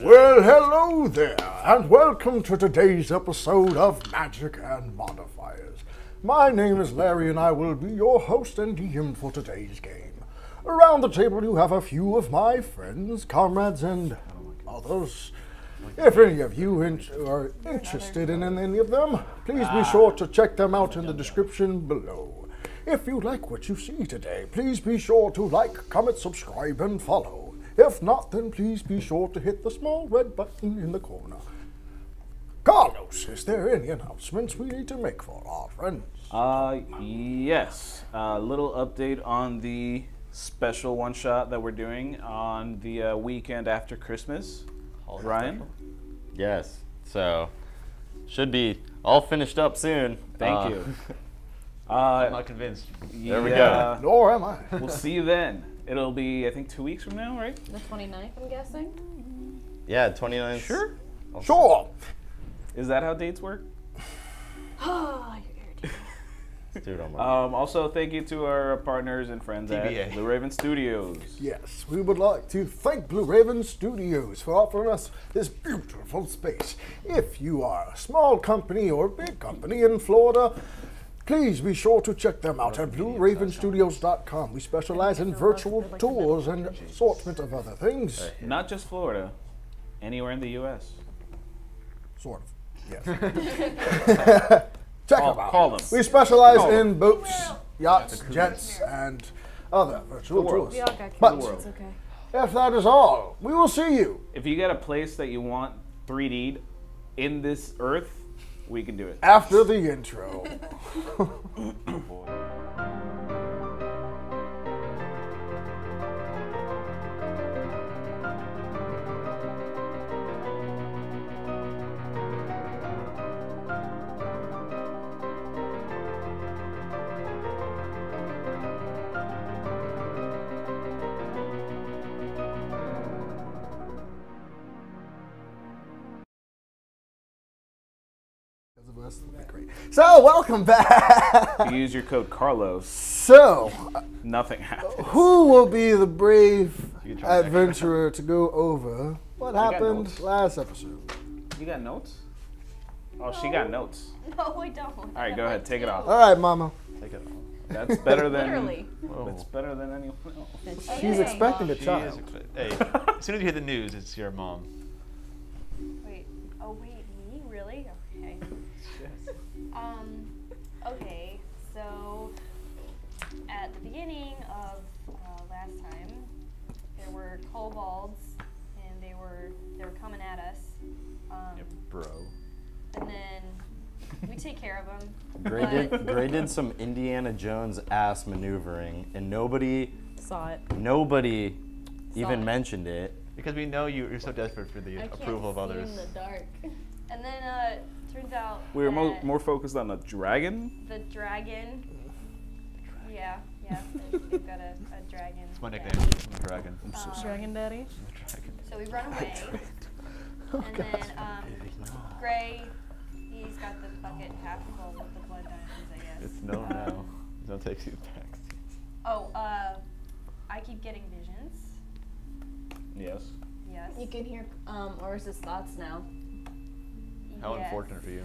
Well, hello there, and welcome to today's episode of Magic and Modifiers. My name is Larry, and I will be your host and DM for today's game. Around the table you have a few of my friends, comrades, and others. If any of you are interested in any of them, please be sure to check them out in the description below. If you like what you see today, please be sure to like, comment, subscribe, and follow. If not, then please be sure to hit the small red button in the corner. Carlos, is there any announcements we need to make for our friends? Yes. A little update on the special one-shot that we're doing on the weekend after Christmas. Ryan? Yes. So, should be all finished up soon. Thank you. I'm not convinced. There we go. Nor am I. We'll see you then. It'll be, I think, 2 weeks from now, right? The 29th, I'm guessing? Yeah, 29th. Sure. Sure. Is that how dates work? Oh, you're irritating. Dude, I'm Also, thank you to our partners and friends TBA. at Blue Raven Studios. Yes, we would like to thank Blue Raven Studios for offering us this beautiful space. If you are a small company or big company in Florida, please be sure to check them out at blueravenstudios.com. We specialize in virtual tours and assortment of other things. Not just Florida, anywhere in the U.S. Sort of, yes. Check them out. Call them. We specialize Call them. in boats, yachts, jets, and other virtual tours. We all got kids, But it's okay. if that is all, we will see you. If you get a place that you want 3D'd in this earth, we can do it. After the intro. So, welcome back. If you use your code Carlos, So, nothing happens. who will be the brave You can try that. adventurer to go over what got happened notes. last episode? You got notes? Oh, she got notes. No, I don't. All right, go ahead, take it off. All right, Mama. Take it off. That's better than. Literally. That's better than anyone else. She's Okay. expecting a She is child. Hey, as soon as you hear the news, it's your mom. Wait. Oh, wait. Me? Really? Okay. Okay. So, at the beginning of last time, there were kobolds, and they were coming at us. Yeah, bro. And then we take care of them. Gray did some Indiana Jones ass maneuvering, and nobody Saw it. even it. mentioned it. Because we know you're so desperate for the approval of others. in the dark. And then turns out We were that more focused on the dragon. the dragon. Yeah. They've got a dragon. It's my nickname. daddy. I'm the dragon. I'm so sorry. Dragon daddy. Dragon. So we run away, and then Gray, he's got the bucket half full with the blood diamonds, I guess. It's known now. Don't take you back. Oh, I keep getting visions. Yes. Yes. You can hear Orys' thoughts now. How Yes. unfortunate for you.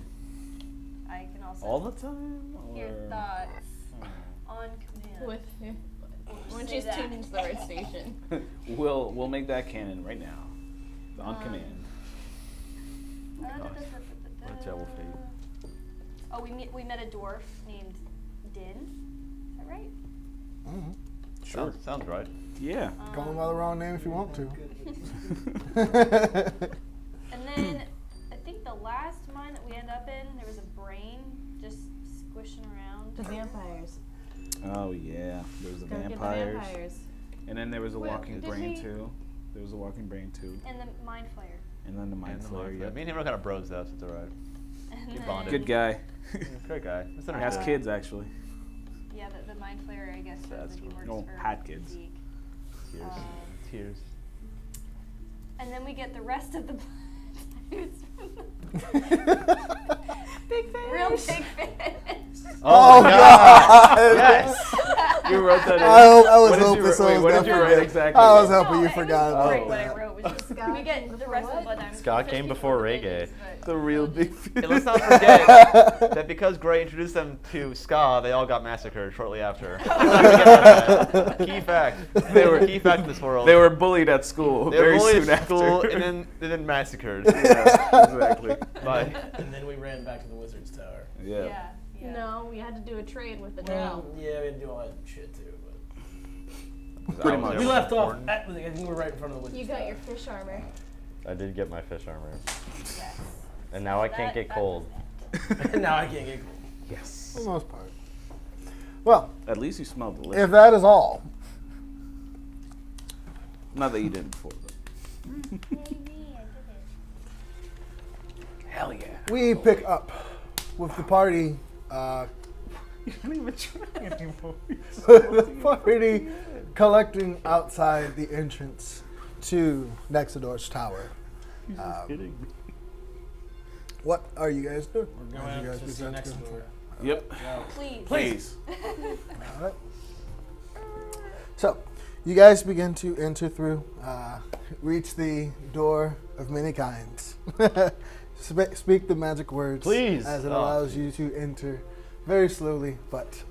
I can also All the time. hear or- thoughts on command. With when Say she's that. tuned into the right station. We'll make that canon right now. On command. What a terrible fate. Oh, we met a dwarf named Din. Is that right? Mm-hmm. Sure. Sounds right. Yeah. Call him by the wrong name if you want to. And then I think the last mine that we end up in, there was a brain just squishing around. The vampires. Oh yeah. There was the Go get the vampires. vampires. And then there was a walking did brain we- too. There was a walking brain too. And the mind flayer. And then the mind And the flayer. Mind Flayer. Yep. Me and him are kind of bros though, so it's alright. And Good then, bonding. Good guy. Great guy. That's Has understood. kids actually. Yeah, the mind flayer, I guess, That's that he works no, for. had kids. Zeke. Tears. Tears. And then we get the rest of the Big fish. real big fish. Oh, my God! Yes! You wrote that in. I was What did hoping you, so. wait, what did you write exactly? I was hoping you forgot Right, about what I that. wrote was just we get the rest of the bloodline. Scott came before reggae. The real big And let's not forget that because Gray introduced them to ska, they all got massacred shortly after. Key fact. They were key fact in this world. They were bullied at school They were very bullied soon at school after. and then massacred. Yeah, exactly. Bye. And then we ran back to the wizard's tower. Yeah. Yeah. No, we had to do a trade with the Well, drow. yeah, we had to do all that shit too. But Pretty much. we left off. I think we're right in front of the wizard's You got your fish armor. I did get my fish armor. Yes. And now I can't get cold. now I can't get cold. Yes. For the most part. Well, At least you smell delicious. if that is all, Not that you didn't before. But. Hell yeah. we pick up with the party. You're not even trying anymore. The party collecting outside the entrance to Nexador's tower. Kidding. What are you guys doing? We're As you going guys to see present next to- door. Yep. Please. Please. All right. So, you guys begin to enter through, reach the door of many kinds. Speak the magic words, Please. as it Oh. allows you to enter very slowly, but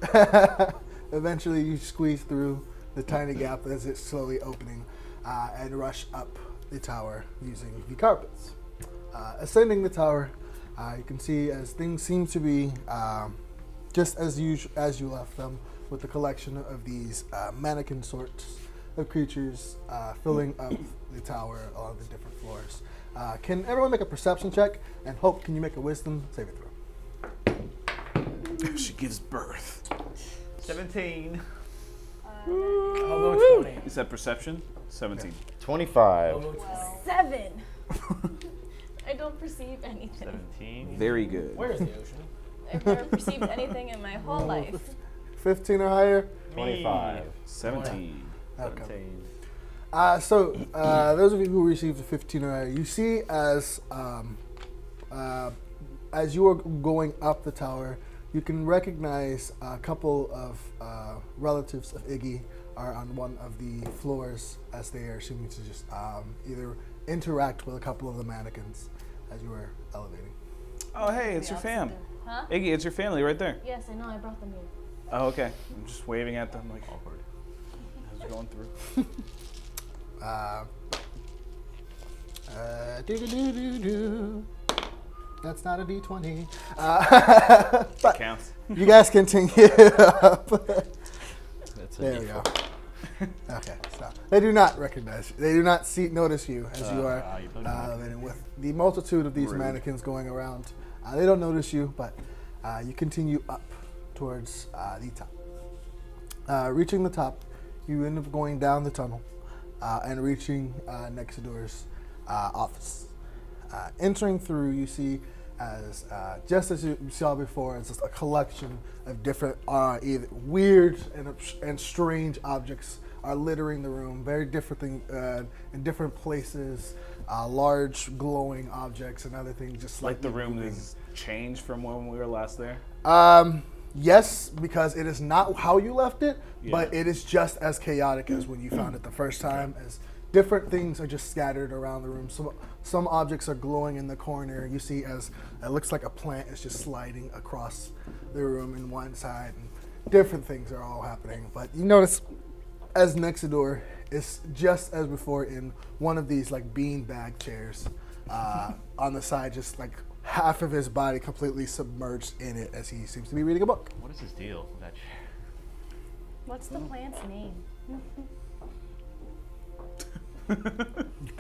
eventually you squeeze through the tiny gap as it's slowly opening and rush up the tower using the carpets. Ascending the tower, you can see as things seem to be just as you left them, with the collection of these mannequin sorts of creatures filling up the tower along the different floors. Can everyone make a perception check? And Hope, can you make a wisdom saving throw? She gives birth. 17. I'll go 20. Is that perception? 17. 25. I'll go 20. 7. I don't perceive anything. 17. Very good. Where's the ocean? I've never perceived anything in my whole life. 15 or higher? 25. 17. Okay. 17. So, those of you who received a 15 or higher, you see as you are going up the tower, you can recognize a couple of relatives of Iggy are on one of the floors as they are seeming to just either interact with a couple of the mannequins as you are elevating. Oh, hey, it's your fam. Huh? Iggy, it's your family right there. Yes, I know. I brought them here. Oh, okay. I'm just waving at them like awkward. As we're going through. Do-do-do-do-do. That's not a D20. But Counts. you guys continue up. That's a There we default. go. Okay, so they do not recognize you. They do not notice you as you are you put elevating with the multitude of these mannequins going around. They don't notice you, but you continue up towards the top. Reaching the top, you end up going down the tunnel and reaching Nexador's office. Entering through, you see as just as you saw before, it's just a collection of different either weird and strange objects are littering the room. Very different in different places. Large glowing objects and other things, just Like the slightly room moving. is changed from when we were last there. Yes, because it is not how you left it, but Yeah. it is just as chaotic as when you found it the first time. As different things are just scattered around the room. Some objects are glowing in the corner. You see as it looks like a plant is just sliding across the room in one side, and different things are all happening. But you notice as Nexador is just as before in one of these like beanbag chairs on the side, just like half of his body completely submerged in it as he seems to be reading a book. What is his deal with that chair? What's the plant's name?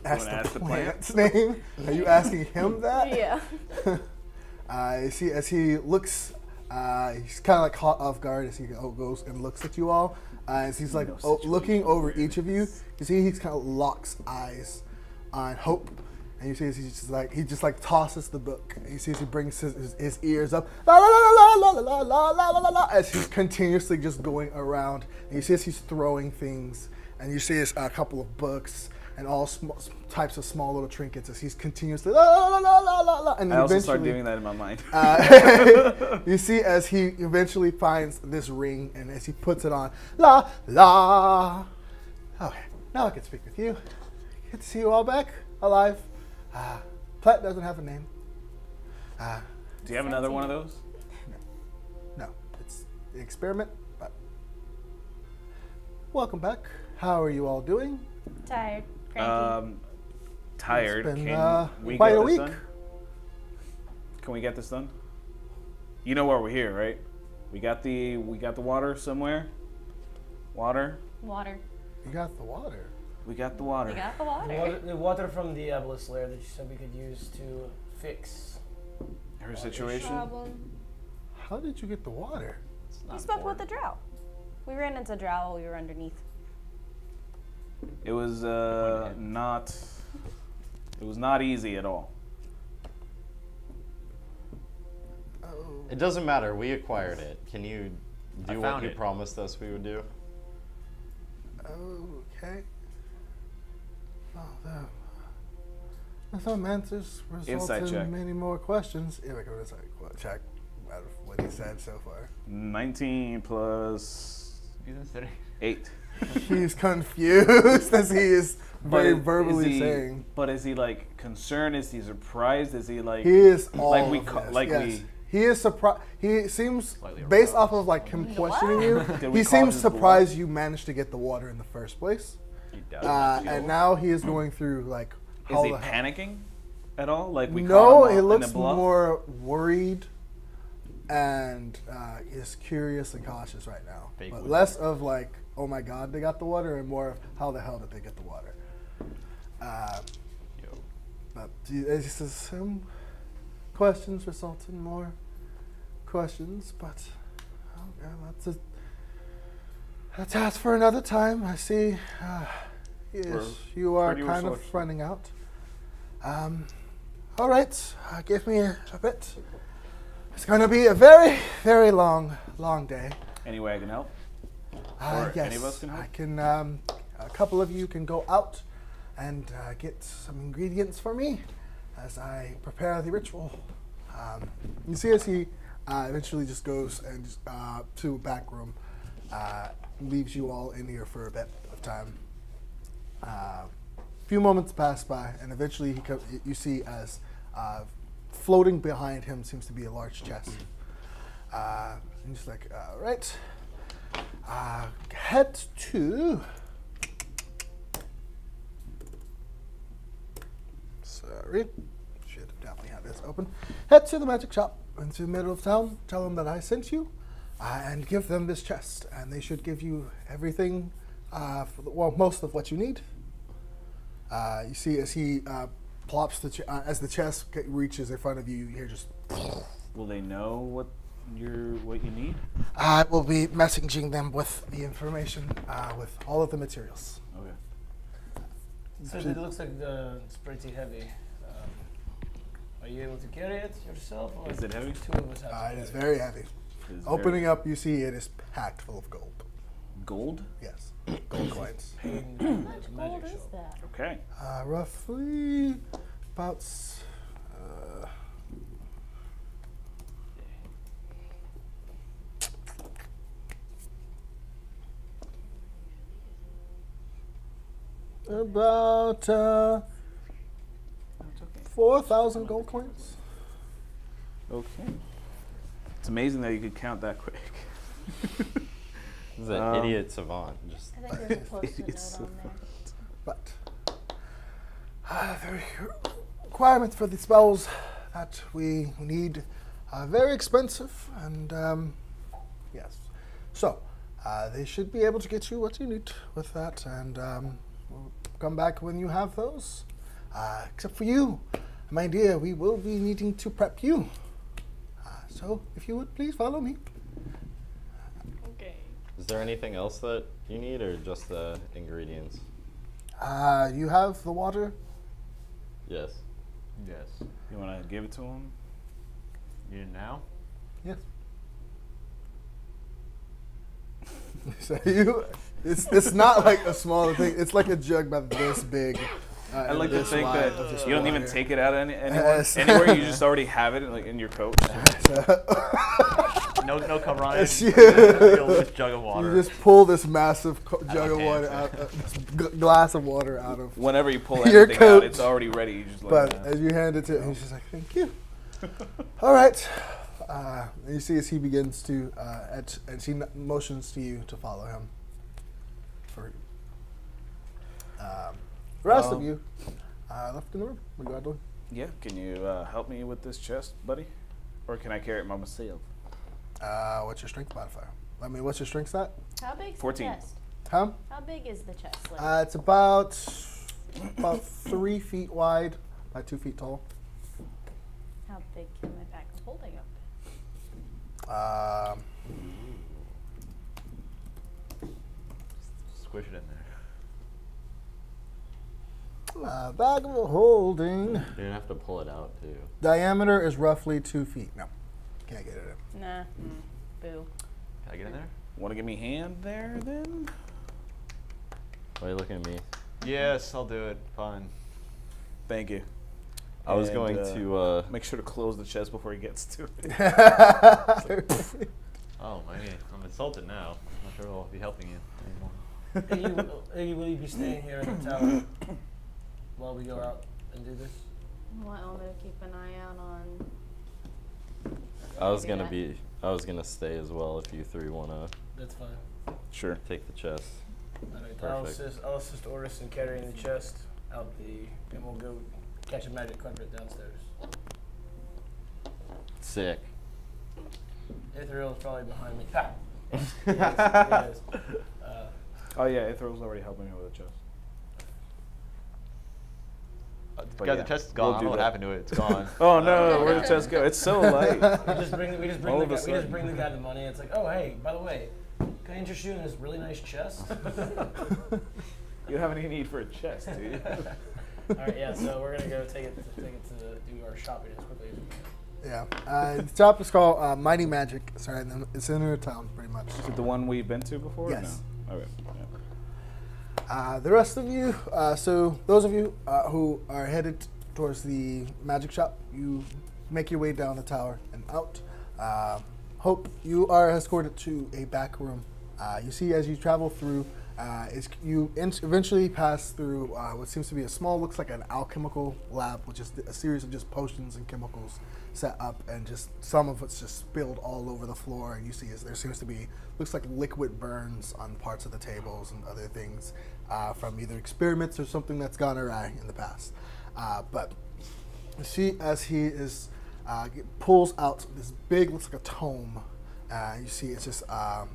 Ask ask the the plant? plant's name. Are you asking him that? Yeah. You see, as he looks, he's kind of like caught off guard as he goes and looks at you all. As he's like looking over each of you, you see he kind of locks eyes on Hope, and you see as he just like tosses the book. And you see as he brings his ears up, la la la la la la la la la la la, as he's continuously just going around. And you see as he's throwing things, and you see a couple of books and all types of small little trinkets as he's continuously la la la la la la. And I also start eventually, doing that in my mind. you see as he eventually finds this ring, and as he puts it on, la la. Okay, now I can speak with you. Good to see you all back alive. Plet doesn't have a name. Do you have another one of those? No, it's the experiment. But welcome back. How are you all doing? Tired. Cranky. Tired. It's been, Can we quite get a this week. done? Can we get this done? You know why we're here, right? We got the water somewhere. Water. Water. You got the water. We got the water. We got the water. The water from the Obelisk layer that you said we could use to fix Her situation. Problem. How did you get the water? It's We not spoke with important. the drow. We ran into drow while we were underneath. It was not. It was not easy at all. Oh, It doesn't matter. We acquired it. Can you I do what found you it. promised us we would do? okay. Oh, the some answers result Insight in check. many more questions. Here we go. Insight check out of what he said so far. 19 plus He's considering. 8. He's confused as he is very But verbally is he, saying. But is he like concerned? Is he surprised? Is he like? He is all like we of ca- this, like yes. we. He is surprised. He seems, Slightly based aroused. off of like him questioning you, Did we he cause seems his surprised you managed to get the water in the first place. He does. And now he is going through like Is how he the hell. panicking at all? Like we No, caught him he in looks a bluff? more worried and is curious and cautious right now. Fake But wood. less of like, oh my god, they got the water, and more of how the hell did they get the water. Yo. But he says some questions result in more questions, but okay, that's a task for another time. I see. Yes, you are pretty kind of resourceful. running out. All right, give me a bit. It's going to be a very, very long day. Any way I can help? Or Yes, any of us can help? I can. A couple of you can go out and get some ingredients for me as I prepare the ritual. You see, as he eventually just goes and to a back room, leaves you all in here for a bit of time. A few moments pass by, and eventually you see as floating behind him seems to be a large chest. And he's like, all right, head to. Sorry, should definitely have this open. Head to the magic shop into the middle of town. Tell them that I sent you, and give them this chest, and they should give you everything. Most of what you need. You see, as he plops as the chest reaches in front of you, you hear just. Will they know what you need? I will be messaging them with the information, with all of the materials. Okay. So it looks like it's pretty heavy. Are you able to carry it yourself? Or Is it heavy? Two of us have to It carry is very heavy. It is Opening very- up, you see it is packed full of gold. Gold. Yes, gold coins. Paying How much to gold magic is shop. that? Okay. Roughly about. About 4,000 gold coins. Okay. It's amazing that you could count that quick. This is an idiot savant. Just I think there's a post-it It's note on there. But the requirements for the spells that we need are very expensive, and yes. So they should be able to get you what you need with that, and we'll come back when you have those. Except for you, my dear, we will be needing to prep you. So if you would please follow me. Okay. is there anything else that you need, or just the ingredients? You have the water. Yes. Yes. You want to give it to him? You need it now? Yes. So you It's not like a small thing. It's like a jug about this big. I like to this think wide that of just you don't even water. take it out Yes. anywhere. You just already have it like in your coat. No cover on it. Yeah. A loose jug of water. You just pull this massive jug of my water pants. out, this glass of water out of. Whenever you pull Your anything out, coat. it's already ready. You just let But it as you hand it to him, he's just like, "Thank you." All right. And you see as he begins to, as he motions to you to follow him. For the rest of you left in the room. What are you guys doing? Yeah, can you help me with this chest, buddy? Or can I carry it by myself? What's your strength modifier? I mean, what's your strength stat? How big's 14. the chest? Huh? How big is the chest? Like, It's about 3 feet wide by 2 feet tall. how big can my bag of holding up? Squish it in there. Bag of holding. You're gonna have to pull it out too. Diameter is roughly 2 feet. No, can't get it in. Nah. Boo. Can I get in there? Want to give me a hand there, then? Why are you looking at me? Yes, I'll do it. Fine. Thank you. I was And, going to. Make sure to close the chest before he gets to it. Oh, maybe I'm insulted now. I'm not sure I'll be helping you anymore. Iggy, will you be staying here in the tower while we go out and do this? Want Elmo to keep an eye out on? I was do gonna that? be. I was gonna stay as well if you three wanna That's fine. Sure. take the chest. Alright, Perfect. I'll assist Orys in carrying the chest out and we'll go catch a magic carpet downstairs. Sick. Ithryl is probably behind me. Ha! He is. Oh yeah, Ithryl's already helping me with the chest. But Guys, yeah, the chest is we'll gone. I do don't know what that. happened to it. It's gone. Oh no, where'd the chest go? It's so light. We just bring All the of a guy, we just sudden. bring the guy the money. It's like, oh hey, by the way, can I interest you in this really nice chest? You don't have any need for a chest, do you? All right, yeah. So we're gonna go take it to do our shopping as quickly as we can. Yeah. The shop is called Mighty Magic. Sorry, it's in our town, pretty much. Is it the one we've been to before? or Yes. No? Okay. Yeah. The rest of you, so those of you who are headed towards the magic shop, you make your way down the tower and out. Hope you are escorted to a back room. You see as you travel through, you eventually pass through what seems to be a small, looks like an alchemical lab, which is a series of just potions and chemicals set up, and just some of it's just spilled all over the floor. And you see as there seems to be, looks like liquid burns on parts of the tables and other things from either experiments or something that's gone awry in the past. But you see as he is pulls out this big, looks like a tome. You see it's just a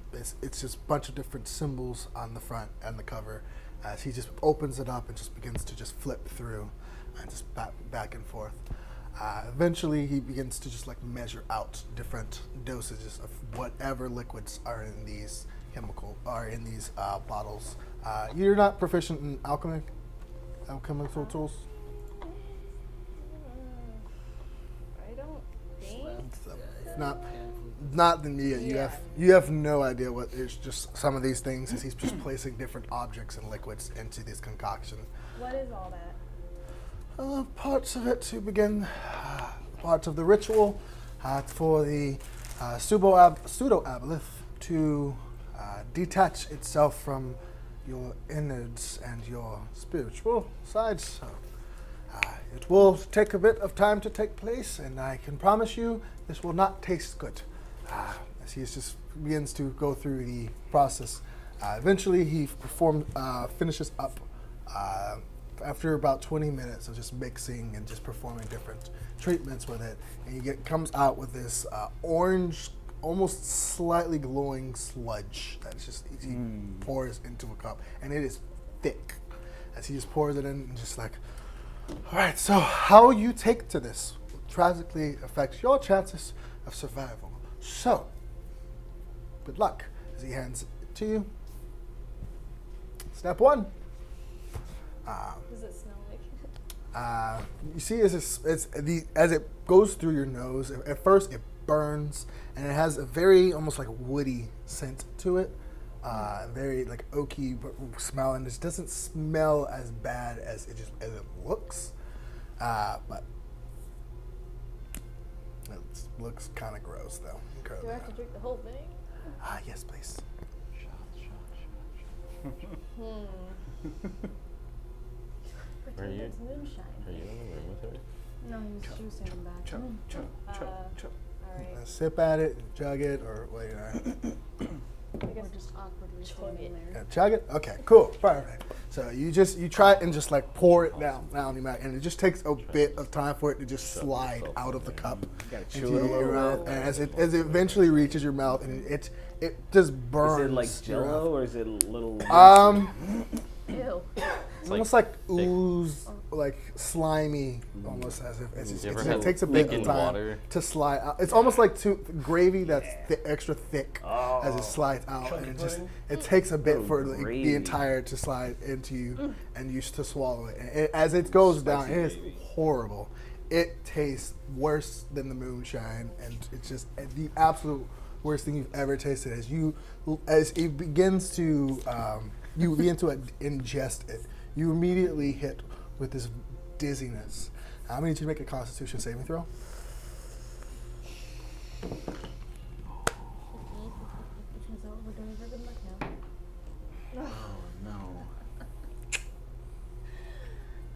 bunch of different symbols on the front and the cover. As he just opens it up and just begins to just flip through and just back and forth. Eventually he begins to just like measure out different dosages of whatever liquids are in these bottles. You're not proficient in alchemical tools? I don't think. Not then yeah, Yeah. you have no idea what it's just some of these things as he's just placing different objects and liquids into this concoction. What is all that? Parts of it to begin, parts of the ritual for the pseudo-aboleth to detach itself from your innards and your spiritual sides. So, it will take a bit of time to take place, and I can promise you this will not taste good. As he just begins to go through the process. Eventually he finishes up after about 20 minutes of just mixing and just performing different treatments with it, and he comes out with this orange, almost slightly glowing sludge that he pours into a cup, and it is thick. As he just pours it in and just like, all right, so how you take to this will tragically affect your chances of survival. So, good luck. As he hands it to you. Step 1. Does it smell like? You see, as it goes through your nose, at first it burns, and it has a very almost like woody scent to it. very like oaky smell, and it doesn't smell as bad as it looks, but it looks kind of gross though. Do I have to drink the whole thing? Yes, please. Are you- Pretend it's moonshine. Are you in the room with her? No, he was juicing him back. Alright. Sip at it, jug it, or what? Or just awkwardly standing there. Yeah, chug it. Okay, cool, perfect. So you try it and just like pour it down your mouth, and it just takes a bit of time for it to just slide out of the cup into your mouth, and as it eventually reaches your mouth, and it just burns. Is it like Jello or is it little? Ew. It's almost like ooze, like slimy, almost as if it takes a bit of time to slide out. It's almost like gravy that's extra thick as it slides out, and it takes a bit for the entire to slide into you and you to swallow it. And as it goes down, it is horrible. It tastes worse than the moonshine, and it's just the absolute worst thing you've ever tasted. As it begins to you begin to ingest it, you immediately hit with this dizziness. I'm going to need you to make a Constitution saving throw. Oh no.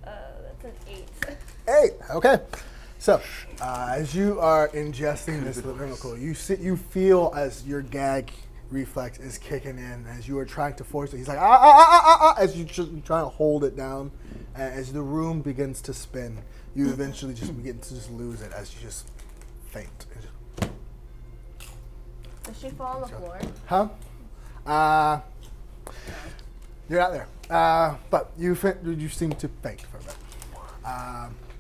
That's an 8. 8. Okay. So, as you are ingesting this chemical, you feel as your gag reflex is kicking in, as you are trying to force it. He's like, as you try to hold it down. And as the room begins to spin, you eventually just begin to just lose it as you just faint. Does she fall on the floor? Huh? You're not there. But you seem to faint for a bit.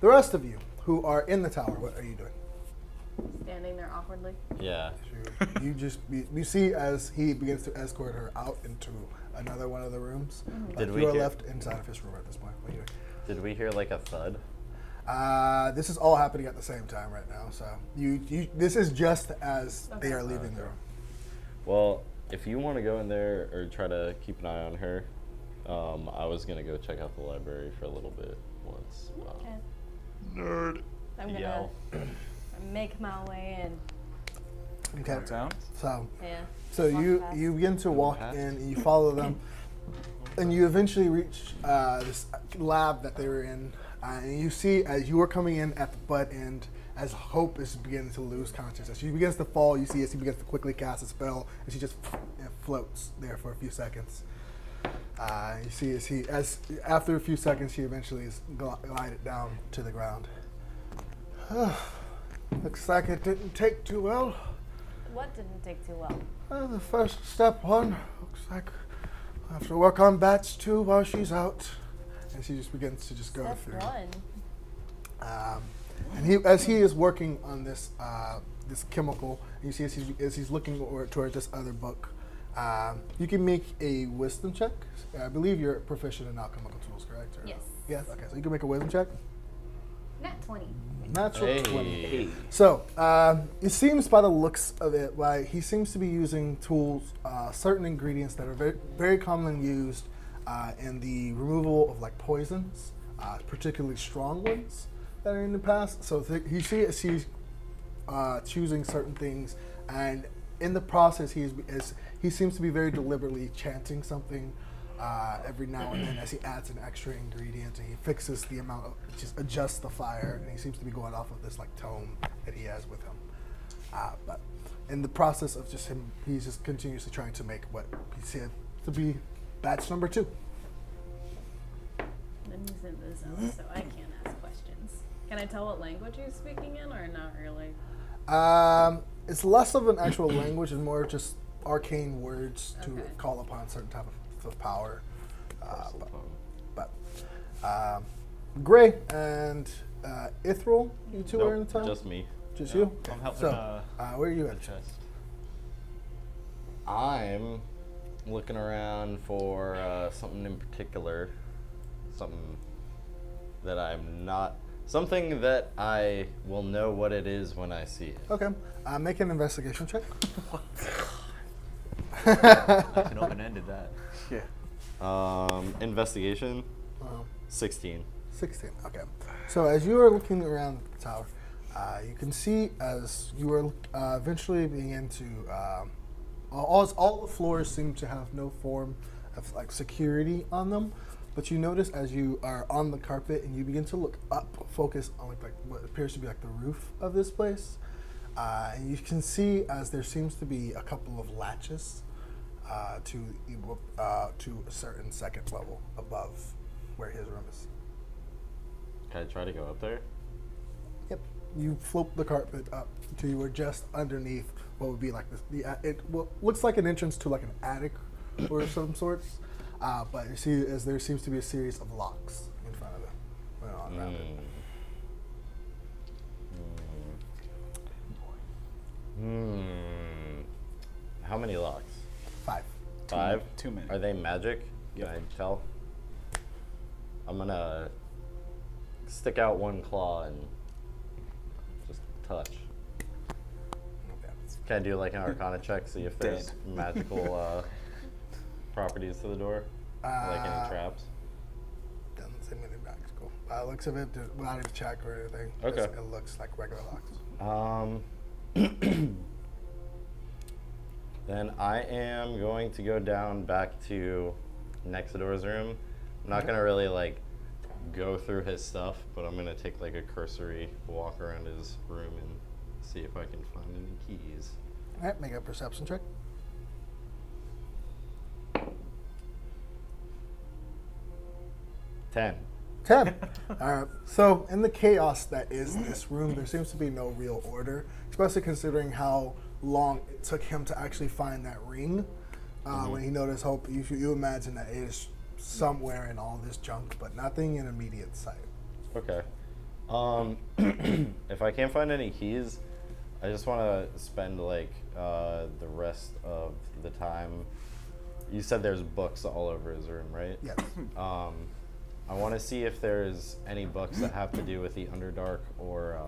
The rest of you who are in the tower, what are you doing? Standing there awkwardly. Yeah. You see as he begins to escort her out into another one of the rooms. Did we you are hear- left inside of his room at this point. What are you doing? Did we hear like a thud? This is all happening at the same time right now. So this is just as they are leaving the room. Well, if you want to go in there or try to keep an eye on her, I was gonna go check out the library for a little bit once. Okay. Nerd. I'm gonna Yell. make my way in. Okay. Downtown? Yeah. So Walk you past. begin to walk in and you follow them, and you eventually reach this lab that they were in, and you see as you are coming in at the butt end, as Hope is beginning to lose consciousness. She begins to fall. You see as he begins to quickly cast a spell, and she just floats there for a few seconds. You see as after a few seconds, she eventually is glided down to the ground. Looks like it didn't take too well. What didn't take too well? The first step one looks like I have to work on batch 2 while she's out, and she just begins to just go Step through. 1. And as he is working on this this chemical, you see as he's looking toward this other book, you can make a wisdom check. I believe you're proficient in alchemical tools, correct? Or- Yes. Yes. Okay, so you can make a wisdom check. Nat 20. Natural 20. Hey. So, it seems by the looks of it, he seems to be using tools, certain ingredients that are very, very commonly used in the removal of like poisons, particularly strong ones that are in the past. So he's choosing certain things, and in the process, he seems to be very deliberately chanting something every now and then as he adds an extra ingredient, and he fixes the amount of, just adjusts the fire, and he seems to be going off of this like tone that he has with him. But in the process of just him, he's just continuously trying to make what he said to be batch number 2. And he's in the zone, so I can't ask questions. Can I tell what language he's speaking in, or not really? It's less of an actual language and more just arcane words to Okay. call upon certain type of power. Gray and Ithryl, you two are in the town? Just me. Just you? I'm helping So, where are you the at? chest. I'm looking around for something in particular, something that something that I will know what it is when I see it. Okay. Make an investigation check. An open-ended that. Yeah. Investigation. Um, 16. 16. Okay. So as you are looking around the tower, you can see as you are eventually begin to all the floors seem to have no form of like security on them, but you notice as you are on the carpet and you begin to look up, focus on like what appears to be like the roof of this place, and you can see as there seems to be a couple of latches to a certain second level above where his room is. Can I try to go up there? Yep. You float the carpet up till you are just underneath what would be like looks like an entrance to like an attic or some sorts. But you see, as there seems to be a series of locks in front of it. Around it. How many locks? 5. 5? Too many. Are they magic? Can I tell? I'm gonna stick out one claw and just touch. Okay. Can I do like an Arcana check, see if there's magical properties to the door? Like any traps? Doesn't seem any bags. Cool. Looks of it, without a check or anything. Okay. It looks like regular locks. Then I am going to go down back to Nexidor's room. I'm not gonna really like go through his stuff, but I'm gonna take like a cursory walk around his room and see if I can find any keys. All right, make a perception check. 10. 10. So in the chaos that is this room, there seems to be no real order, especially considering how long it took him to actually find that ring. When he noticed Hope, you imagine that it is somewhere in all this junk, but nothing in immediate sight. Okay. If I can't find any keys, I just want to spend like the rest of the time. You said there's books all over his room, right? Yes. I want to see if there's any books that have to do with the Underdark or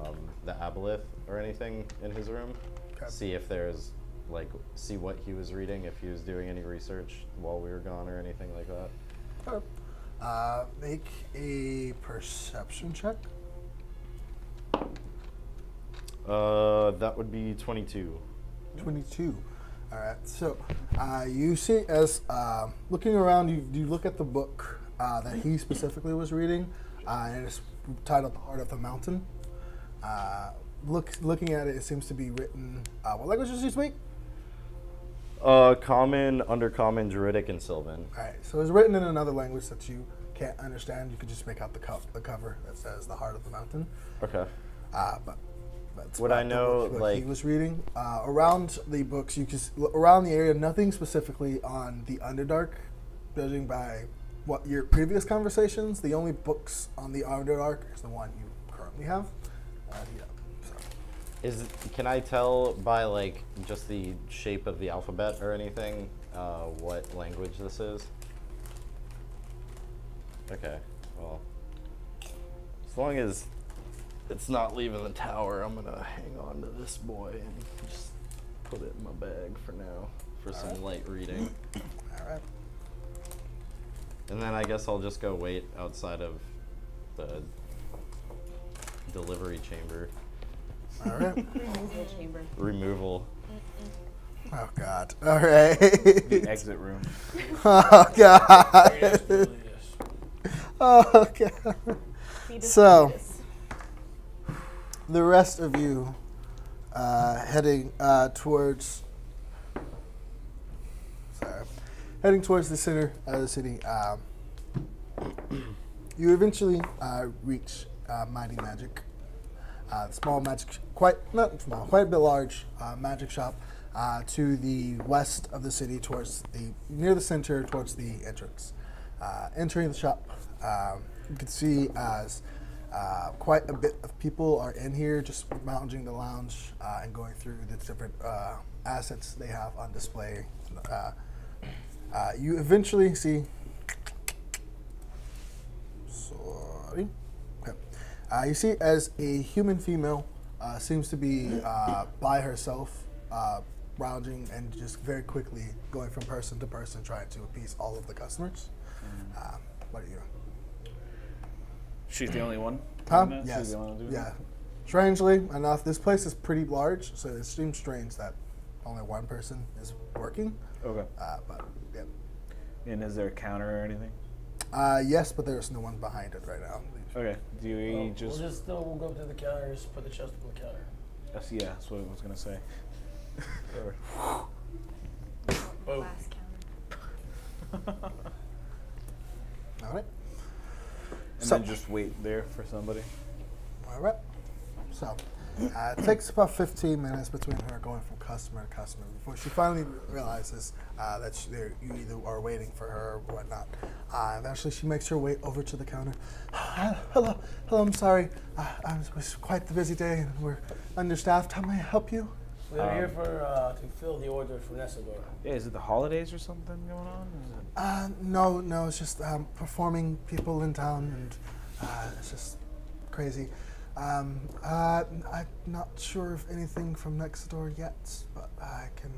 the Aboleth or anything in his room. Okay. See if there's like, see what he was reading, if he was doing any research while we were gone or anything like that. Okay. Make a perception check. That would be 22. 22. All right. So you see, as looking around, you look at the book that he specifically was reading, and it's titled "The Heart of the Mountain." Looking at it, it seems to be written. What language does he speak? Common, Undercommon, Druidic, and Sylvan. All right. So it's written in another language that you can't understand. You could just make out the cover that says "The Heart of the Mountain." Okay. But that's Would I know, what like he was reading around the books? You can around the area. Nothing specifically on the Underdark, judging by what your previous conversations. The only books on the Underdark is the one you currently have. So. Can I tell by like just the shape of the alphabet or anything what language this is? Okay. Well, as long as it's not leaving the tower, I'm gonna hang on to this boy and just put it in my bag for now for some light reading. All right. And then I guess I'll just go wait outside of the delivery chamber. All right. Removal chamber. Removal. Oh God. All right. The exit room. Oh God. Yes, really, yes. Oh God. Feed us So- fetus. The rest of you heading towards the center of the city. You eventually reach Mighty Magic, small magic, quite a bit large magic shop to the west of the city, near the center, towards the entrance. Entering the shop, you can see as quite a bit of people are in here, just lounging the lounge and going through the different assets they have on display. You eventually see. Sorry. Okay. You see as a human female seems to be by herself, rounding and just very quickly going from person to person trying to appease all of the customers. What are you doing? She's the only one? Huh? doing that? She's Yes. the only one doing Yeah. that? Strangely enough, this place is pretty large, so it seems strange that only one person is working. Okay. But yeah. And is there a counter or anything? Yes, but there's no one behind it right now. Okay. Do you just... We'll go up to the counter, just put the chest on the counter. Yeah, that's what I was going to say. Boom. Last counter. All right. And So- then just wait there for somebody. All right. So it takes about 15 minutes between her going from customer to customer before she finally realizes that you either are waiting for her or whatnot. Eventually, she makes her way over to the counter. Hello, I'm sorry. It was quite the busy day and we're understaffed. How may I help you? We're here for to fill the order for Nessador. Yeah, is it the holidays or something going on? Is it... No, it's just performing people in town and it's just crazy. I'm not sure of anything from next door yet, but I can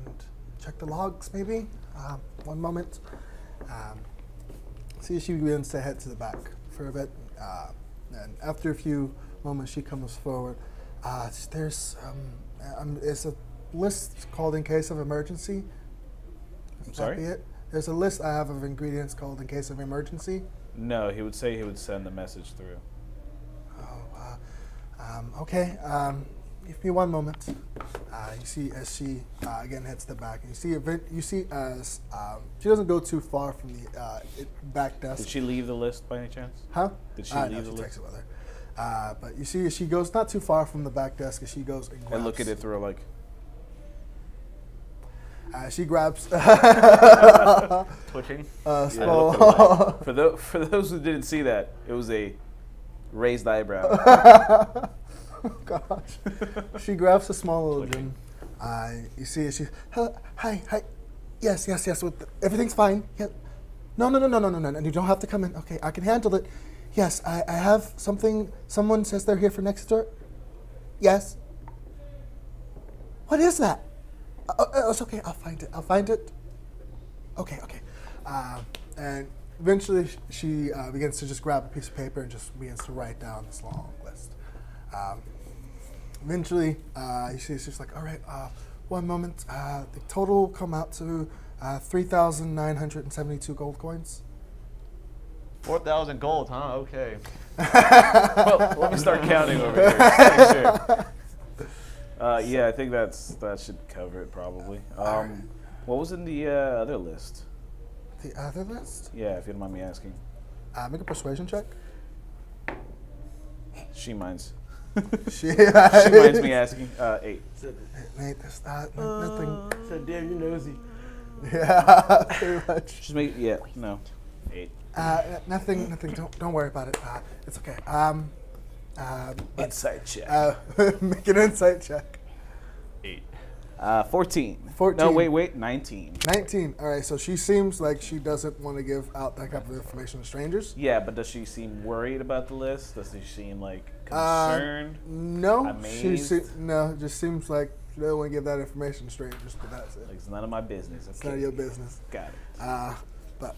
check the logs maybe. One moment. See, she begins to head to the back for a bit, and after a few moments, she comes forward. There's a list called in case of emergency. I'm sorry? That be it? There's a list I have of ingredients called in case of emergency. No, he would say he would send the message through. Okay, give me one moment. You see as she again heads to the back, and you see as she doesn't go too far from the back desk. Did she leave the list by any chance? Huh? Did she No, leave the she list? takes it with her. But you see as she goes not too far from the back desk, as she goes and grabs. I look at it through like... She grabs Twitching. small. For those who didn't see that, it was a raised eyebrow. Oh gosh. She grabs a small little gem. You see, she, hi. Yes. Everything's fine. Yeah. No. You don't have to come in. Okay, I can handle it. Yes, I have something. Someone says they're here for next door. Yes. What is that? It's okay. I'll find it. Okay. And eventually, she begins to just grab a piece of paper and just begins to write down this long list. Eventually, you see it's just like, all right, one moment. The total will come out to 3,972 gold coins. 4,000 gold, huh? Okay. Well, let me start counting over here. Just to make sure. Yeah, I think that should cover it probably. What was in the other list? The other list? Yeah, if you don't mind me asking. Make a persuasion check. She minds. She Minds me asking. 8. Mate, there's nothing. So damn, you nosy. Yeah, pretty much. Just 8. Nothing. Don't worry about it. It's okay. Insight check. Make an insight check. 8. 14. 14. No, wait. 19. 19. All right. So she seems like she doesn't want to give out that type of information to strangers. Yeah, but does she seem worried about the list? Does she seem like concerned? No. Amazed? No. Just seems like she doesn't want to give that information to strangers. But that's it. Like, it's none of my business. It's none of your business. Got it. But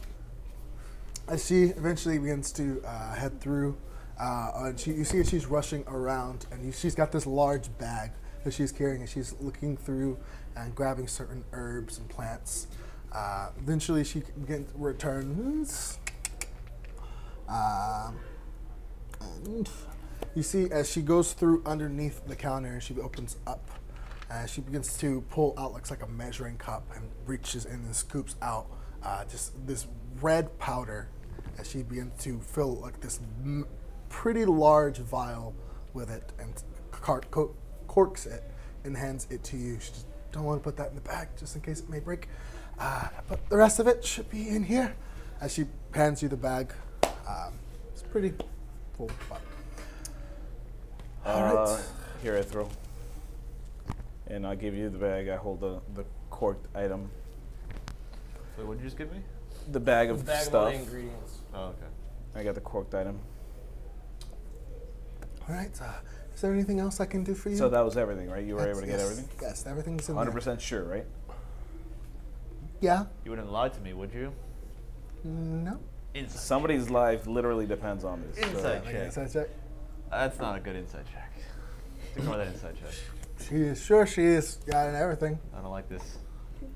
as she eventually begins to head through, and you see she's rushing around, and she's got this large bag that she's carrying, and she's looking through and grabbing certain herbs and plants. Eventually, she returns. And you see as she goes through underneath the counter, and she opens up. She begins to pull out looks like a measuring cup and reaches in and scoops out just this red powder as she begins to fill like this pretty large vial with it and corks it and hands it to you. She just don't want to put that in the bag just in case it may break. But the rest of it should be in here. As she hands you the bag, it's pretty full. All right. Here, Ithryl. And I'll give you the bag. I hold the corked item. Wait, what did you just give me? The bag of The bag of all stuff. the ingredients. Oh, okay. I got the corked item. All right. Is there anything else I can do for you? So that was everything, right? You were able to get Yes, everything? Yes, everything's in there. 100% sure, right? Yeah. You wouldn't lie to me, would you? No. Inside Somebody's life literally depends on this. Inside Like check. inside check. That's not a good inside check. Ignore that inside check. She is sure she is got everything. I don't like this.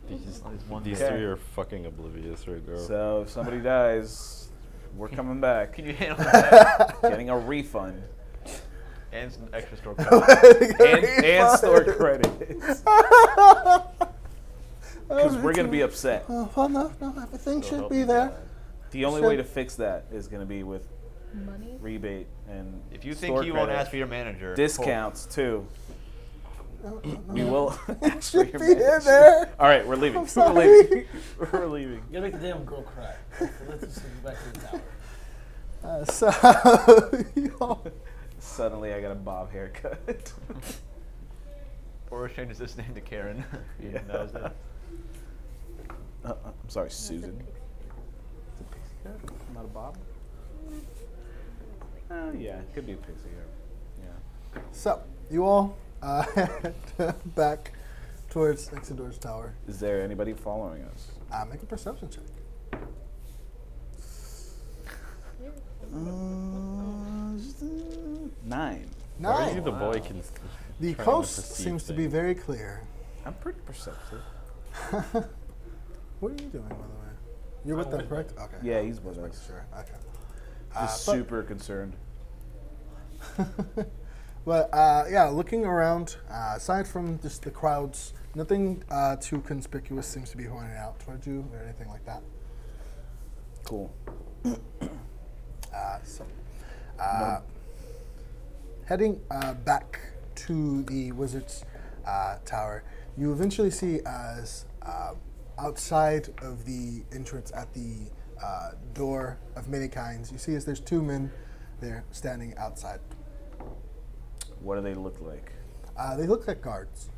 These Okay. three are fucking oblivious right now. So if somebody dies, we're coming back. Can you handle that? Getting a refund. And some extra store credit. and store credits. Because we're going to be upset. Oh, well, no, everything So should help be me there. God. The only Sure. way to fix that is going to be with Money? rebate and If you think store you won't credit. ask for your manager, Discounts, too. No. We will It ask for should your be in manager. there. All right, we're leaving. I'm We're sorry. leaving. We're leaving. You gotta make the damn girl cry. Let's just get back to the tower. So, y'all- Suddenly, I got a bob haircut. Orys changes his name to Karen. He Yeah. knows it. I'm sorry, Susan. Is it pixie hair? Not a bob? Yeah, it could be a pixie hair. Yeah. so you all head back towards Nexidor's tower. Is there anybody following us? Make a perception check. 9. Why are you 9. the boy can The trying to coast perceive seems to be things? very clear. I'm pretty perceptive. What are you doing, by the way? You're with them, correct? Okay. Yeah, he's with Just making us. Sure. Okay. Just but- super concerned. But yeah, looking around, aside from just the crowds, nothing too conspicuous seems to be pointed out towards you or anything like that. Cool. So, heading back to the wizard's tower, you eventually see as outside of the entrance at the door of many kinds, you see as there's two men there standing outside. What do they look like? They look like guards.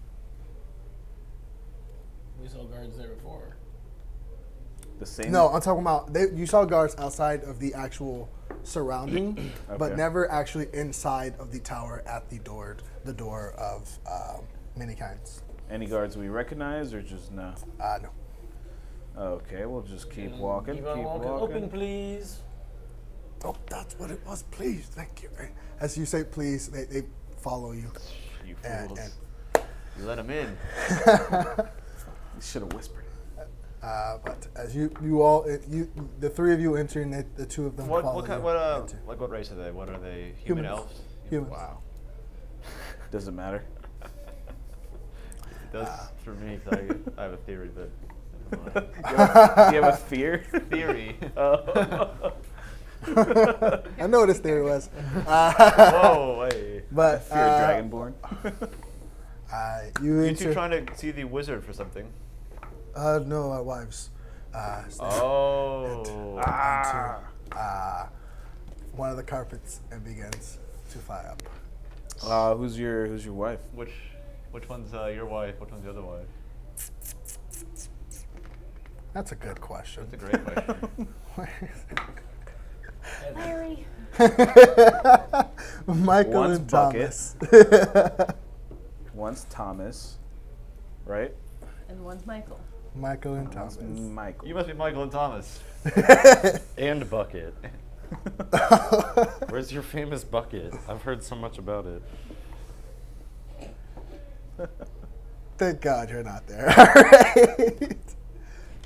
We saw guards there before. The same? No, I'm talking about you saw guards outside of the actual surrounding, but Okay. never actually inside of the tower at the door of many kinds. Any guards we recognize or just no? No. Okay, we'll just keep walking. Keep Keep on walking. walking. Open, please. Oh, that's what it was. Please, thank you. As you say, please, they follow you. You And, fools. and You let him in. You should have whispered. but as you all, the three of you enter, and the two of them follow What kind? you What into- like what race are they? What are they? Human Humans. elves? Humans. Wow. Does it matter? It does for me. 'Cause I have a theory, but Do you have a fear? theory. Oh. I know what his theory was. Whoa, wait. But Fear of Dragonborn. you You enter. two trying to see the wizard for something? No, our wives. Oh. Onto one of the carpets and begins to fly up. Who's your wife? Which one's your wife? Which one's the other wife? That's a good question. That's a great question. Larry. Michael One's and Bucket. Thomas. One's Thomas, right? And one's Michael. Michael and One's Thomas. Michael. You must be Michael and Thomas. And bucket. Where's your famous bucket? I've heard so much about it. Thank God you're not there. All right.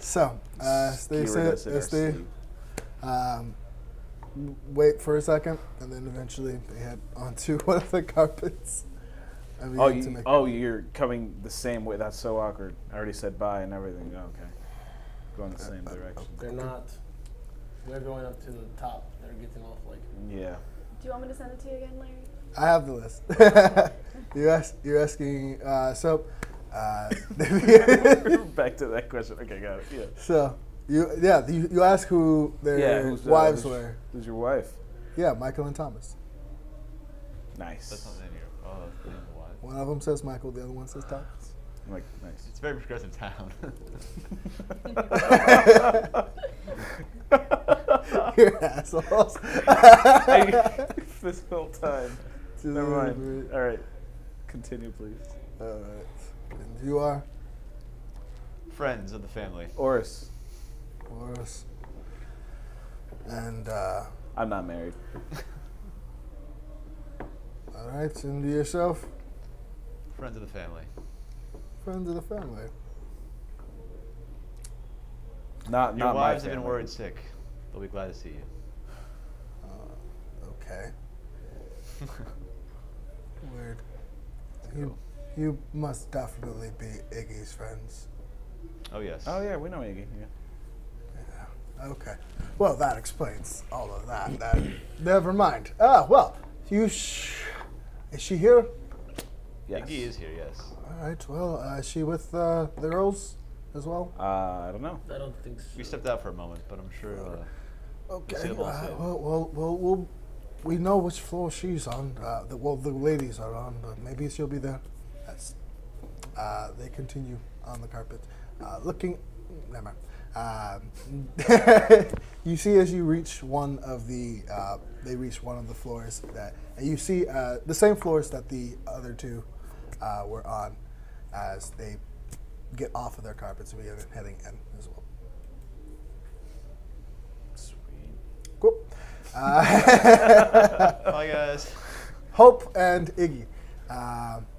So, they Skewered us say, in our as they sleep. wait for a second, and then eventually they head onto one of the carpets. And Oh, begin to make you're coming the same way. That's so awkward. I already said bye and everything. Oh, okay. Going the same direction. They're not. We're going up to the top. They're getting off like. Yeah. Do you want me to send it to you again, Larry? I have the list. You're asking. Back to that question. Okay, got it. Yeah. So you ask who their wives were. Who's your wife? Yeah, Michael and Thomas. Nice. That's not in here. Oh, that's the name of the wife. One of them says Michael, the other one says Thomas. I'm like, nice. It's a very progressive town. You're assholes. This whole time. Never mind. All right. Continue, please. All right. And you are? Friends of the family. Orys. Orys. And, I'm not married. all right, and yourself? Friends of the family. Friends of the family. Not Your my wives have been family. worried sick. They'll be glad to see you. Okay. Weird. You must definitely be Iggy's friends. Oh, yes. Oh yeah, we know Iggy. Yeah. Yeah. Okay. Well, that explains all of that. Never mind. Well, is she here? Yes. Iggy is here, yes. All right. Well, is she with the girls as well? I don't know. I don't think so. We stepped out for a moment, but I'm sure. Okay. see them all soon. Well, we know which floor she's on. The ladies are on, but maybe she'll be there. Yes. They continue on the carpet, looking. Never mind. You see as you reach one of the, they reach one of the floors and you see the same floors that the other two were on, as they get off of their carpets and begin heading in as well. Sweet. Cool. Bye, guys. Hope and Iggy.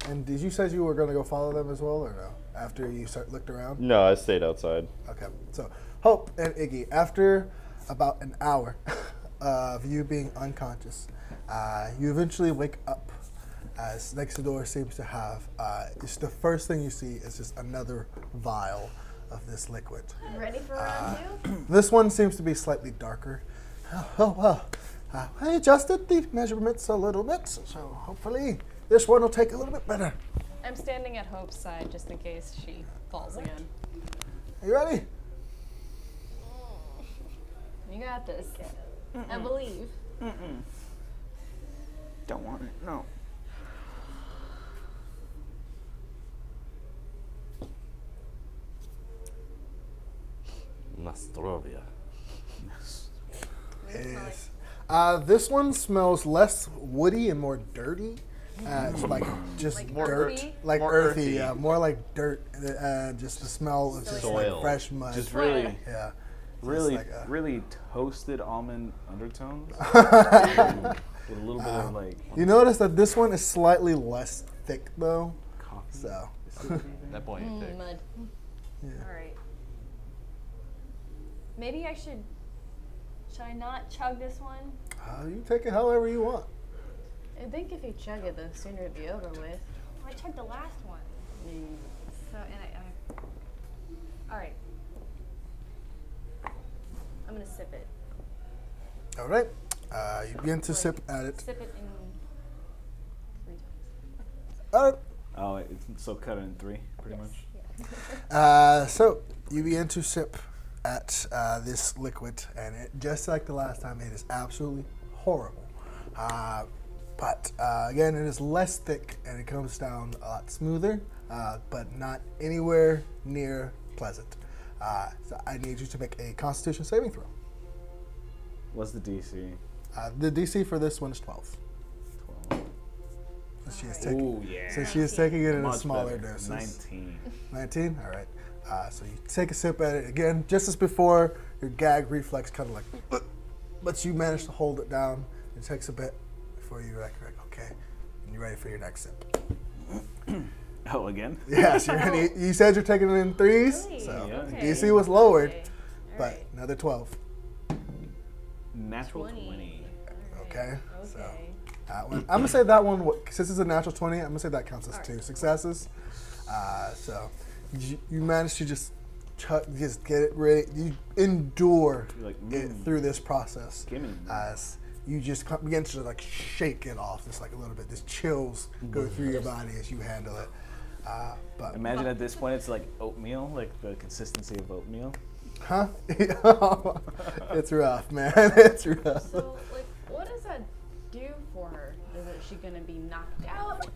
And did you say you were going to go follow them as well, or no? After you looked around? No, I stayed outside. Okay. So Hope and Iggy, after about an hour of you being unconscious, you eventually wake up, as next door seems to have. Just the first thing you see is just another vial of this liquid. Ready for round two? This one seems to be slightly darker. Well, I adjusted the measurements a little bit, so hopefully this one will take a little bit better. I'm standing at Hope's side just in case she falls again. Are you ready? You got this. I believe. Don't want it. No. Nostrovia. Yes. This one smells less woody and more dirty. It's like just Like dirt, earthy? like More earthy, earthy. yeah, more like dirt. Just the smell of just like Soil. fresh mud. Just really, yeah, really, like a- really toasted almond undertones. With a little bit of like You notice that this one is slightly less thick though. coffee. So That boy ain't thick. Mud. yeah. Alright. Maybe should I not chug this one? You take it however you want. I think if you chug it, the sooner it'd be over with. Well, I chugged the last one. So, and alright. I'm gonna sip it. All right. You begin to Like, sip at it. Sip it in 3 times. All right. Oh, so cut it in 3, pretty much. So you begin to sip at this liquid, and just like the last time, it is absolutely horrible. But again, it is less thick, and it comes down a lot smoother, but not anywhere near pleasant. So I need you to make a Constitution saving throw. What's the DC? The DC for this one is 12. 12. So she is taking. Ooh, yeah. So she is taking it in a Much smaller better. doses. 19. 19? All right. So you take a sip at it again, just as before, your gag reflex kind of like, but you manage to hold it down. It takes a bit before you're like, okay, and you're ready for your next sip. Oh, again? Yes, you're ready. You said you're taking it in 3s, Really? so Yeah. Okay. DC was lowered, Okay. but Alright. another 12. Natural 20. Alright. Okay, so Okay. that one. I'm gonna say that one, since it's a natural 20, I'm gonna say that counts as 2 successes. So you managed to just get it ready. You endure You're like, it through this process Gimme. as you just begin to like shake it off, just like a little bit. Just chills go through your body as you handle it. But Imagine at this point it's like oatmeal, like the consistency of oatmeal. huh? It's rough, man. It's rough. So, like, what does that do for her? Is she gonna be knocked out?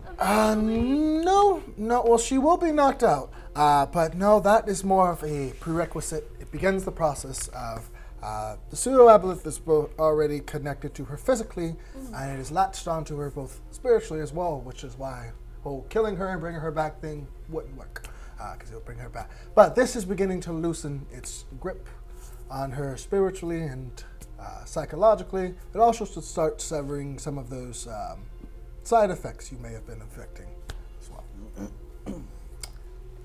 No. Well, she will be knocked out, but no, that is more of a prerequisite. It begins the process of The pseudo-aboleth is both already connected to her physically, and it is latched onto her both spiritually as well, which is why whole killing her and bringing her back thing wouldn't work, because it'll bring her back. But this is beginning to loosen its grip on her spiritually and psychologically. It also should start severing some of those side effects you may have been inflicting as well.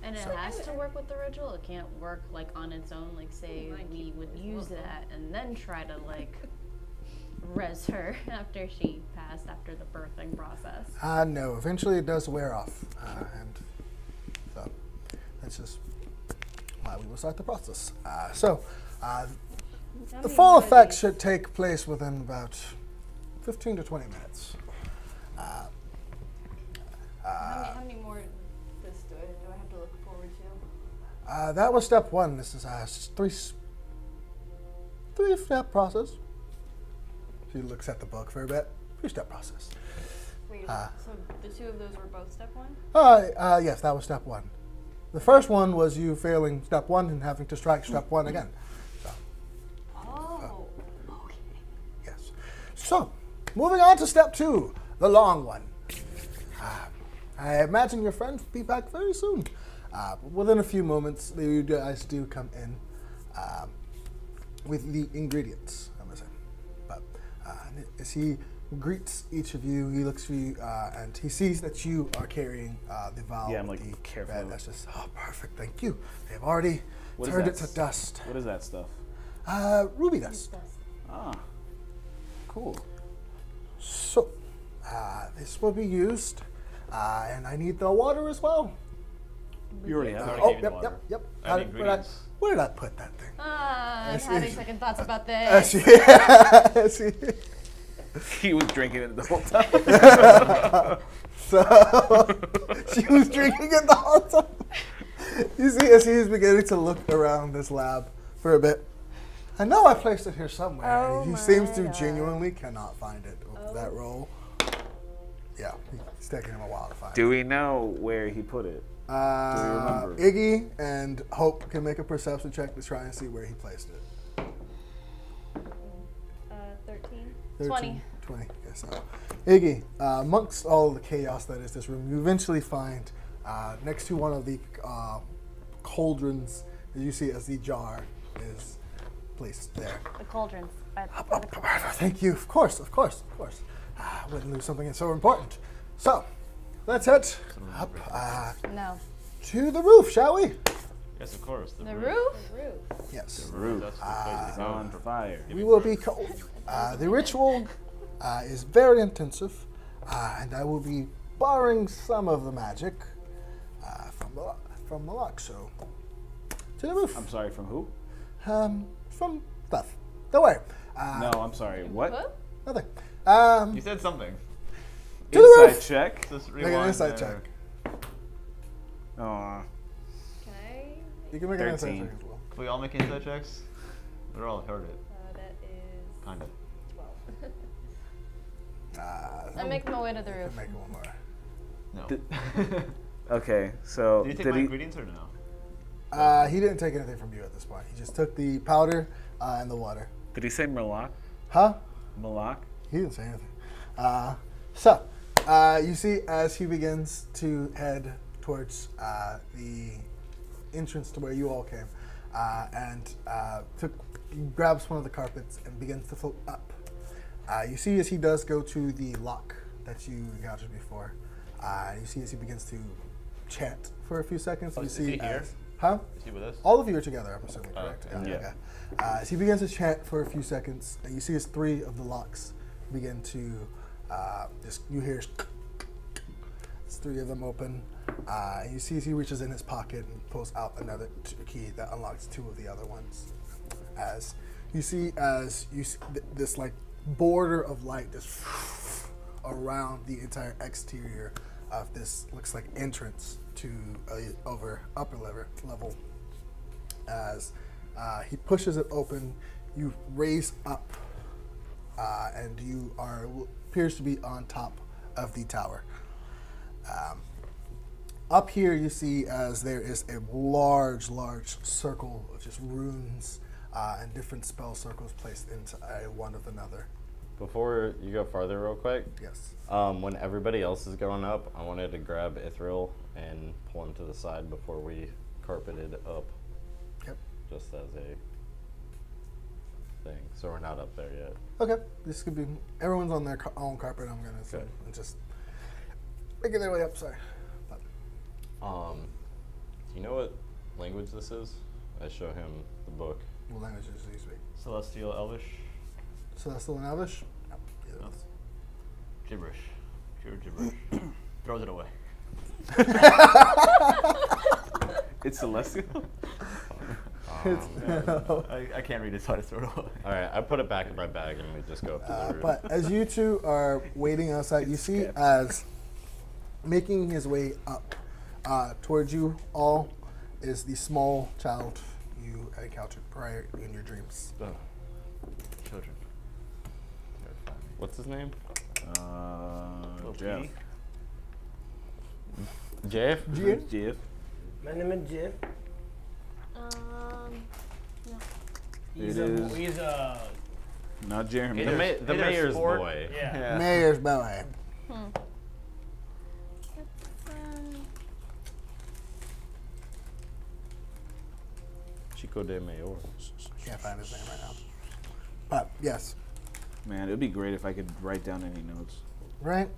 And it has to work with the ritual. It can't work like on its own. Like say we would use that and then try to like res her after she passed after the birthing process. No, eventually it does wear off, and so that's just why we will start the process. The full effect should take place within about 15 to 20 minutes. How many more this do I have to look forward to? That was step one. This is a three-step process. She looks at the book for a bit. Three-step process. Wait, so the two of those were both step one? Yes, that was step one. The first one was you failing step one and having to strike step one again. Oh, okay. Yes. So, moving on to step two, the long one. I imagine your friends will be back very soon. Within a few moments, you guys do come in with the ingredients, I'm going to say. But as he greets each of you, he looks for you, and he sees that you are carrying the vial. Yeah, I'm with like, the careful. red. That's just, perfect, thank you. They've already turned it to dust. What is that stuff? Ruby dust. Ah, cool. So, this will be used, and I need the water as well. You already have it. already gave you the Yep. water. And ingredients. Where did I put that thing? I'm having second thoughts about As this. He was drinking it the whole time. So, she was drinking it the whole time. You see, as he's beginning to look around this lab for a bit, I know I placed it here somewhere. Oh He seems to my God. genuinely cannot find it. That roll. Yeah, it's taking him a while to find it. Do we know where he put it? remember? Iggy and Hope can make a perception check to try and see where he placed it. 13. 13, 20. Yes. So, Iggy, amongst all the chaos that is this room, you eventually find next to one of the cauldrons, as you see as the jar is placed there. The cauldrons. Thank you. Of course. Wouldn't lose something so important. So, let's head up No. to the roof, shall we? Yes, of course. The roof? Yes. The roof That's what is on fire. We will be cold. The ritual is very intensive, and I will be borrowing some of the magic from the lock. So, to the roof. I'm sorry, from who? From stuff. Don't worry. No, I'm sorry. What? Nothing. You said something. To the Inside roof. check. Just Make an rewind insight there. check. Aw. Can I? You can make an insight 13. check as well. Can we all make insight checks? They're all heard it. That is Kind of. 12. I'm making my way to the roof. Make one more. No. Did- Okay, so Did you take did my he? ingredients or no? He didn't take anything from you at this point. He just took the powder and the water. Did he say Moloch? Huh? Moloch? He didn't say anything. You see as he begins to head towards the entrance to where you all came, he grabs one of the carpets and begins to float up. You see as he does go to the lock that you encountered before. You see as he begins to chant for a few seconds. Oh, you is see he here? Huh? Is he with us? All of you are together, I'm assuming, correct? okay. Yeah. Okay. As he begins to chant for a few seconds, and you see as 3 of the locks begin to, you hear, as 3 of them open. You see as he reaches in his pocket and pulls out another key that unlocks 2 of the other ones. As you see this like border of light just around the entire exterior of this looks like entrance to upper level. As he pushes it open, you raise up, and you appears to be on top of the tower. Up here, you see as there is a large circle of just runes and different spell circles placed into one of another. Before you go farther real quick, Yes. when everybody else is going up, I wanted to grab Ithryl and pull him to the side before we carpeted up. Yep. Just as a thing. So we're not up there yet. Okay. This could be everyone's on their own carpet. I'm gonna Okay. just making their way up. Sorry. But, Do you know what language this is? I show him the book. what languages do you speak? Celestial, Elvish, Celestial and Elvish? No. Either No. of those. gibberish, pure gibberish. Throws it away. It's celestial. I can't read it, so I just throw it away. All right, I put it back in my bag and we just go up to the roof. But as you two are waiting outside, you see as making his way up towards you all is the small child you encountered prior in your dreams. Children. What's his name? Jeff. Jeff? Jeff. My name is Jeff. No. He's It he's a Not Jeremy. The Either mayor's sport- boy. yeah. Mayor's boy. Chico de Mayor. Can't find his name right now. But yes, Man, it would be great if I could write down any notes. right?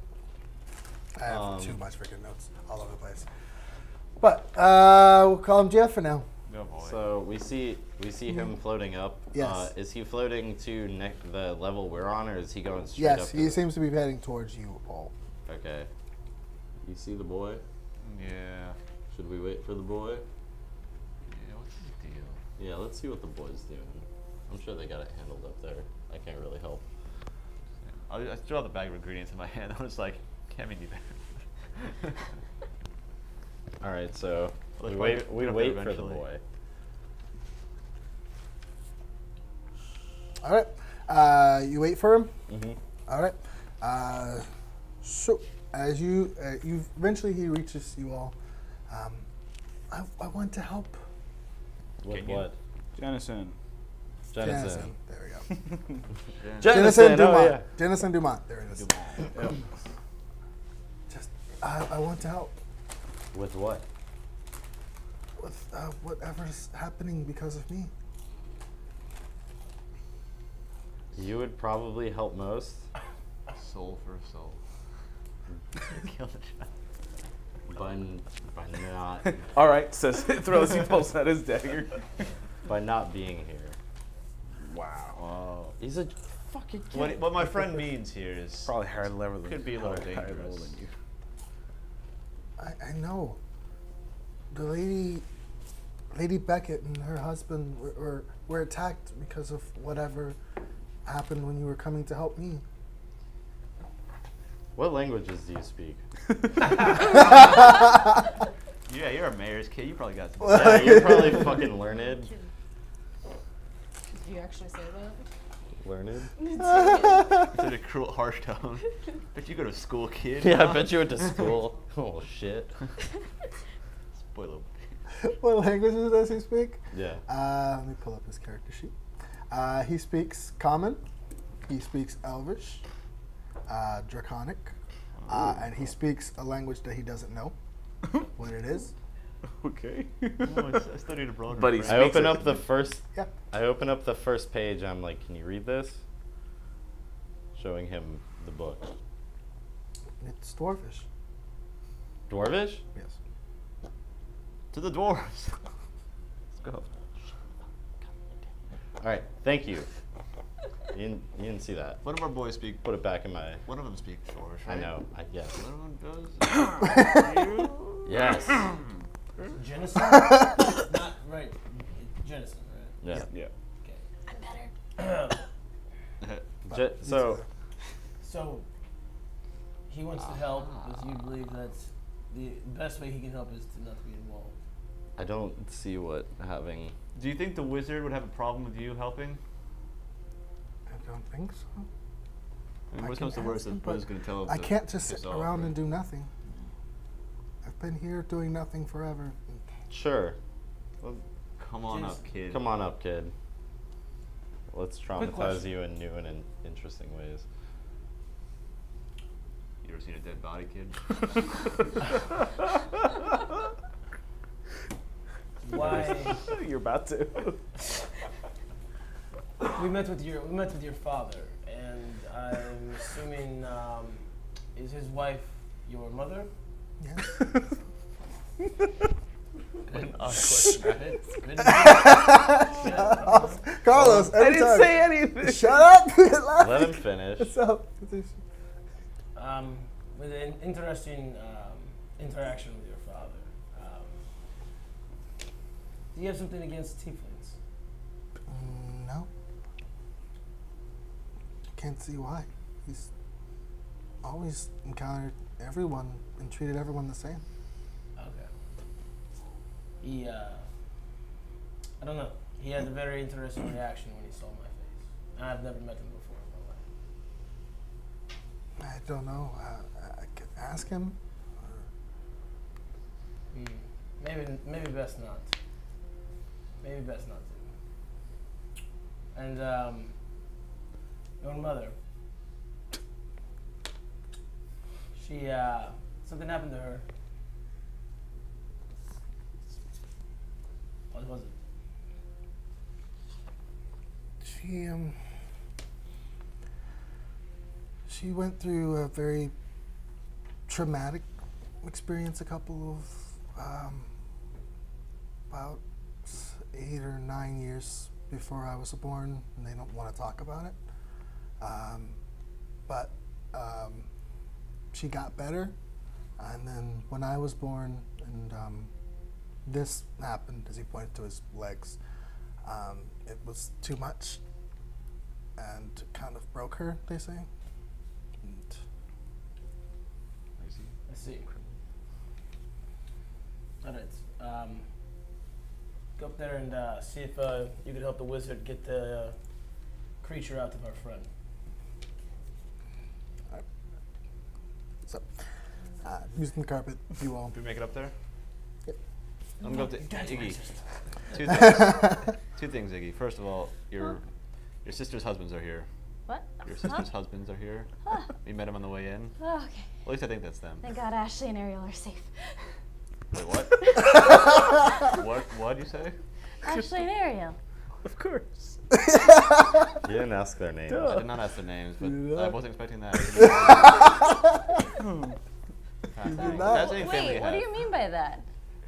I have Um, too much freaking notes all over the place. But we'll call him Jeff for now. Oh boy. So we see him floating up. Yes. Is he floating to the level we're on, or is he going straight Yes, up? to he the- seems to be heading towards you all. Okay. You see the boy? Yeah. Should we wait for the boy? Yeah, what's his deal? Yeah, let's see what the boy's doing. I'm sure they got it handled up there. I can't really help. I still have the bag of ingredients in my hand. I was like, can't be any better. All right, so Well, we let's wait. probably We get up wait there for the eventually. boy. All right. You wait for him. Mm-hmm. All right. So as you eventually he reaches you all. I want to help. With Can you? what? Jennison. Jennison. There we go. Jennison. Oh Dumont. yeah. Jennison Dumont. There it is. Just I want to help With what? with whatever's happening because of me. You would probably help most. Soul for a soul. Kill the child. By not All right, says throws. He pulls out his dagger. by not being here. Wow. He's a fucking kid. What my friend means here is Probably higher level than Could be a little higher level dangerous. than you. I know. The Lady Beckett and her husband were attacked because of whatever happened when you were coming to help me. What languages do you speak? Yeah, you're a mayor's kid. You probably got some. Yeah, you're probably fucking learned. Did you actually say that? Learned? Such a cruel, harsh tone. Bet you go to school, kid. Yeah, I huh? bet you went to school. Oh shit. Spoiler. What languages does he speak? Yeah. Let me pull up his character sheet. He speaks Common. He speaks Elvish, Draconic, and he speaks a language that he doesn't know what it is. Okay. Oh, I studied abroad. But he I open Speaks up the first. Yeah. I open up the first page. I'm like, can you read this? Showing him the book. It's Dwarvish. Dwarvish? Yes. to the dwarves. Let's go. All right. Thank you. You didn't see that. One of our boys speak. Put it back in my. One of them speaks Dwarvish, I right? know. Yes. One of them does. Yes. Genocide? Not right. Genocide, right? Yeah. Yeah. Okay. So. So he wants to help, because you believe that's the best way he can help is to not be involved. I don't see what having. Do you think the wizard would have a problem with you helping? I don't think so. I mean, I worst can comes to worst, ask the him, but wizard's going to tell him I to can't just piss sit off, around right? and do nothing. I've been here doing nothing forever. Sure. Come on Just up, kid. Come on up, kid. let's Quick traumatize question. you in new and interesting ways. You ever seen a dead body, kid? Why? You're about to. We met with your father, and I'm assuming is his wife your mother? Yes. Carlos, I didn't say anything. Shut up. Let him finish. What's up? With an interesting interaction with your father. Do you have something against tieflings? No. Can't see why. He's always encountered everyone and treated everyone the same. Okay. He, I don't know. He had a very interesting reaction when he saw my face. I've never met him before in my life. I don't know. I could ask him. Maybe best not. Maybe best not to. And your mother. She something happened to her. What was it? She went through a very traumatic experience a couple of about 8 or 9 years before I was born, and they don't want to talk about it. But she got better, and then when I was born, and this happened, as he pointed to his legs, it was too much, and kind of broke her, they say. And I see. All right. Go up there and see if you could help the wizard get the creature out of our friend. so, using the carpet, if you will. Do we make it up there? Yep. I'm going to That's Iggy. racist. Two things. Two things, Iggy. First of all, your sister's husbands are here. What? Your sister's husbands are here. We met them on the way in. Oh, okay. At least I think that's them. Thank God Ashley and Ariel are safe. Wait, what? What'd you say? Ashley and Ariel. Of course. You didn't ask their names. I did not ask their names, but I wasn't expecting that. That's any family Wait, you what do have. you mean by that?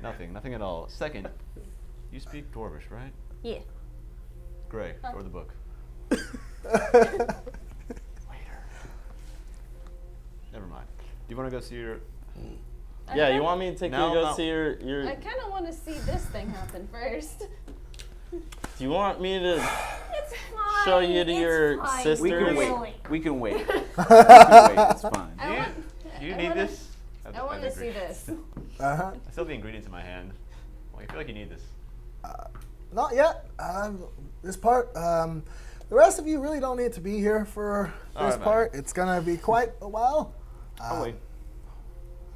Nothing at all. Second, you speak Dwarvish, right? Yeah. Great. Or the book. Never mind. Do you want to go see your? Yeah, you want me to take you to go see your I kind of want to see this thing happen first. Do you want me to It's fine. show you to your fine. sister? We can Really? wait. We can wait. We can wait. It's fine. Do you need this? I want to see this. Uh-huh. I still have the ingredients in my hand. Well, I feel like you need this. Not yet. This part, the rest of you really don't need to be here for this Alright, part. It's gonna be quite a while. I'll wait.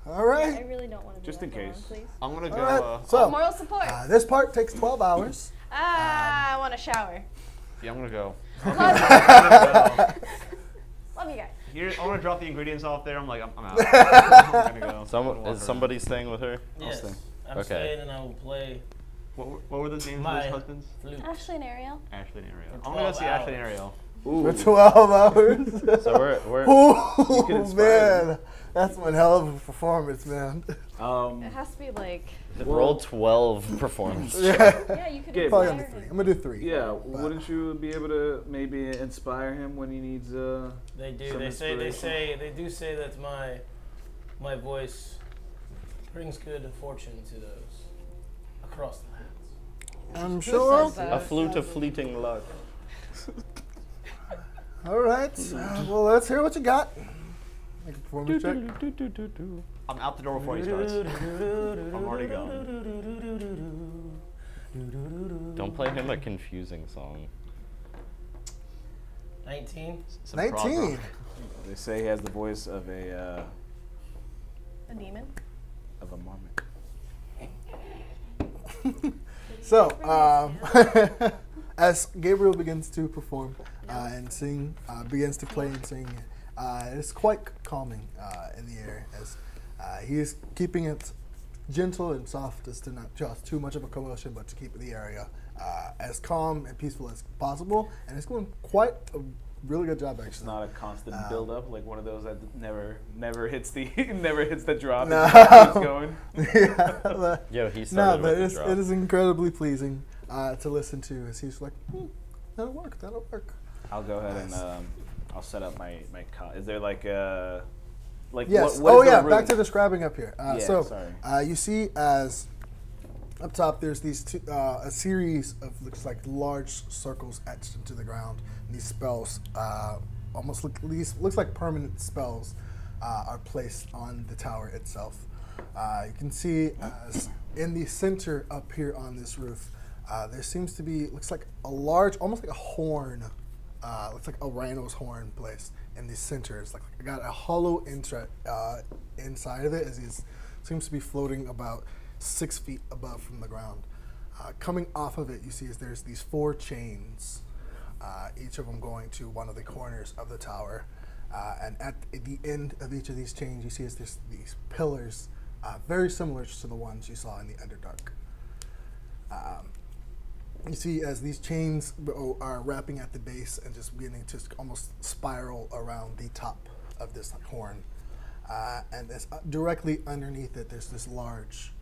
All I right. really don't want to be Just in left alone, case. please. I'm gonna go. All right. So, Moral support. this part takes 12 hours. I want a shower. Yeah, I'm gonna go. Love you guys. Here, I want to drop the ingredients off there. I'm like, I'm out. I'm gonna go. Is somebody staying with her? Yes. stay. I'm Okay. staying and I will play What were the names of My- those husbands? flute. Ashley and Ariel. Ashley and Ariel. For I'm gonna go 12 see Ashley and hours. Ariel. For 12 hours. So we're Oh, can inspire man. That's one hell of a performance, man. It has to be like. roll 12 performance. Yeah, you could Gabe. Probably inspire under 3. him. I'm gonna do 3. Yeah, wouldn't you be able to maybe inspire him when he needs They do. some They inspiration? do say that my voice brings good fortune to those across the lands. I'm sure. says that? A flute of fleeting luck. All right. Well, let's hear what you got. Make a performance check. I'm out the door before he starts. I'm already gone. Don't play him a confusing song. 19. Some prog 19. rock. They say he has the voice of A demon. a marmot. as Gabriel begins to perform and sing, begins to play and sing, it's quite calming in the air as he is keeping it gentle and soft as to not cause too much of a commotion, but to keep the area as calm and peaceful as possible. And it's going quite a really good job, actually. It's not a constant build up like one of those that never hits the never hits the drop. No. And keeps going. Yeah, Yo, he started but with the drop. it is incredibly pleasing to listen to as he's like, that'll work. I'll go ahead and I'll set up my cot. Is there like a Yes. what is the back room? to describing up here. Sorry. You see as up top, there's these a series of looks like large circles etched into the ground. And these spells almost looks like permanent spells are placed on the tower itself. You can see as in the center up here on this roof, there seems to be looks like a large, almost like a horn. Looks like a rhino's horn placed in the center. It's like got a hollow inside of it as it seems to be floating about 6 feet above from the ground. Coming off of it, you see is there's these 4 chains, each of them going to one of the corners of the tower. And at the end of each of these chains, you see is there's these pillars, very similar to the ones you saw in the Underdark. You see as these chains are wrapping at the base and just beginning to almost spiral around the top of this horn. And directly underneath it, there's this large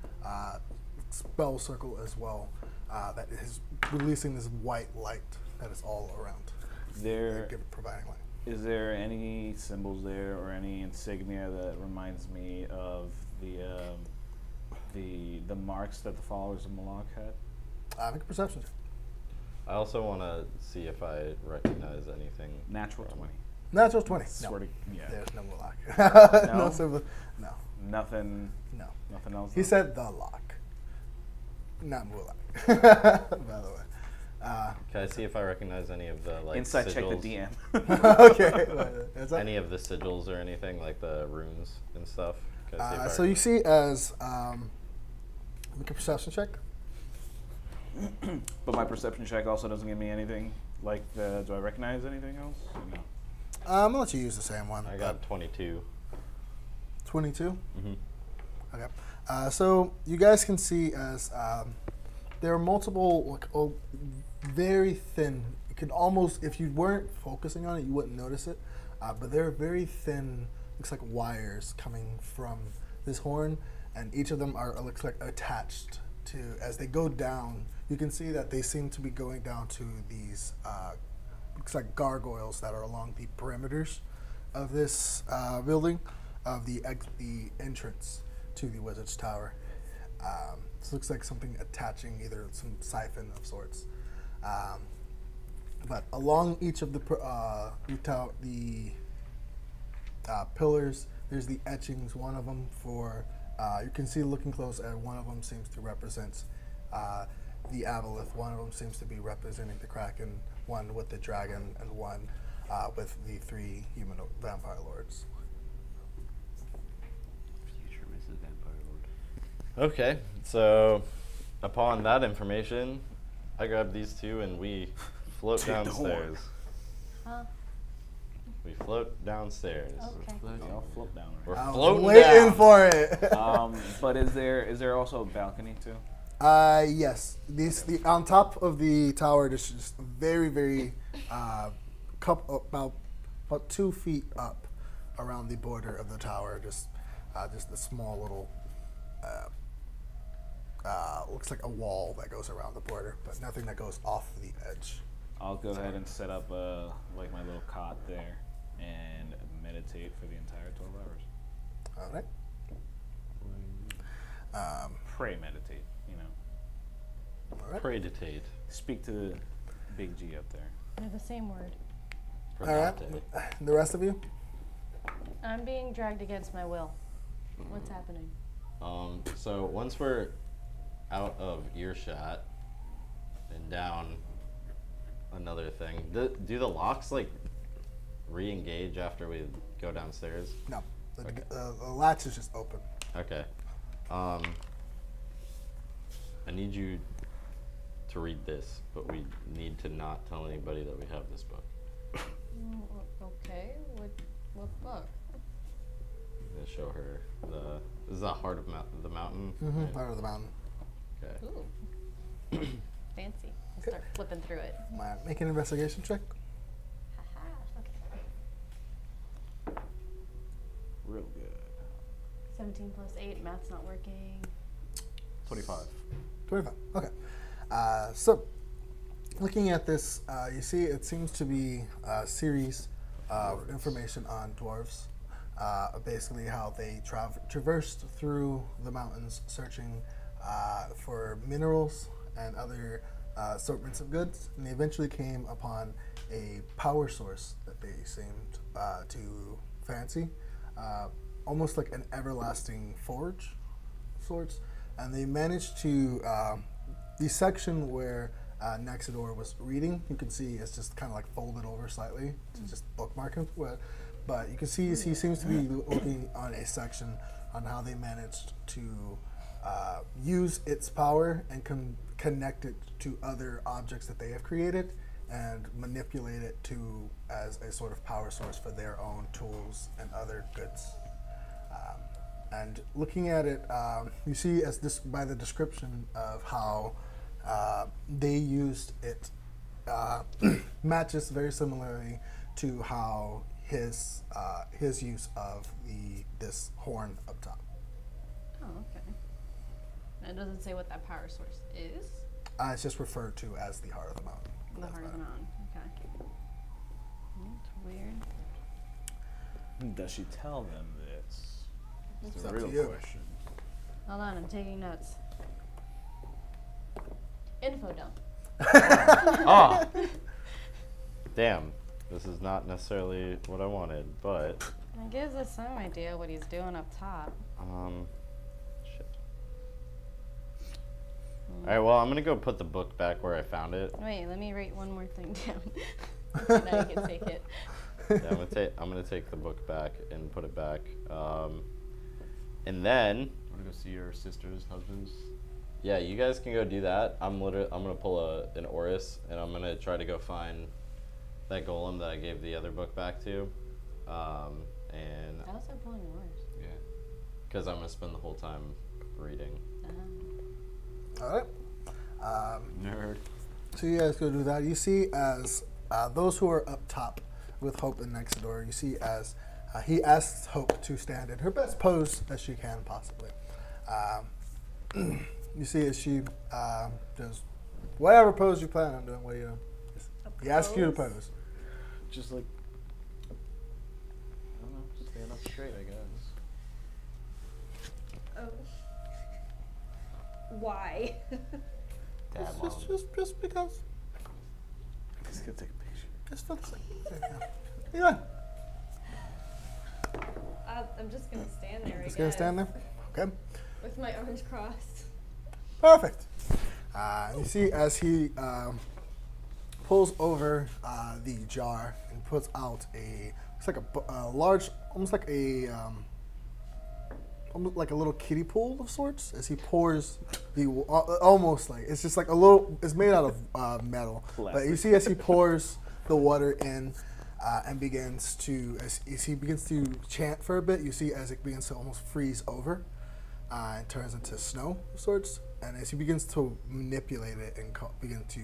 spell circle as well that is releasing this white light that is all around. Providing light. Is there any symbols there or any insignia that reminds me of the marks that the followers of Malak had? Make a perception check. I also want to see if I recognize anything. Natural 20. Natural 20. Swear to, yeah. There's no Malak. No? No symbol. No. Nothing. No. Nothing else. He said the lock, not Mulak. By the way. Can I see if I recognize any of the Inside sigils? check the DM. Okay. Any of the sigils or anything like the runes and stuff? Can I see if I So you recognize- see as make a perception check. But my perception check also doesn't give me anything. Like, do I recognize anything else? No. I'm gonna let you use the same one. I got 22. 22. Mm-hmm. Okay. So you guys can see as there are multiple, very thin. You could almost, if you weren't focusing on it, you wouldn't notice it. But there are very thin, looks like wires coming from this horn, and each of them are looks like attached to. As they go down, you can see that they seem to be going down to these. Looks like gargoyles that are along the perimeters of this building, of the entrance to the Wizard's Tower. This looks like something attaching either some siphon of sorts. But along each of the pillars, there's the etchings. One of them for you can see looking close at one of them seems to represent the Aboleth. One of them seems to be representing the Kraken. One with the dragon, and one with the 3 human vampire lords. Future Mrs. Vampire Lord. Okay, so upon that information, I grab these 2 and we float downstairs. Huh? We float downstairs. Okay. I'll float down. We're I was floating waiting down. for it. But is there also a balcony too? Yes. On top of the tower, there's just very, very about 2 feet up around the border of the tower. Just a small little looks like a wall that goes around the border, but nothing that goes off the edge. I'll go ahead and set up like my little cot there and meditate for the entire 12 hours. All right. Pray, meditate. You know, All right. Preditate. speak to the big G up there. They're the same word. All right. The rest of you. I'm being dragged against my will. What's happening? So once we're out of earshot and down another thing, do the locks like re-engage after we go downstairs? No. Okay. The latch is just open. Okay. I need you to read this, but we need to not tell anybody that we have this book. Okay, what book? I'm gonna show her this is the heart of the mountain. Mm-hmm. Heart of the mountain. Okay. Ooh. Fancy. I'll start flipping through it. Make an investigation check. Haha. Okay. Real good. 17 plus 8. Math's not working. 25. 25. Okay. So, looking at this, you see it seems to be a series of information on dwarves. Basically, how they traversed through the mountains, searching for minerals and other assortments of goods, and they eventually came upon a power source that they seemed to fancy, almost like an everlasting forge of sorts. And they managed to the section where Nexidor was reading. You can see it's just kind of like folded over slightly to just bookmark him. But you can see he seems to be looking on a section on how they managed to use its power and connect it to other objects that they have created and manipulate it to as a sort of power source for their own tools and other goods. And looking at it, you see as this by the description of how they used it matches very similarly to how his use of this horn up top. Oh, okay. It doesn't say what that power source is. It's just referred to as the heart of the mountain. The heart of the mountain. Okay. That's weird. Does she tell them this? It's It's a up to real you. question. Hold on, I'm taking notes. Info dump. Ah! Damn, this is not necessarily what I wanted, but It gives us some idea what he's doing up top. shit. All right, well, I'm gonna go put the book back where I found it. Wait, let me write one more thing down. Now you can take it. Yeah, I'm gonna take the book back and put it back, and then Want to go see your sisters, husbands? yeah, you guys can go do that. I'm gonna pull an Orys and I'm gonna try to go find that golem that I gave the other book back to, and How's that pulling yours? yeah, because I'm gonna spend the whole time reading. All right. Nerd. So you guys go do that. You see as those who are up top with Hope and Nexidor, you see as he asks Hope to stand in her best pose as she can possibly. You see as she does whatever pose you plan on doing. What do you know? He asks you to pose. Just like, I don't know, stand up straight, I guess. Oh. Why? Dad, Just because. Just gonna take a picture. Just for the sake. Yeah. I'm just gonna stand there. Just gonna stand there. Okay. With my arms crossed. Perfect. You see as he pulls over the jar and puts out it's like a large, almost like a little kiddie pool of sorts. As he pours almost like it's just like a little. It's made out of metal, but you see as he pours the water in and begins to as he begins to chant for a bit. You see as it begins to almost freeze over. It turns into snow of sorts, and as he begins to manipulate it and begin to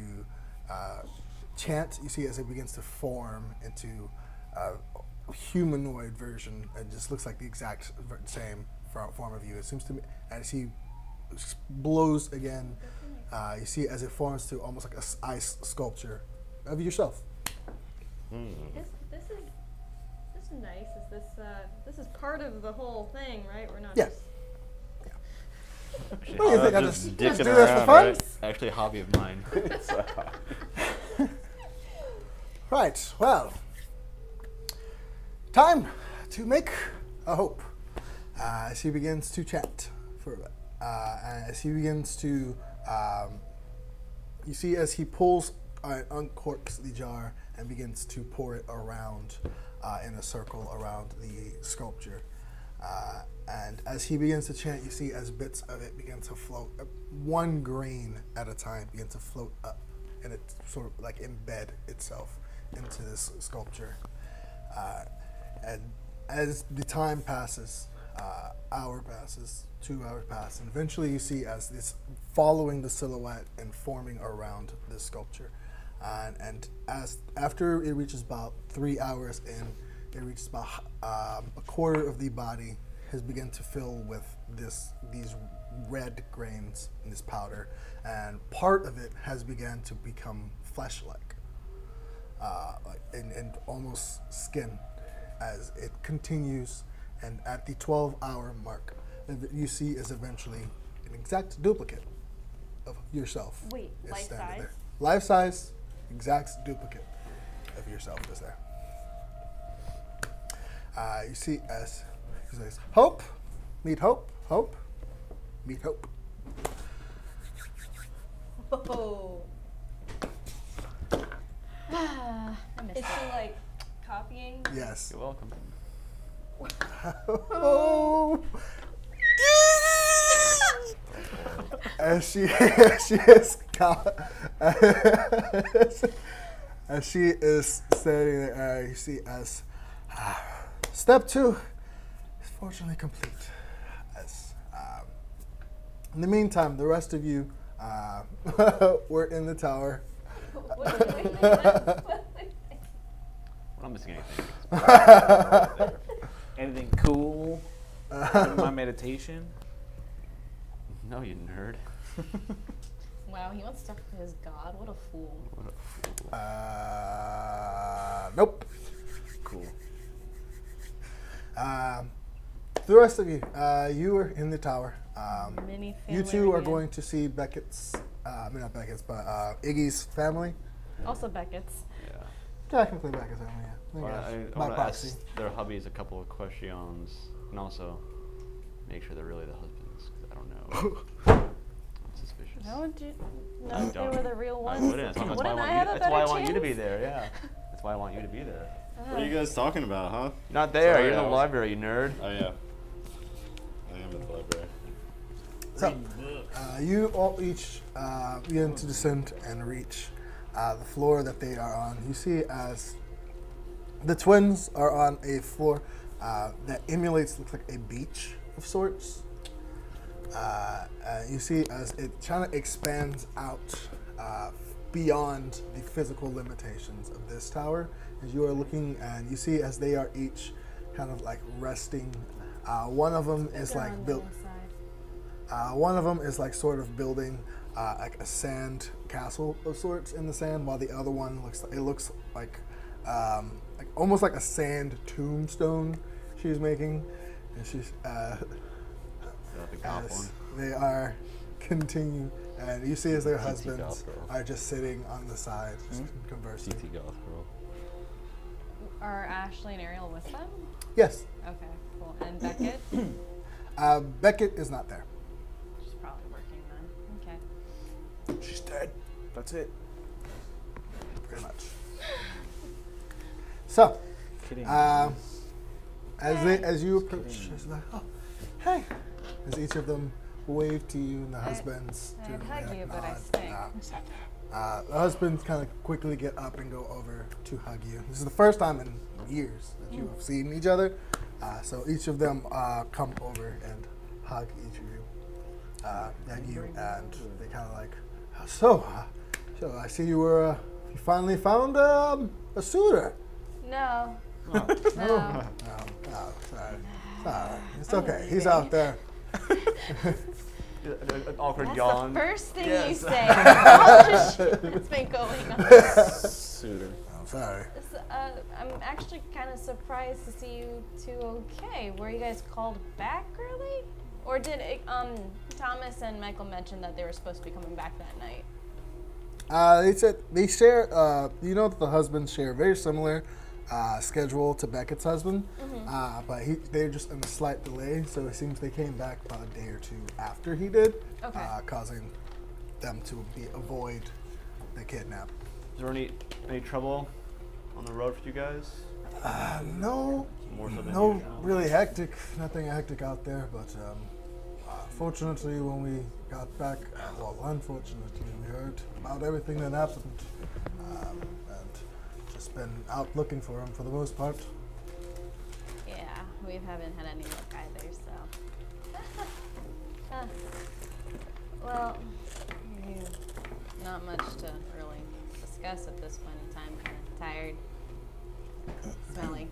chant, you see as it begins to form into a humanoid version. It just looks like the exact same form of you. It seems to me as he blows again, you see as it forms to almost like a ice sculpture of yourself. This is nice. This is part of the whole thing, right? We're not Yeah. just What do you think? I just do dicking this for around, fun? right? Actually, a hobby of mine. Right, well, time to make a hope. As he begins to chant for a bit. As he begins to, you see as he pulls, uncorks the jar and begins to pour it around in a circle around the sculpture. And as he begins to chant, you see as bits of it begin to float, one grain at a time begin to float up, and it sort of like embed itself into this sculpture. And as the time passes, hour passes, 2 hours pass, and eventually you see as this following the silhouette and forming around this sculpture. And as after it reaches about 3 hours in, it reaches about a quarter of the body has begun to fill with these red grains in this powder, and part of it has begun to become flesh-like, and almost skin, as it continues. And at the 12-hour mark, you see is eventually an exact duplicate of yourself. Wait, is life standing size? there. Life size, exact duplicate of yourself is there. You see as he says, "Hope, meet hope, hope, meet hope." Oh. I missed Is it. she like copying? Yes. You're welcome. Oh. As she is as she is standing there, you see as step 2 is fortunately complete. As in the meantime, the rest of you were in the tower. We're not missing anything. Anything cool in my meditation? No, you nerd. Wow, he wants to talk to his god. What a fool. What a fool. Nope. Cool. The rest of you, you are in the tower. Mini You family two are reunion. going to see Beckett's, I mean not Beckett's, but Iggy's family. Also Beckett's. Yeah. Technically Beckett's family, yeah. I By want to proxy. ask their hubbies a couple of questions, and also make sure they're really the husbands, 'cause I don't know. I'm suspicious. How would you I know if they don't. were the real I ones? wouldn't. That's Wouldn't why I have a that's why I better want you to be chance? there. Yeah. That's why I want you to be there. What are you guys talking about, huh? Not there. Sorry, You're in I the was- library, you nerd. Oh yeah. I am at the library. So, you all each begin to descend and reach the floor that they are on. You see as the twins are on a floor that emulates, looks like a beach of sorts. You see as it kind of expands out beyond the physical limitations of this tower. As you are looking, and you see as they are each kind of like resting. One of them is They're like on the built. inside. One of them is like sort of building like a sand castle of sorts in the sand, while the other one looks like almost like a sand tombstone she's making, and she's Is that the goth as one? they are continue, and you see as their CT husbands goth girl. are just sitting on the side, just conversing. CT goth girl. Are Ashley and Ariel with them? Yes, Okay, cool. And Beckett? Beckett is not there. She's probably working then. Okay. She's dead. That's it. Pretty much. So, Kidding. as you approach, she's like, "Oh, hey!" As each of them wave to you, and the husbands I'd do hug a you, but I nod. stink. The husbands kind of quickly get up and go over to hug you. This is the first time in years that you have seen each other, so each of them come over and hug each of you, and you, and they kind of like, so I see you finally found a suitor. No. Oh. No. Oh, sorry. It's okay. He's out there. An awkward That's yawn. the first thing Yes. you say. All the shit that's been going on. Suitor. I'm sorry. I'm actually kind of surprised to see you two okay. Were you guys called back early? Or did Thomas and Michael mention that they were supposed to be coming back that night? They said they share. You know that the husbands share a very similar schedule to Beckett's husband, but they're just in a slight delay. So it seems they came back about a day or two after he did, Okay. causing them to avoid the kidnap. Is there any trouble on the road for you guys? No, More so than No, usual. really hectic. Nothing hectic out there, but fortunately, when we got back, well, unfortunately, we heard about everything that happened, and just been out looking for him for the most part. Yeah, we haven't had any luck either, so. Well, not much to really discuss at this point in time. Kind of tired, smelly.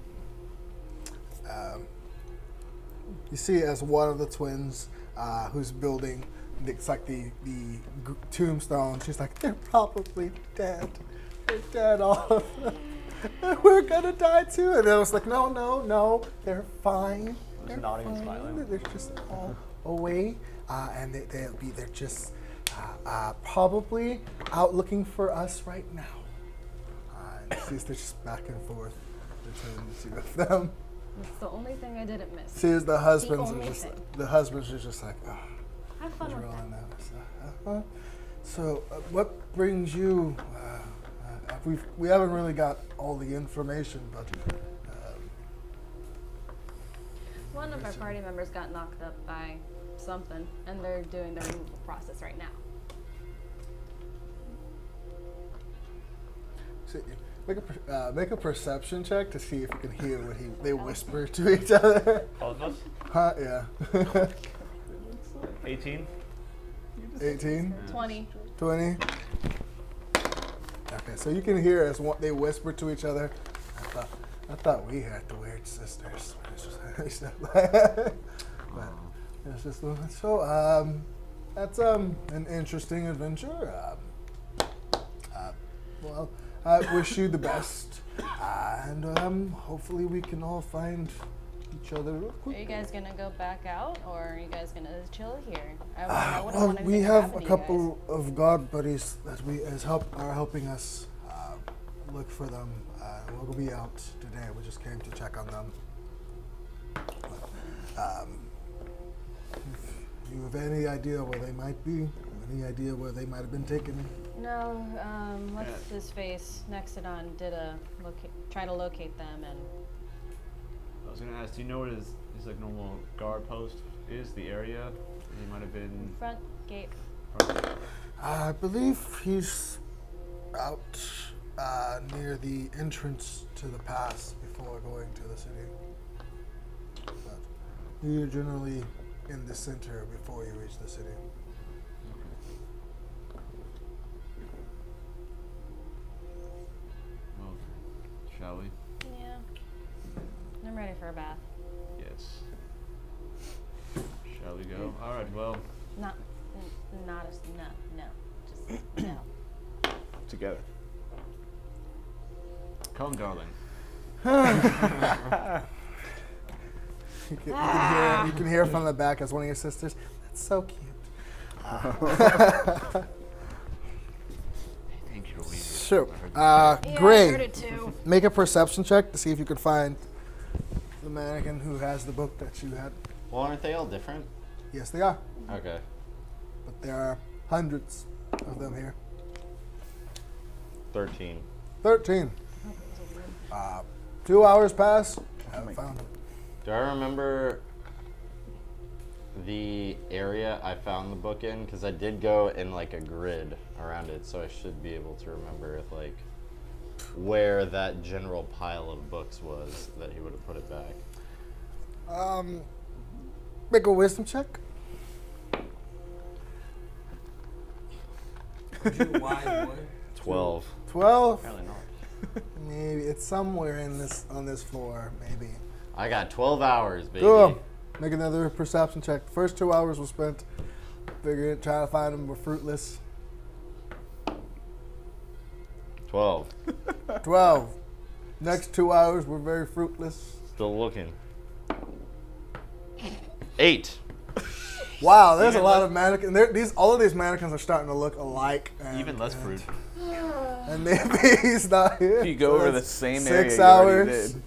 You see, as one of the twins who's building, it's like the tombstone. She's like, they're probably dead. They're dead all of them. We're gonna die too. And I was like, no, they're fine. They're nodding and smiling. They're just all away, and they're just probably out looking for us right now. And she's just back and forth between the two of them. That's the only thing I didn't miss. See, the husbands only are just thing. the husbands are just like, oh, Have fun with that. So, what brings you? We haven't really got all the information, but One of our party members got knocked up by something, and they're doing the removal process right now. so make a perception check to see if you can hear what they whisper to each other. All of us? Huh? Yeah. 18? 18, 20. 20. Okay, so you can hear as they whisper to each other. I thought we had the weird sisters. But it's just so. That's an interesting adventure. Well, I wish you the best, and hopefully we can all find each other real Are quick. you guys gonna go back out, or are you guys gonna chill here? I wouldn't Well, want we anything to have happen a to you couple of god buddies that are helping us look for them. We'll be out today. We just came to check on them. If you have any idea where they might be? Any idea where they might have been taken? guys. No, what's his face? Nexodon did try to locate them, and I was gonna ask, do you know what his like normal guard post is? The area? He might have been. front gate. I believe he's out near the entrance to the pass before going to the city. But you're generally in the center before you reach the city. Well, shall we? Yeah. I'm ready for a bath. Yes. Shall we go? All right. Well. Not as no. Just no. Together. Come, darling. You can hear from the back as one of your sisters. That's so cute. Thank you, Louise. Sure. Yeah, I Gray, heard it too. make a perception check to see if you can find the mannequin who has the book that you had. Well, aren't they all different? Yes, they are. Okay. But there are hundreds of them here. 13. 13. 2 hours pass. Haven't found it. Do I remember the area I found the book in? Because I did go in like a grid around it, so I should be able to remember if like where that general pile of books was that he would have put it back. Make a wisdom check. You wise boy. 12. 12. Apparently not. Maybe it's somewhere on this floor. Maybe. I got 12 hours, baby. Cool. Make another perception check. The first 2 hours were spent trying to find them were fruitless. 12. 12. Next 2 hours were very fruitless. Still looking. 8. Wow, there's a lot of mannequins. All of these mannequins are starting to look alike. Even less fruit. And maybe he's not here. If you go over the that's same area 6 you already hours. did.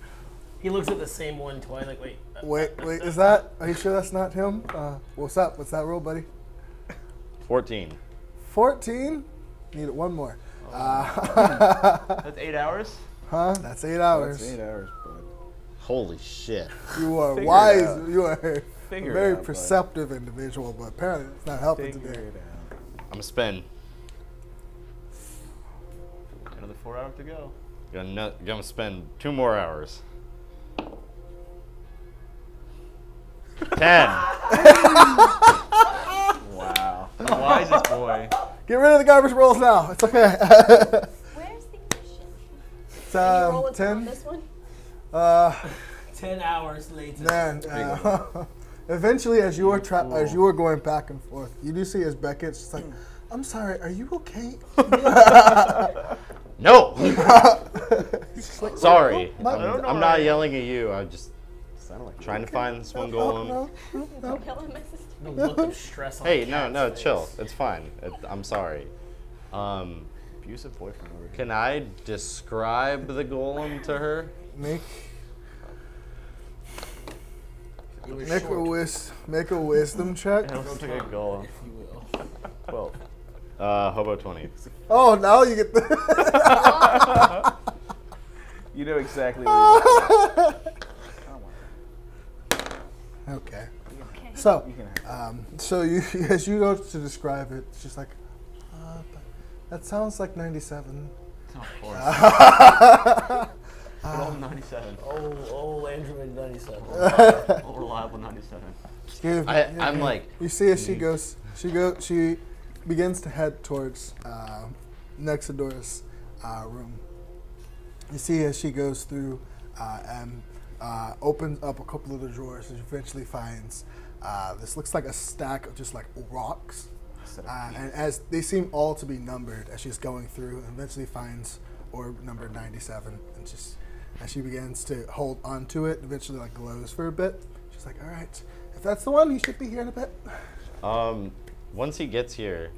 He looks at the same one twice. Like, wait. Wait, is that? Are you sure that's not him? What's up? What's that roll, buddy? 14. 14? Need it one more. That's 8 hours? Huh? That's 8 hours. That's 8 hours, bud. Holy shit. You are Figure it wise. out. You are a Figure it very out, bud. perceptive individual, but apparently it's not helping Figure today. it out. I'm a spin. Another 4 hours to go. Gonna spend 2 more hours. 10. Wow. The wisest boy. Get rid of the garbage rolls now. It's okay. Where's the mission? It's Can you roll it on 10. this one? 10 hours later. Man, eventually, as you are going back and forth, you do see as Beckett's just like, "I'm sorry, are you okay?" No! She's like, Sorry. "Oh, I'm not yelling at you. I'm just Sounded like trying to find this one no, golem. no, no, no. Kill him, my sister. The look of stress on Hey, the no, cat's chill. face. It's fine. I'm sorry. abusive boyfriend over here. Can I describe the golem to her? Make It was make short, make a wisdom check. It'll take a goal. if you will. 12. Hobo 20. Oh, now you get the. You know exactly what he wants. Okay. Okay. So, You can have so you as you go to describe it, it's just like, that sounds like 97. Of course. Good old 97. Oh, Android 97. Old reliable 97. I'm like, You see as she begins to head towards Nexadora's room. You see as she goes through and opens up a couple of the drawers and eventually finds this looks like a stack of just like rocks. And as they seem all to be numbered as she's going through, and eventually finds orb number 97, and just as she begins to hold onto it, eventually like glows for a bit. She's like, "All right, if that's the one, you should be here in a bit." once he gets here,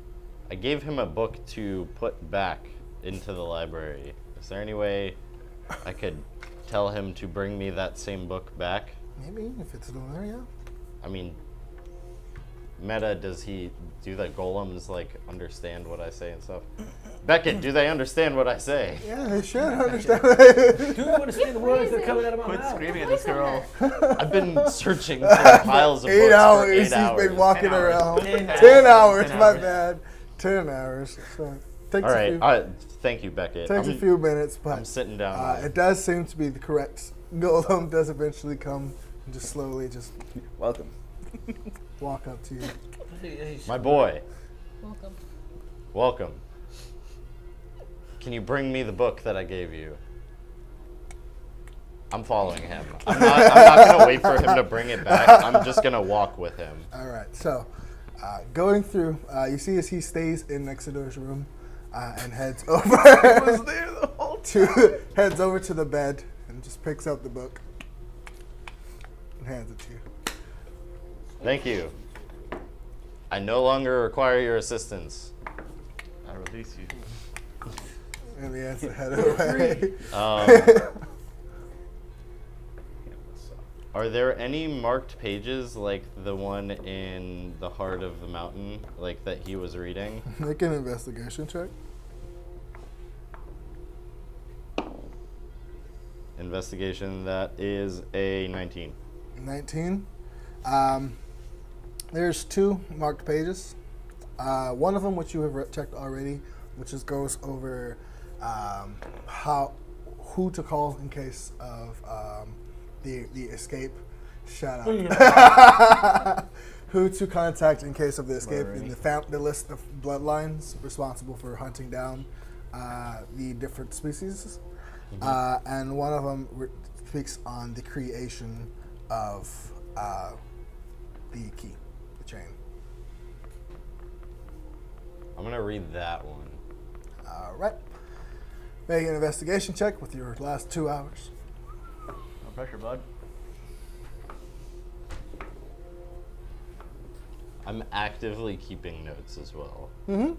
I gave him a book to put back into the library. Is there any way I could tell him to bring me that same book back? Maybe if it's still there, yeah. I mean, do the golems like understand what I say and stuff? Beckett, do they understand what I say? Yeah, they should understand. Do you understand the words that are coming out of my Quit mouth? screaming at this girl. I've been searching for piles of 8 books hours. for 8 She's hours. been walking 10 hours. around. 10 10 hours. 10 My hours. bad. 10 hours. So takes All a right, few. thank you, Beckett. Takes a few minutes, I'm but sitting down. it does seem to be the correct. Golem does eventually come and just slowly just Welcome. walk up to you. My boy, Welcome. welcome. Can you bring me the book that I gave you? I'm following him. I'm not going to wait for him to bring it back. I'm just going to walk with him. All right. So going through, you see as he stays in Nexadora's room and heads over heads over to the bed and just picks up the book and hands it to you. Thank you. I no longer require your assistance. I release you. And he has to head away. Are there any marked pages like the one in the heart of the mountain, like that he was reading? Make an investigation check. Investigation, that is a 19. 19. There's 2 marked pages. One of them, which you have checked already, which just goes over who to call in case of the escape. Shout out. Who to contact in case of the escape. And the list of bloodlines responsible for hunting down the different species. And one of them speaks on the creation of the key, the chain. I'm going to read that one. All right. Make an investigation check with your last 2 hours. No pressure, bud. I'm actively keeping notes as well. Mm-hmm.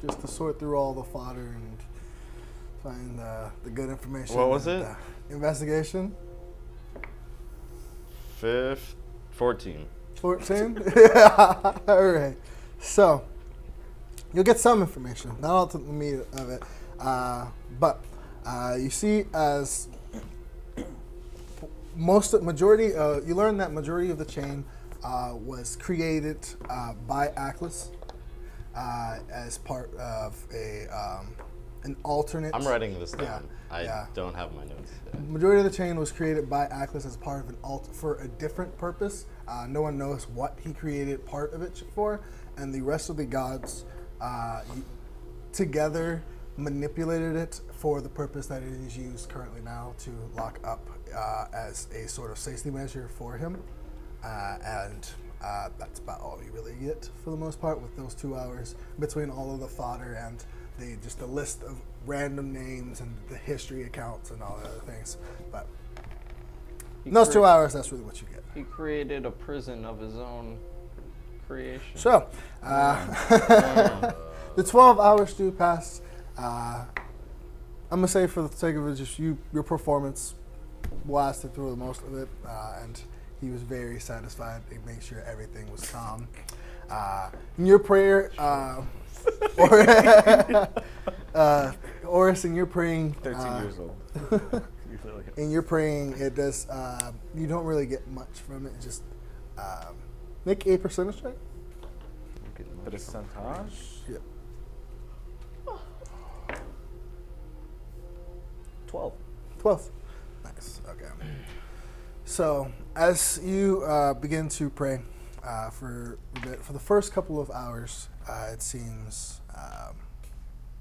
Just to sort through all the fodder and find the good information. What was and, it? Investigation. 14. 14? All right. So, you'll get some information, not all to the meat of it. But you see, as you learn that majority of the chain was created by Atlas as part of an alternate. I'm writing this down. Yeah, I don't have my notes. Majority of the chain was created by Atlas as part of an for a different purpose. No one knows what he created part of it for, and the rest of the gods together manipulated it for the purpose that it is used currently now to lock up as a sort of safety measure for him. And that's about all you really get for the most part with those 2 hours between all of the fodder and just the list of random names and the history accounts and all the other things. But in those 2 hours, that's really what you get. He created a prison of his own creation. So, the 12 hours do pass. I'm gonna say, for the sake of it, just your performance lasted through most of it, and he was very satisfied. He made sure everything was calm. In your prayer, Orys, in your praying, 13 years old. in your praying, it does. You don't really get much from it. Just make a percentage check. Percentage? Yep. 12. 12. Nice. Okay. So as you begin to pray for the first couple of hours, it seems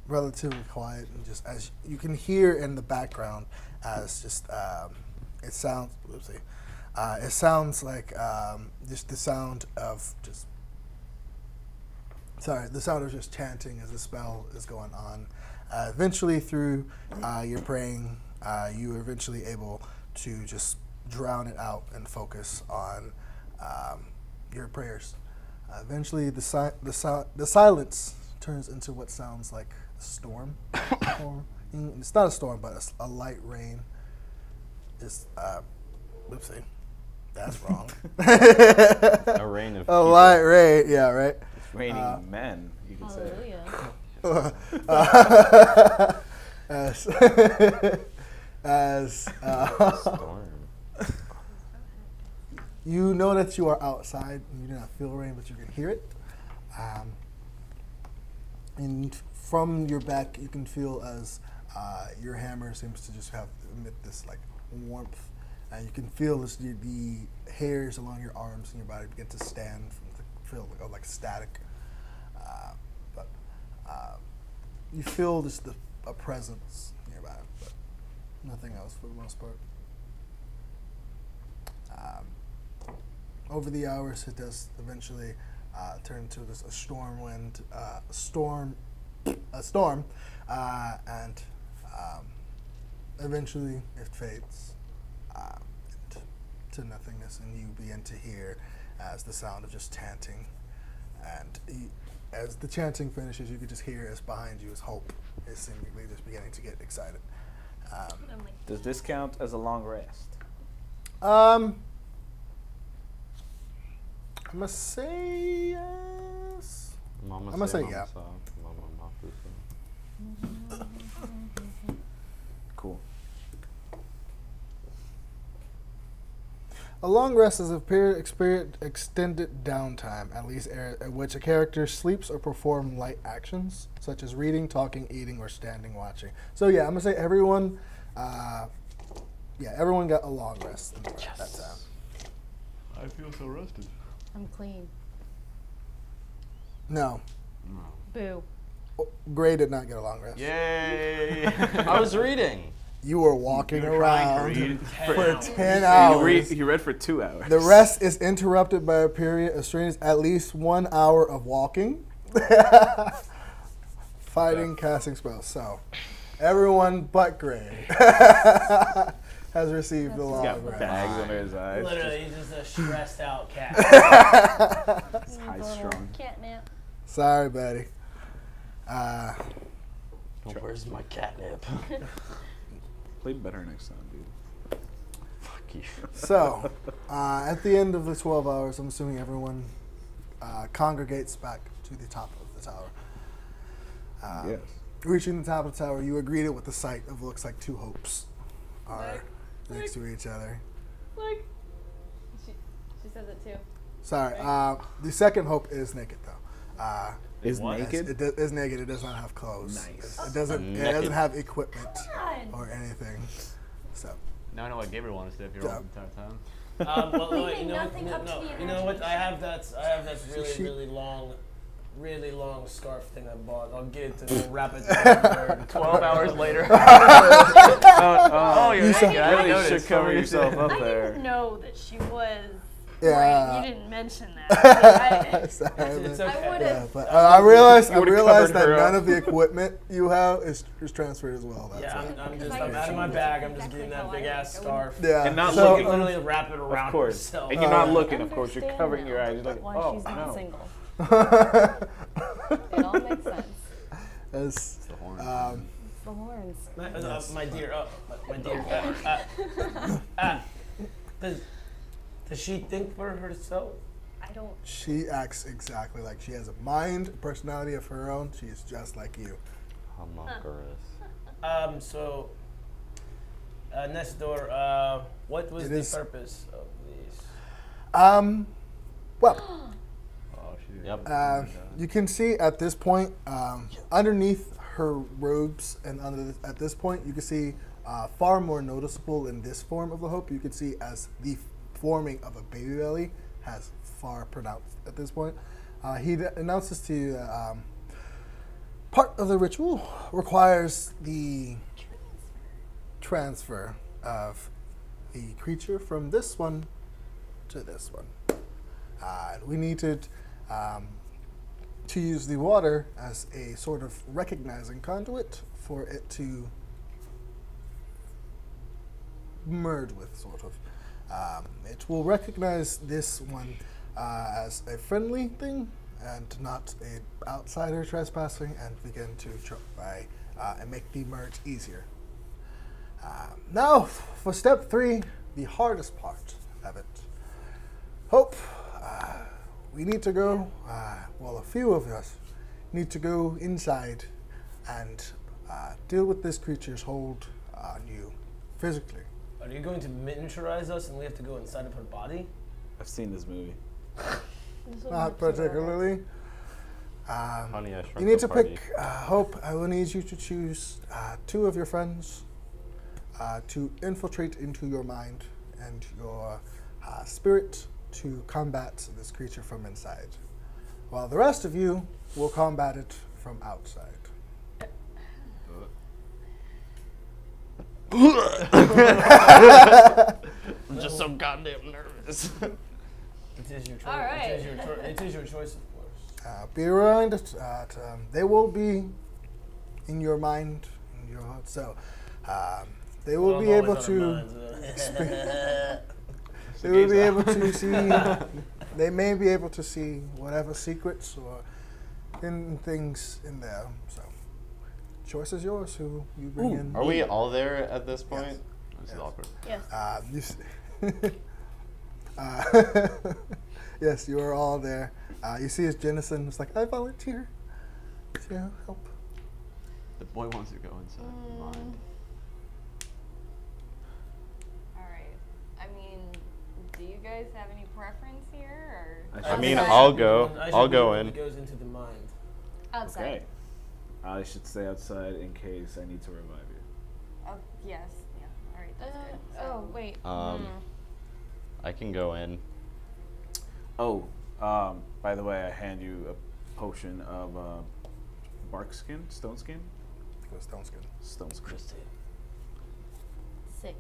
relatively quiet, and just as you can hear in the background, as just it sounds. It sounds like just the sound of just. Sorry, the sound of just chanting as the spell is going on. Eventually, through your praying, you are eventually able to just drown it out and focus on your prayers. Eventually, the silence turns into what sounds like a storm. It's not a storm, but a light rain. It's whoopsie, that's wrong. A rain of a light rain. Yeah, right. It's raining men, you can say. As storm. you know that you are outside, and you do not feel rain, but you can hear it. And from your back, you can feel as your hammer seems to just emit this like warmth, and you can feel the hairs along your arms and your body begin to stand from the feel like static. But you feel just a presence nearby, but nothing else for the most part. Over the hours, it does eventually turn into a storm wind, and eventually it fades to nothingness, and you begin to hear as the sound of just chanting. And as the chanting finishes, you can just hear as behind you as Hope is seemingly just beginning to get excited. Does this count as a long rest? I'm gonna say yes. I'm gonna say yeah. Cool. A long rest is a extended downtime, at least at which a character sleeps or performs light actions, such as reading, talking, eating, or standing watching. So yeah, I'm gonna say everyone, everyone got a long rest at that time. I feel so rested. I'm clean. No. Boo. Gray did not get a long rest. Yay! I was reading. You were walking around for 10 He hours. he read for 2 hours. The rest is interrupted by a period of strenuous at least 1 hour of walking, fighting, casting spells. So, everyone but Gray has received the long He's got rest. bags under his eyes. Literally, he's just a stressed out cat. Just high strung. Catnap. Sorry, buddy. Where's my catnip? Play better next time, dude. Fuck you. So, at the end of the 12 hours, I'm assuming everyone congregates back to the top of the tower. Yes. Reaching the top of the tower, you are greeted with the sight of looks like two hopes are next to each other. Like, she says it too. Sorry, the second hope is naked though. Is What? naked? It is naked. It does not have clothes. Nice. It doesn't. It doesn't have equipment or anything. So. Now I know what Gabriel wants to do if you're Yeah. all the entire time. Well, wait, Leaving nothing up to the you know what? I have imagination. that She- really long scarf thing I bought. I'll get it to go wrap it around 12 hours later. Oh, you're you naked. I really noticed. should cover yourself up I there. didn't know that she was. Yeah. Like, you didn't mention that. Sorry, It's man. okay. I would Yeah, have. but I realized would've that covered her none up. of the equipment you have is transferred as well. That's Yeah, it. I'm out of my bag. I'm just getting that big ass scarf. Yeah. And not so, looking- Literally wrap it around Of course. herself. And you're not looking, of course. You're Understand covering now your eyes. You're like, why oh, she's not no. single. That's, It all makes sense. It's the horn. It's the horns. My dear. Does she think for herself? I don't. she acts exactly like she has a mind, a personality of her own. She's just like you. Homunculus. So, next door, what was It the is- purpose of these? Well, Oh, she Yep. you can see at this point, underneath her robes, and at this point, you can see far more noticeable in this form of the hope. You can see as the forming of a baby belly has far pronounced at this point. He announces to you that part of the ritual requires the transfer of the creature from this one to this one. We needed to use the water as a sort of recognizing conduit for it to merge with, sort of. It will recognize this one as a friendly thing and not an outsider trespassing, and begin to try and make the merge easier. Now, for step 3, the hardest part of it. Hope. We need to go, well, a few of us need to go inside and deal with this creature's hold on you physically. Are you going to miniaturize us and we have to go inside of her body? I've seen this movie. Not particularly. Honey, I Shrunk You need the to Party. pick Hope. I will need you to choose 2 of your friends to infiltrate into your mind and your spirit to combat this creature from inside, while the rest of you will combat it from outside. I'm just so goddamn nervous. It is your choice. All right. It is your choice, of course. Be reminded that they will be in your mind, in your heart. So they will Well, be I'm able always on to. our minds, They will be able to see. They may be able to see whatever secrets or things in there. So, choice is yours. Who you bring in? Are we all there at this point? This is awkward. Yes. Yes, you are all there. You see his Jennison. It's like, I volunteer to help. The boy wants to go inside the mind. Alright. I mean, do you guys have any preference here? Or? I mean, think I'll should go. be one- I should I'll be go one in. that goes into the mind. Outside. Okay. I should stay outside in case I need to revive you. Oh, yes. Yeah. Alright, that's good. Oh, wait. I can go in. Oh, by the way, I hand you a potion of bark skin, stone skin? Stone skin. Stone skin. Sick.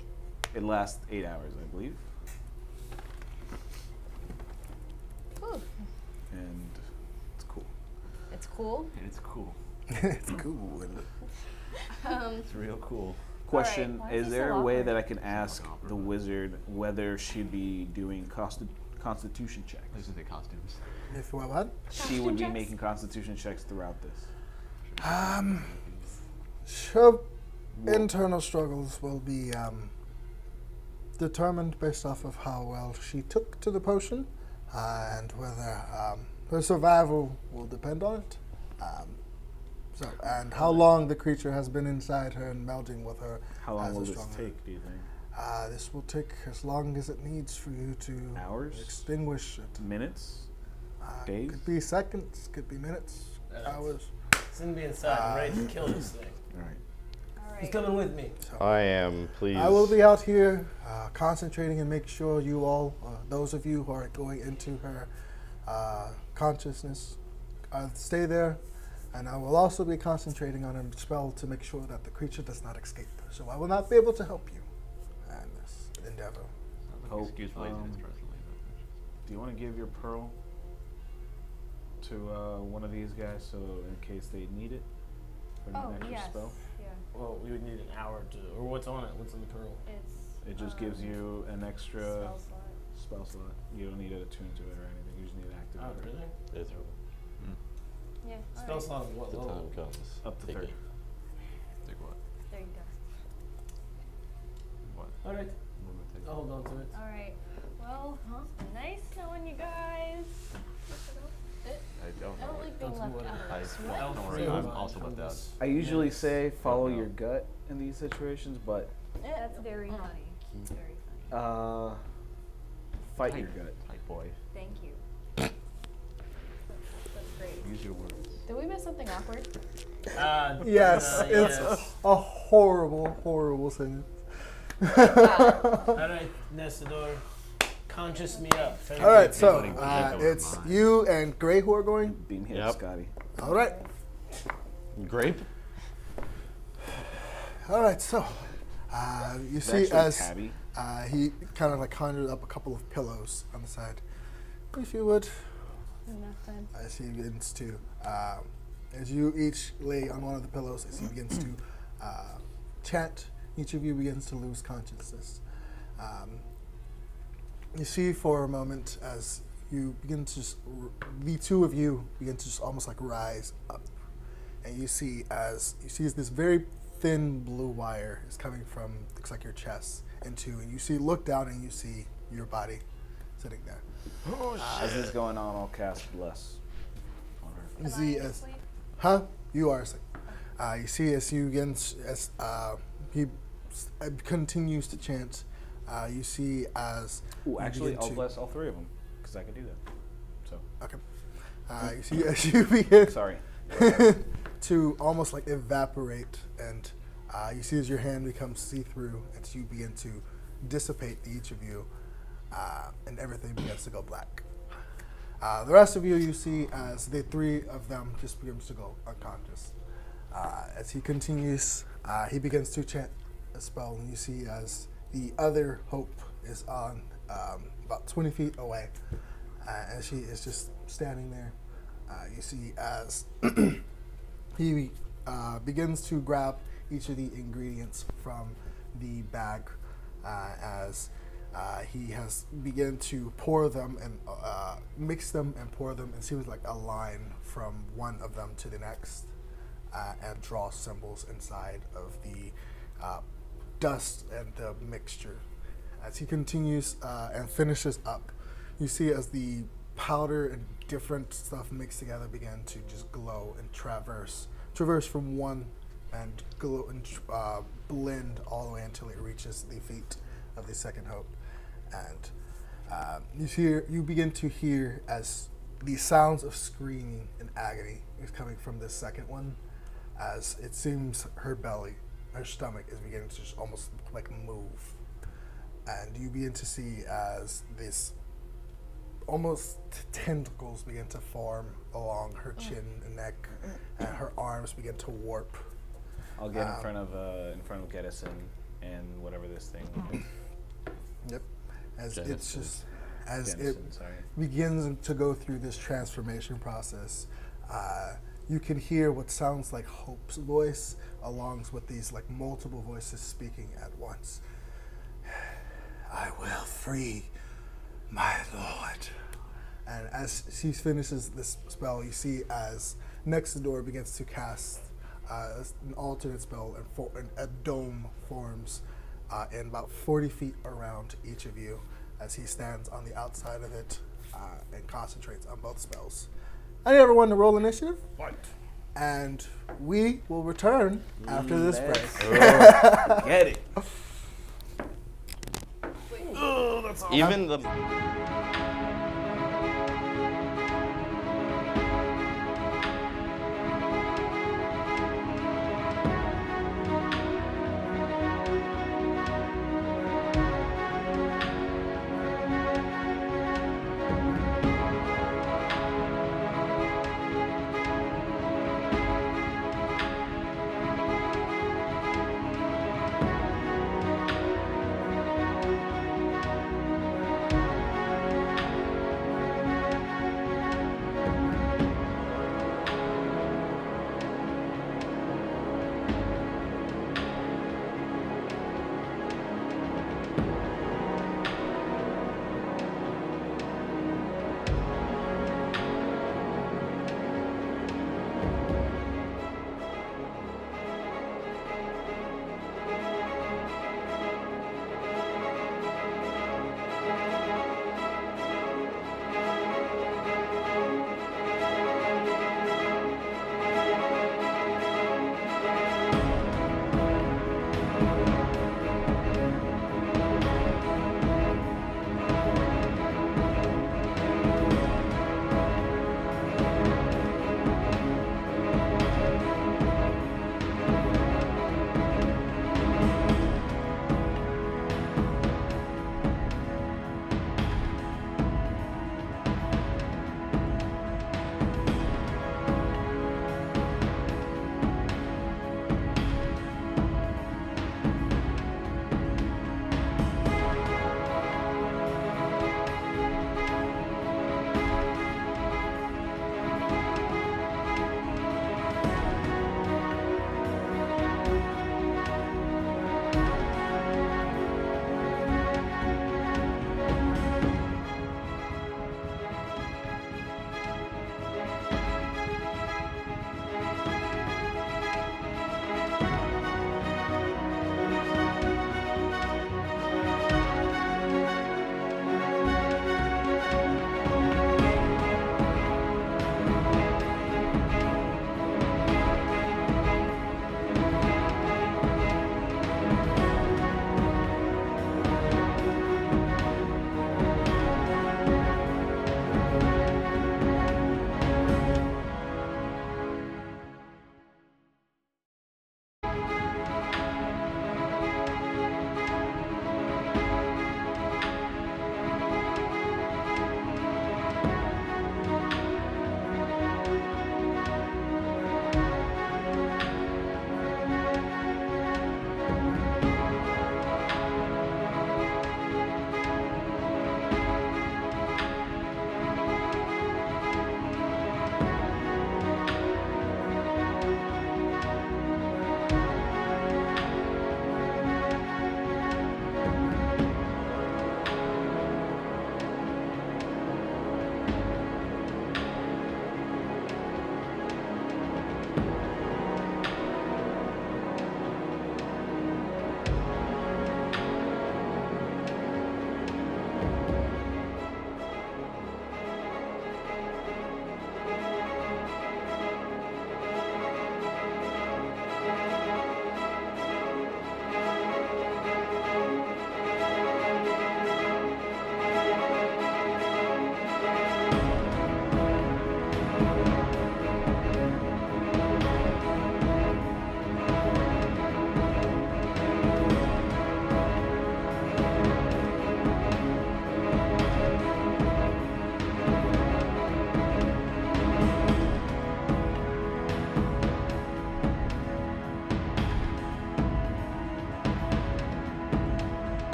It lasts 8 hours, I believe. Ooh. And it's cool. It's cool. And it's cool. It's cool. It's real cool. Question, Why is is he there so a way awkward? that I can ask the wizard whether she'd be doing constitution checks? Those are the costumes. If what? She would be checks? making constitution checks throughout this. Her internal struggles will be determined based off of how well she took to the potion, and whether her survival will depend on it. So, and how long the creature has been inside her and melding with her. How long as will a this strong- take, do you think? This will take as long as it needs for you to Hours? extinguish it. Minutes? Days? Could be seconds, could be minutes, hours. Send me inside. I'm ready to kill this thing. All right. All He's right. coming with me. I am, please. I will be out here concentrating and make sure you all, those of you who are going into her consciousness, stay there. And I will also be concentrating on a spell to make sure that the creature does not escape. So I will not be able to help you in this endeavor. Hope, Excuse for laziness, personally. Do you want to give your pearl to one of these guys so in case they need it for Oh, an extra yes. spell? Yeah. Well, we would need an hour to. Or what's on it? What's in the pearl? It's. It just gives you an extra spell slot. spell slot. You don't need to attune to it or anything. You just need to activate Oh, it. really? Ithryl. Yeah. all Spell right. slot of what The level? time comes. Up to Iggy. 30. Take what? There you go. What? All right. What would it take? I'll hold on to it. All right. Well, it's been nice knowing you guys. I don't I don't know. like being That's left what out. I What? don't worry, I'm also left out. I usually say follow know. your gut in these situations, but That's very Mm. funny. Very funny. fight Tight. your gut. Tight boy. Thank you. That's great. Use your words. Did we miss something awkward? Yes, it's yes. a horrible, horrible sentence. All right, Nestador, conscious me up. All right, so Including particular it's mind. you and Grey who are going. Beam hit, Yep. Scotty. All right. Grape? All right, so you It's see actually as Tabby. he kind of like conjured up a couple of pillows on the side. If you would, Enough time. as he begins to, as you each lay on one of the pillows, as he begins to chant, each of you begins to lose consciousness. You see for a moment as you begin to just, the two of you begin to just almost like rise up. And you see as this very thin blue wire is coming from, looks like your chest into, and you see, look down and you see your body sitting there. As this is going on, I'll cast Bless on her. You Am see I as, asleep? huh? You are asleep. You see as you begin, as he continues to chant, you see as Ooh, you actually, begin I'll to- bless all three of them because I can do that. So, okay. You see as you begin sorry. to almost like evaporate, and you see as your hand becomes see-through, and you begin to dissipate each of you, and everything begins to go black. The rest of you, you see as the three of them just begins to go unconscious. As he continues, he begins to chant a spell, and you see as the other Hope is on about 20 feet away, and she is just standing there. You see as he begins to grab each of the ingredients from the bag, as he has begun to pour them and mix them and pour them, and seems like a line from one of them to the next, and draw symbols inside of the dust and the mixture. As he continues and finishes up, you see as the powder and different stuff mixed together begin to just glow and traverse from one and glow and blend all the way until it reaches the feet of the second Hope. And you begin to hear as the sounds of screaming and agony is coming from this second one, as it seems her belly, her stomach is beginning to just almost like move. And you begin to see as this almost tentacles begin to form along her chin and neck, and her arms begin to warp. I'll get in front of Geddison and whatever this thing is. Yep. As it's Genesis. just as it Dennison, sorry. begins to go through this transformation process, you can hear what sounds like Hope's voice, along with these like multiple voices speaking at once. I will free my lord. And as she finishes this spell, you see as next the door begins to cast an alternate spell, and a dome forms in about 40 feet around each of you, as he stands on the outside of it and concentrates on both spells. I need everyone to roll initiative. Fight. and we will return after this break. Get it. Even the.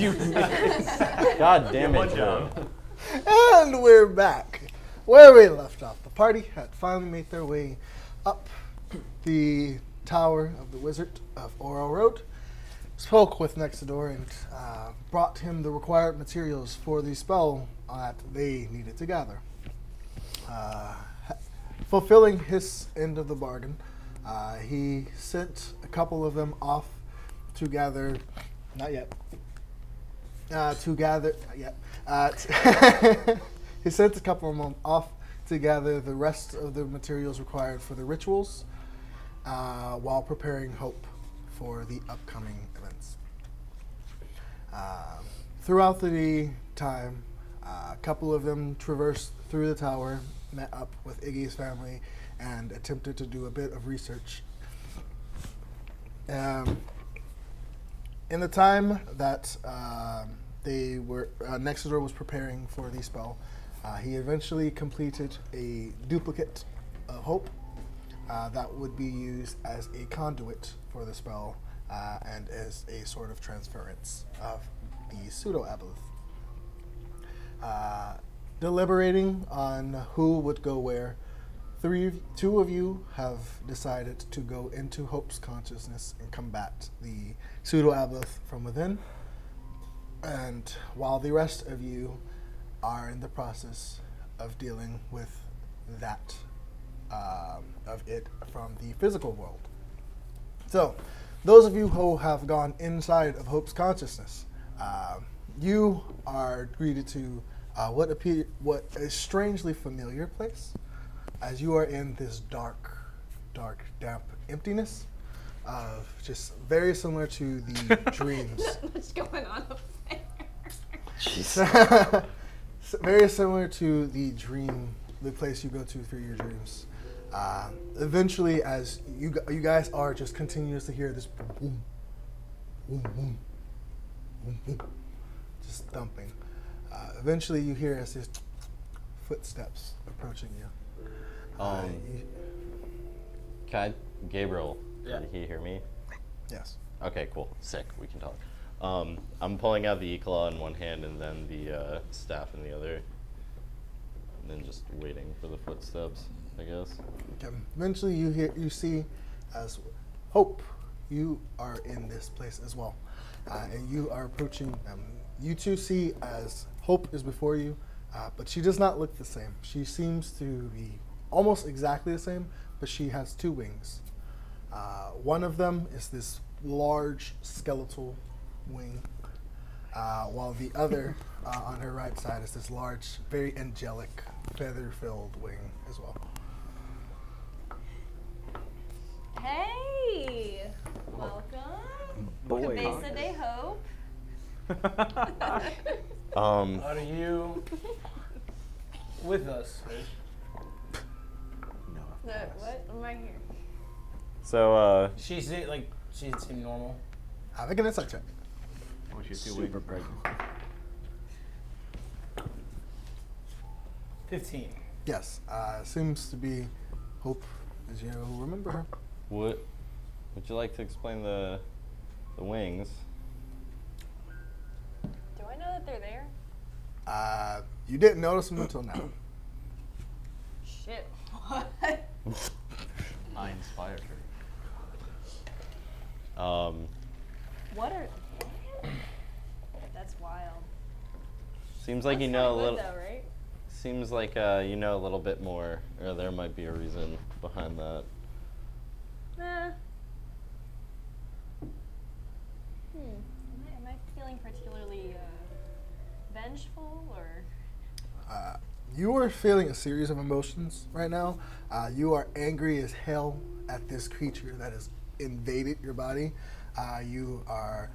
You God damn One it, job. Drew. And we're back where we left off. The party had finally made their way up the tower of the Wizard of Oro Road, spoke with Nexador, and brought him the required materials for the spell that they needed to gather. Fulfilling his end of the bargain, he sent a couple of them off to gather, not yet, he sent a couple of them off to gather the rest of the materials required for the rituals, while preparing Hope for the upcoming events. Throughout the time, a couple of them traversed through the tower, met up with Iggy's family, and attempted to do a bit of research. In the time that they were, Nexador was preparing for the spell, he eventually completed a duplicate of Hope that would be used as a conduit for the spell and as a sort of transference of the pseudo-aboleth. Deliberating on who would go where, two of you have decided to go into Hope's consciousness and combat the pseudo-aboleth from within, and while the rest of you are in the process of dealing with that of it from the physical world. So, those of you who have gone inside of Hope's consciousness, you are greeted to what a strangely familiar place, as you are in this dark, damp emptiness, of just very similar to the dreams. What's going on up there? Very similar to the place you go to through your dreams. Eventually, as you guys are just continuous to hear this boom, boom, boom, boom, boom, just thumping. Eventually, you hear as his footsteps approaching you. Gabriel, Yeah. did he hear me? Yes. Okay, cool. Sick. We can talk. I'm pulling out the eclaw in one hand and then the staff in the other. And then just waiting for the footsteps, I guess. Okay. Eventually, you see as Hope, you are in this place as well, and you are approaching them. You two see as Hope is before you, but she does not look the same. She seems to be almost exactly the same, but she has two wings. One of them is this large skeletal wing, while the other on her right side is this large, very angelic, feather-filled wing as well. Hey! Welcome. boy. Cabeza de Hope. Are you with us? What? I'm right here. So, She seemed normal. Make an insight check. Oh, she's too super weak. pregnant. 15. Yes, seems to be Hope, as you remember her. Would you like to explain the wings? Do I know that they're there? You didn't notice them until now. Shit. What? I inspired her. What are... That's wild. Seems like you That's know a kinda little. good though, right? Seems like you know a little bit more, or there might be a reason behind that. Nah. Am I feeling particularly vengeful or? You are feeling a series of emotions right now. You are angry as hell at this creature that has invaded your body. You are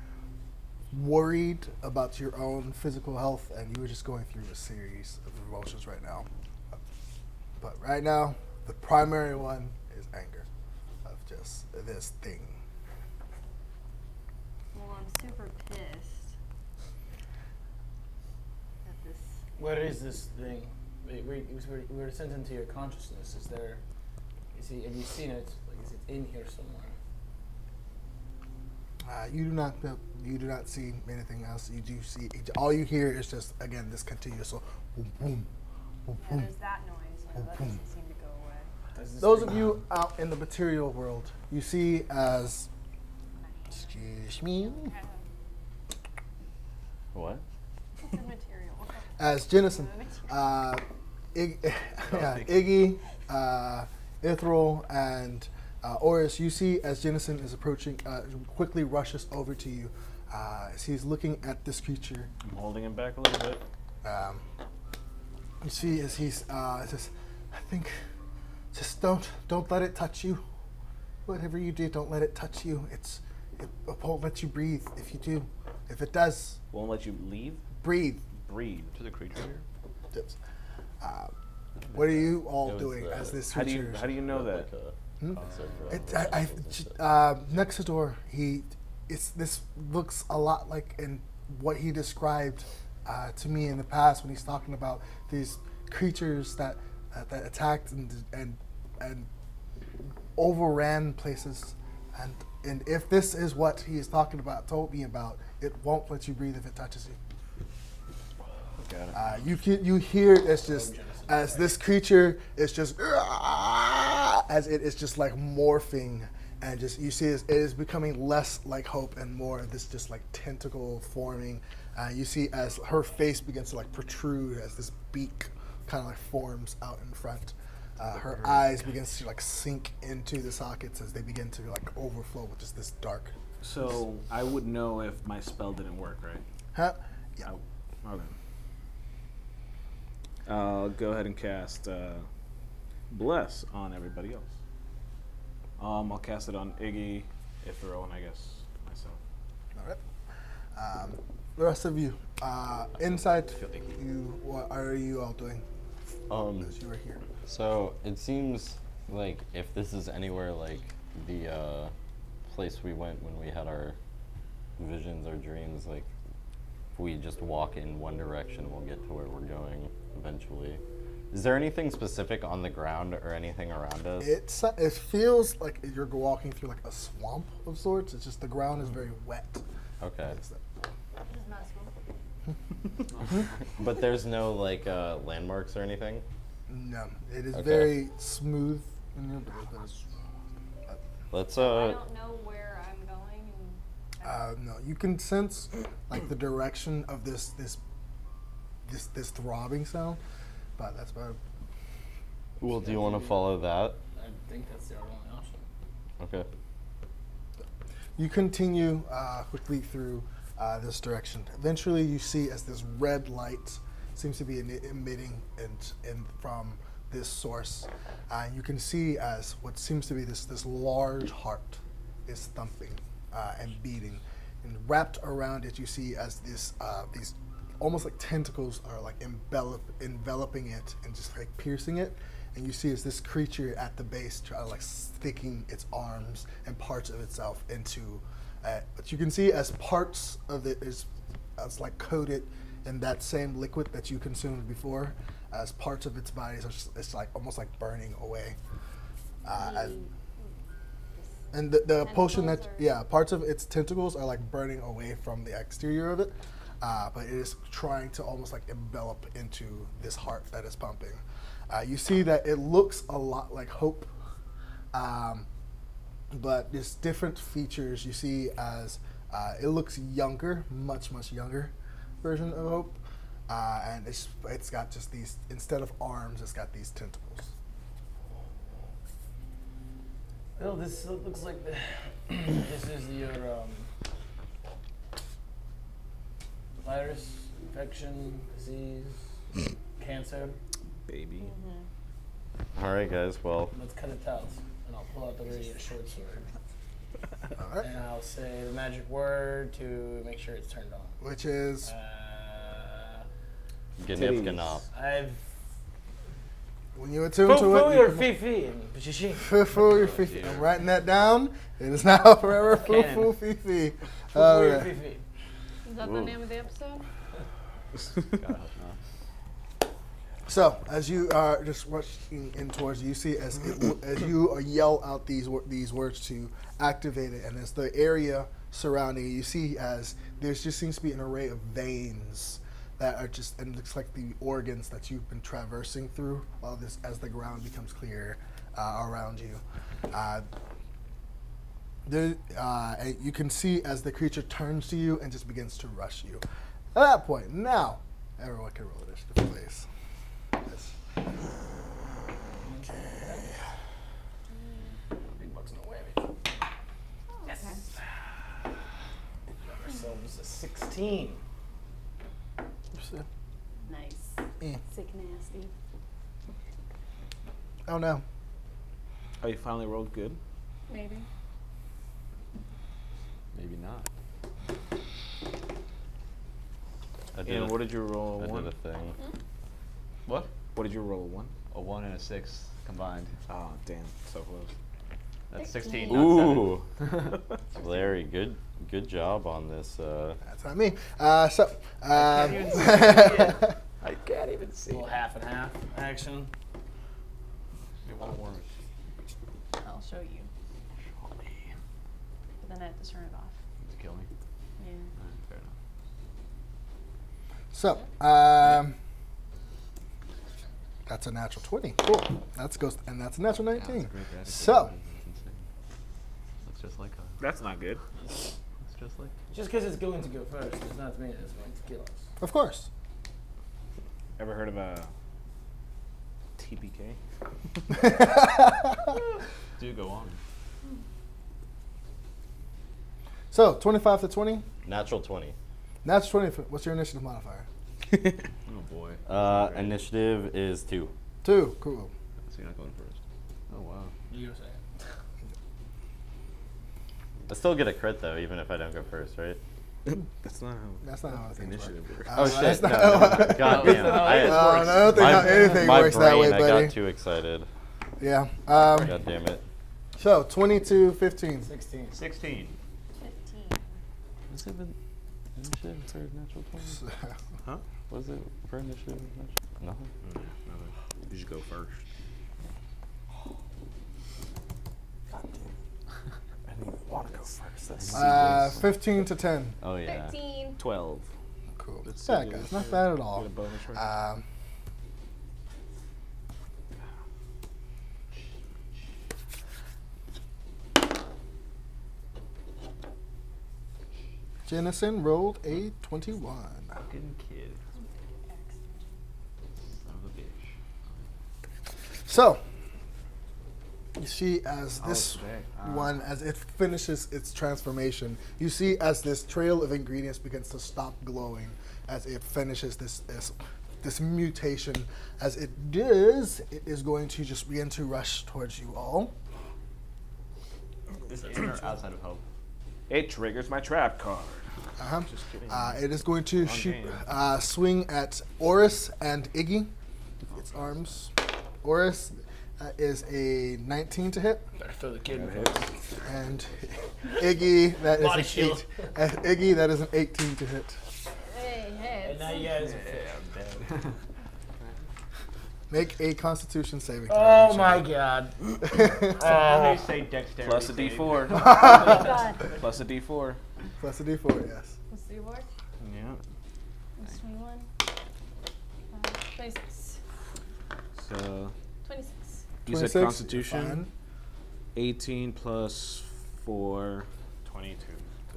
worried about your own physical health, and you are just going through a series of emotions right now. But right now, the primary one is anger of just this thing. Well, I'm super pissed at this. What is this thing? We're sent into your consciousness. Have you seen it? Like, is it in here somewhere? You do not see anything else. You do see. All you hear is just again this continuous boom, boom, boom, Yeah, boom. there's that noise. That doesn't seem to go away. Those of you out in the material world, you see as. Excuse me. What? It's a material. As Jennison, Iggy, Ithryl, and Orys, you see as Jennison is approaching, quickly rushes over to you. As he's looking at this creature. I'm holding him back a little bit. You see as he's just, I think, just don't let it touch you. Whatever you do, don't let it touch you. It won't let you breathe if you do. If it does, Won't let you leave? breathe. Breathe. To the creature here. Yes. What are you all It was doing the- as this How do you creature? know that? Next door, this looks a lot like in what he described to me in the past when he's talking about these creatures that attacked and overran places, and if this is what he is talking about, told me about, it won't let you breathe if it touches you. Got it. You hear it's just as this creature is just as it is just like morphing, and just you see it is becoming less like Hope and more this just like tentacle forming. You see as her face begins to like protrude as this beak kind of like forms out in front. Her eyes begins to like sink into the sockets as they begin to like overflow with just this dark. So I would know if my spell didn't work, right? Huh? Yeah. Okay. I'll go ahead and cast Bless on everybody else. I'll cast it on Iggy, Ithryl, and I guess myself. All right. The rest of you, inside, what are you all doing? As you are here. So it seems like if this is anywhere like the place we went when we had our visions or dreams, like if we just walk in one direction, we'll get to where we're going eventually. Is there anything specific on the ground or anything around us? It feels like you're walking through like a swamp of sorts. It's just the ground is very wet. Okay. It's not small. But there's no like landmarks or anything? No, it is Okay. very smooth in here, but there's Let's I don't know where I'm going. And no. You can sense like the direction of this throbbing sound, but that's about it. well, do you want to follow that? I think that's the only option. Okay. You continue quickly through this direction. Eventually, you see as this red light seems to be emitting and from this source. You can see as what seems to be this large heart is thumping and beating, and wrapped around it, you see as these almost like tentacles are like enveloping it and just like piercing it. And you see as this creature at the base like sticking its arms and parts of itself into, but you can see as parts of it is like coated in that same liquid that you consumed before, as parts of its body it's like almost like burning away. And the potion that, parts of its tentacles are like burning away from the exterior of it, but it is trying to almost like envelop into this heart that is pumping. You see that it looks a lot like Hope, but there's different features. You see as it looks younger, much younger version of Hope, and it's got just these, instead of arms, it's got these tentacles. Well, this looks like this is your virus, infection, disease, cancer. Baby. All right, guys. Well, Let's cut it out, and I'll pull out the really short sword. All right. And I'll say the magic word to make sure it's turned on. Which is Gnif Gnop. I've when you attune to Fufu it. your Fifi and Pichichi. Fufu your Fifi. I'm writing that down. It is now forever Fufu Fifi. All Fufu your right. Fifi. Is that the name of the episode? So, as you are just rushing in towards, you see as you yell out these words to activate it, and as the area surrounding you. You see as there just seems to be an array of veins that are just, and it looks like the organs that you've been traversing through all this as the ground becomes clear around you. And you can see as the creature turns to you and just begins to rush you. At that point, now everyone can roll initiative, please. Yes. Big bucks, no whammy. Yes. Got ourselves a 16. Nice. Sick nasty. Oh no. Oh, you finally rolled good? Maybe. Maybe not. And what did you roll? I One? did a thing. What? What did you roll? 1? A 1 and a 6 combined. Oh, damn. So close. That's 16. Ooh. Larry, good job on this. That's not me. I can't even see. A little half and half action. I'll show you. But then I have to turn it off. To kill me. Yeah. Fair enough. So, that's a natural 20. Cool. That's and that's a natural 19. So, Looks just like a. That's not good. Looks just like. Just because it's going to go first does not mean it's going to kill us. of course. Ever heard of a TPK? Do go on. So, 25 to 20. Natural 20. Natural 20. What's your initiative modifier? Oh boy. Initiative is 2. 2. Cool. So you're not going first. Oh wow. You go second. I still get a crit though, even if I don't go first, right? That's not how That's not how things initiative work. works. Oh That's shit! not No, how- no, God damn! I don't think how anything my works brain, that way, I buddy. got too excited. Yeah. God damn it! So, 22, 15. 16. 16. 15. What's it been initiative for natural 20? Huh? What is it for initiative? Nothing. You should go first. God damn! I didn't want to go first. 15 to 10. Oh yeah. 13. 12. Cool. That's Yeah, good. guys, not bad at Get all. a bonus right? Jennison rolled a 21. Fucking kid. Son of a bitch. So, you see as this okay. one, as it finishes its transformation, you see as this trail of ingredients begins to stop glowing as it finishes this mutation. As it does, it is going to just begin to rush towards you all. Is in or outside of hope? It triggers my trap card. Just kidding. It is going to shoot, game. swing at Orys and Iggy. Its arms. Orys is a 19 to hit, Better throw the kid in the Hit. face. and Iggy that is Body an shield. Iggy that is an 18 to hit. Hey, And now you guys are I'm dead. Make a Constitution saving throw. Oh my god. Let me say dexterity. Plus a save. D4. God. Plus a D4. Plus a D4, yes. Let's see what. Yeah. Let's 21. 26. So 26. you said 26, Constitution. fine. 18 plus 4. 22.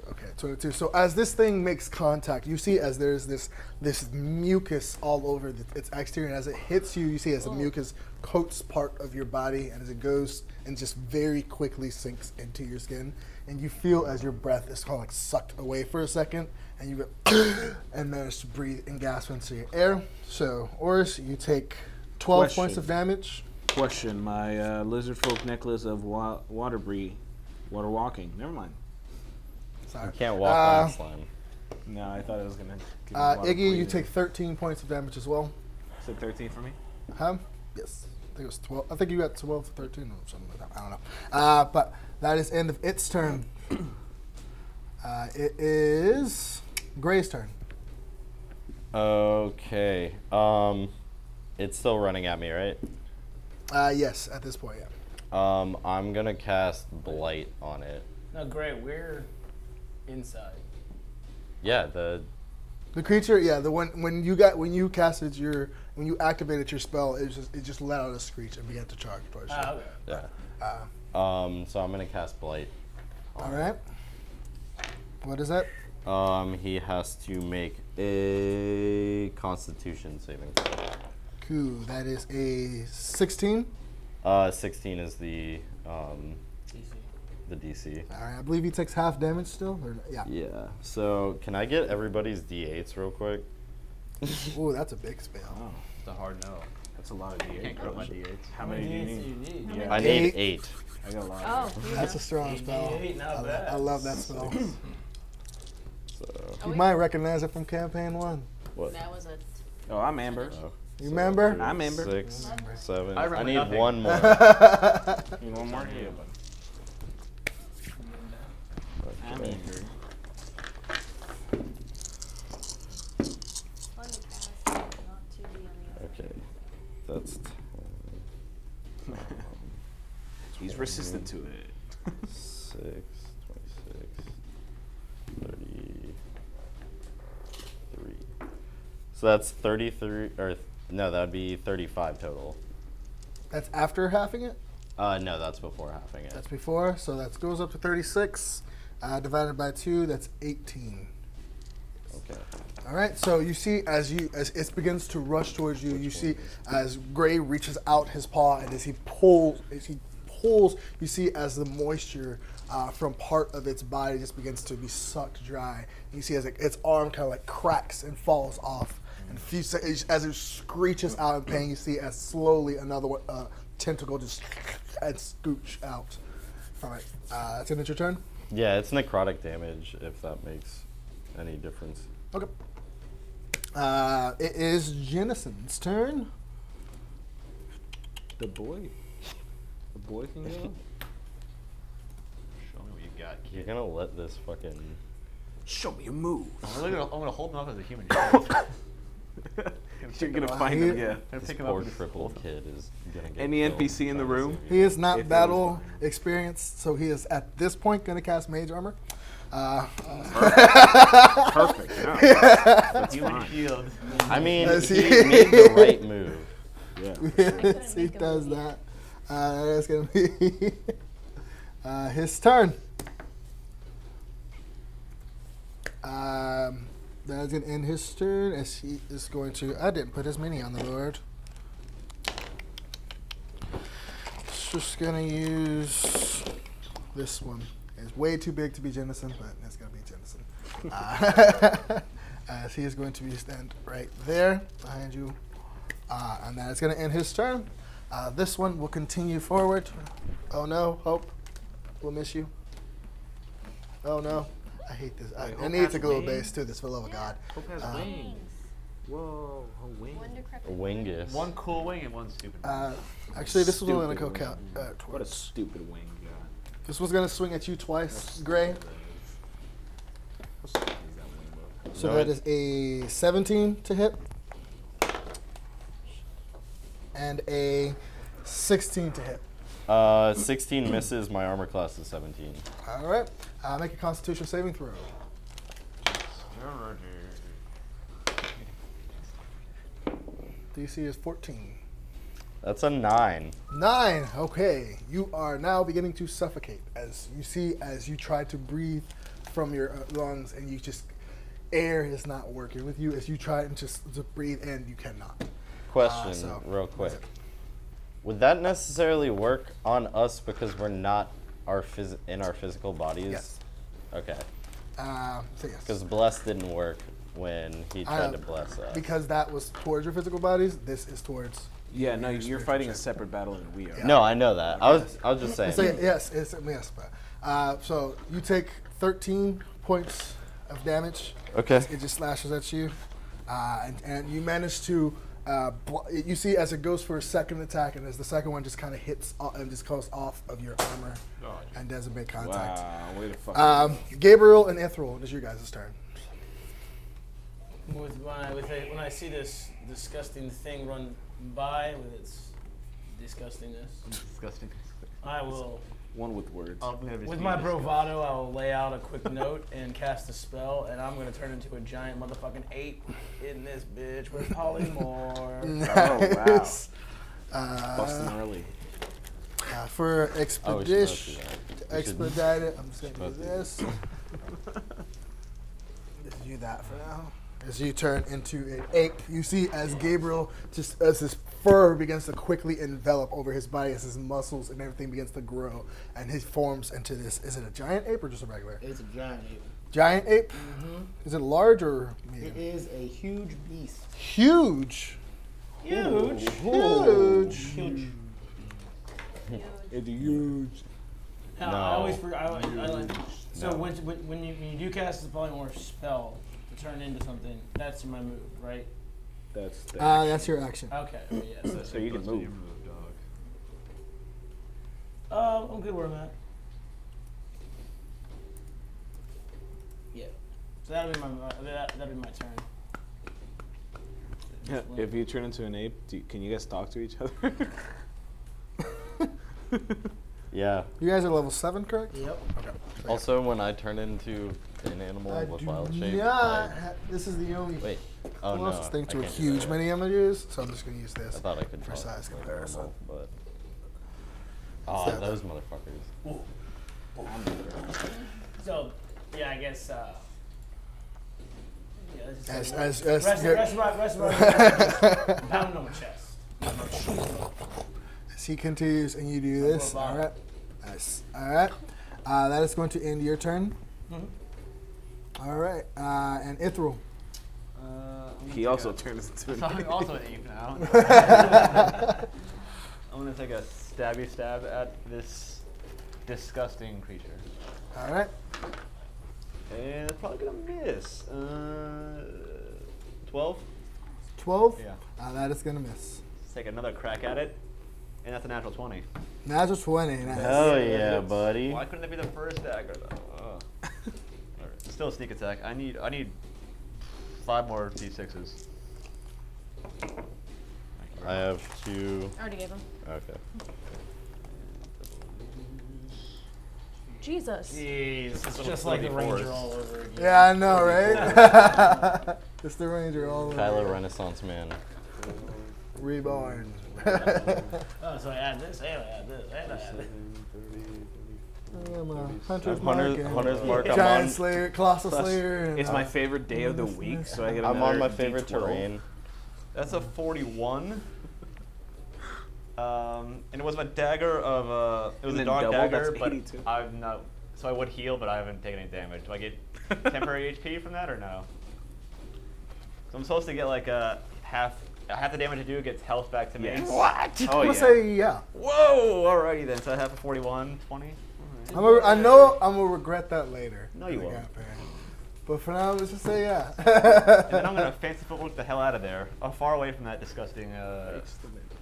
Okay, 22. So as this thing makes contact, you see as there's this mucus all over its exterior, and as it hits you, you see as the mucus coats part of your body, and as it goes and just very quickly sinks into your skin, and you feel as your breath is kind of like sucked away for a second, and you go and manage to breathe and gasp into your air. So, Orys, you take 12 points Question. of damage. Question: my lizard folk necklace of water walking. Never mind. Sorry. You can't walk on slime. No, I thought it was gonna. Give me a lot of Iggy, you breathing. take 13 points of damage as well. Said 13 for me. Yes. I think it was 12. I think you got 12 to 13 or something like that. I don't know. But that is end of its turn. It is Gray's turn. Okay. It's still running at me, right? Yes, at this point, yeah. I'm gonna cast Blight on it. No, great. inside. Yeah, the creature, yeah, the one when you activated your spell, it just let out a screech and began to charge towards you. Okay. yeah. So I'm gonna cast Blight. All right. What is that? He has to make a Constitution saving throw. Cool. That is a 16. 16 is the DC. All right. I believe he takes half damage still. Or, yeah. Yeah. So can I get everybody's D8s real quick? Ooh, that's a big spell. Oh, It's a hard no. that's a lot of D8. Can't grow my D8s. How many do you D8s need? do you need? Yeah. I need 8. I got a lot. Oh, That's a strong 8 spell. D8, not I bad. love that spell. So You might recognize it from campaign 1. what? that was a. Oh, I'm Amber. You remember? I'm Amber. 6, 7. I I remember need nothing. one more. You want more? Yeah, but I'm Okay. Amber. Fun to cast, but not to be on the other. Okay. That's 10. He's resistant to it. 6, 26, 33. So that's 33, or no, that would be 35 total. That's after halving it? No, that's before halving it. That's before, so that goes up to 36. Divided by 2, that's 18. Okay. All right, so you see as it begins to rush towards you, you see as Gray reaches out his paw, and as he pulls, you see as the moisture from part of its body just begins to be sucked dry. You see as its arm kind of like cracks and falls off. And as it screeches out in pain, you see as slowly another tentacle just and scooch out from it. It's your turn. Yeah, it's necrotic damage, if that makes any difference. Okay. It is Jennison's turn. The boy. The boy can go. Show me what you got, You're kid. gonna let this fucking... Show me a move. I'm gonna hold him up as a human. You're gonna find him, yeah. This Pick him poor up and crippled kid is gonna get Any killed NPC in the trying to room? save He you. is not If it battle was experienced, so he is at this point going to cast Mage Armor. Perfect. Yeah. That's Human fine. shield. I mean, Let's he see. made the right move. Yeah. Yes, he does that. That's going to be his turn. That's going to end his turn as he is going to... I didn't put his mini on the board. Just going to use this one. It's way too big to be Jennison, but it's going to be Jennison. As he is going to be stand right there behind you. And that is going to end his turn. This one will continue forward. Oh no, Hope. We'll miss you. Oh no. I hate this. I Hope need to has take a little wings? base too, this for the love of God. Hope has wings. Whoa, a wing. One decrepit. A wingus. One cool wing and one stupid. Actually, this was only going to Stupid go count wing. What a twice. stupid wing you got. This was going to swing at you twice, Gray. How stupid is that wing, bro? So No, that it- is a 17 to hit. And a 16 to hit. 16 misses. My armor class is 17. All right. Make a Constitution saving throw. DC is 14. That's a 9. 9. Okay. You are now beginning to suffocate as you see as you try to breathe from your lungs and you just air is not working with you as you try and just to breathe in, you cannot. Question, So- real quick. Would that necessarily work on us because we're not in our physical bodies? Yes. Okay. So yes. Because bless didn't work when he tried to bless us. Because that was towards your physical bodies, this is towards. Yeah, no, you're fighting a separate battle than we are. No, I know that. I was just saying. So yes, it's yes. So you take 13 points of damage. Okay. It just slashes at you, and you manage to. You see as it goes for a second attack, and as the second one just kind of hits and just goes off of your armor and doesn't make contact. Wow, way to fuck. Gabriel and Ithryl, it is your guys' turn. When I see this disgusting thing run by with its disgustingness, Disgusting. I will One with words. With my bravado, I will lay out a quick note and cast a spell, and I'm gonna turn into a giant motherfucking ape in this bitch with polymorph. Nice. Busting early. For expedition, We expedite it. I'm just gonna do this. Just do that for now. As you turn into an ape, you see as Gabriel, just as his fur begins to quickly envelop over his body, as his muscles and everything begins to grow, and he forms into this. Is it a giant ape or just a regular? It's a giant ape. Giant ape? Mm-hmm. Is it large or medium? It is a huge beast. Huge. Huge. Huge. Huge. It's huge. No. I always forget. So when you do cast the polymorph spell to turn into something, that's my move, right? That's your action. Okay. Yes. So you can move. I'm good where I'm at. Yeah. So that'll be my turn. If you turn into an ape, can you guys talk to each other? Yeah. You guys are level 7, correct? Yep. Okay. Also, when I turn into an animal with wild shape, this is the only wait. Oh no. closest thing to I a can't do huge that. mini images, so I'm just going to use I this thought I could for talk size like comparison. normal, but those motherfuckers. So yeah, I guess. As pound on my chest. he continues and you do this, all right? Nice. All right. That is going to end your turn. Mm-hmm. All right. And Ithryl. He also turns into an I'm ape. also an ape now. I'm gonna take a stabby stab at this disgusting creature. All right. And it's probably gonna miss. 12. 12. Yeah. That is going to miss. Let's take another crack at it. And that's a natural 20. Natural 20. Nice. Hell yeah, buddy. Why couldn't it be the first dagger though? Alright. Still a sneak attack. I need 5 more D6s. I have 2. I already gave him. Okay. Jesus. Jeez, It's just like the Ranger all over again. Yeah, I know, right? It's the Ranger all over. Kylo Renaissance man. Reborn. Oh, so I add this, and I add this, and I add this. Hunter's Mark. Hunter's Mark. I'm Giant on, Slayer, Colossal Slayer. And, It's my favorite day of the week, so I get I'm another on my favorite D12. terrain. That's a 41. And it was a dagger of it was And a then dark double, dagger, that's but 82. I've not. So I would heal, but I haven't taken any damage. Do I get temporary HP from that or no? So I'm supposed to get like half the damage I do gets health back to me. Yes. What? Oh I'm yeah. gonna say yeah. Whoa! Alrighty then. So I have a 41, 20. I know I'm gonna regret that later. No, you when I won't. get there. But for now, let's just say yeah. And then I'm gonna fancy football the hell out of there, far away from that disgusting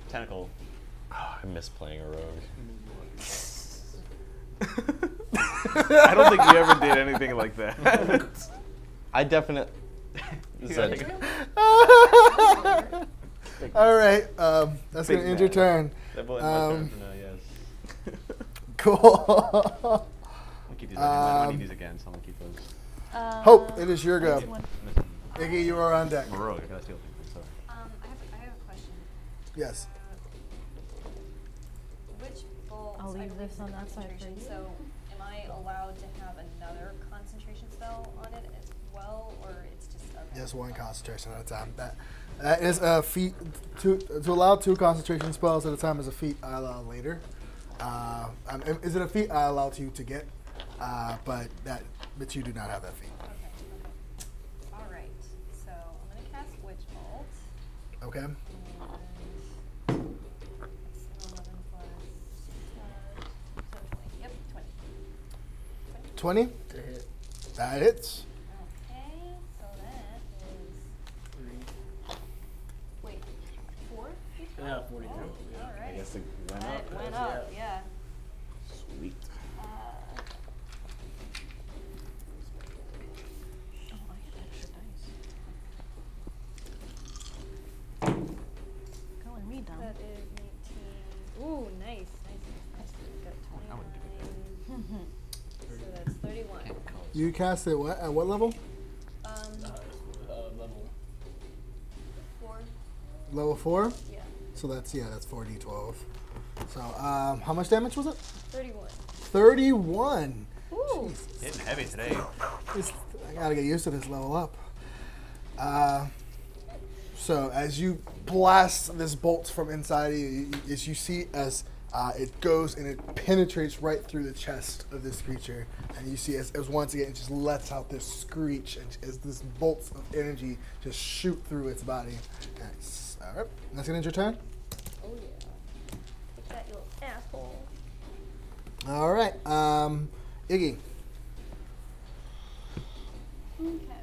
tentacle. Oh, I miss playing a rogue. I don't think you ever did anything like that. I definitely. All right, that's Big gonna end your man. turn. That bullet my turn for now, yes. Cool. I'll keep these. I need these again, so I'm gonna keep those. Hope, it is your go. Which one? Iggy, you are on deck. I'm a rogue. I gotta steal things. Sorry. I have a question. Yes. Which bolts? I'll leave I believe this is on a that side for concentration, you. So, am I allowed to have another concentration spell on it as well, or it's just a Just one concentration at a time. That is a feat. To allow 2 concentration spells at a time is a feat I allow later. Is it a feat I allow you to get? But you do not have that feat. Okay. All right. So I'm gonna cast Witch Bolt. Okay. And 11 plus 20. Yep, 20. 20. That hits. Okay, so that is. Wait, 4? Yeah, 42. Oh, Yeah. all right. I guess it went That up. went up, yeah. Sweet. Oh, I get extra dice. Color me down. That is 19. Ooh, nice. Got 29. You cast it at what level? Level 4. Level 4? Yeah. So that's 4d12. So how much damage was it? 31. 31. Ooh. Hitting heavy today. I gotta get used to this level up. So as you blast this bolt from inside of you, as you see as it goes and it penetrates right through the chest of this creature, and you see as once again it just lets out this screech as this bolts of energy just shoot through its body. All right, that's gonna end your turn. Oh yeah. Take that, you little asshole. All right, Iggy. Okay.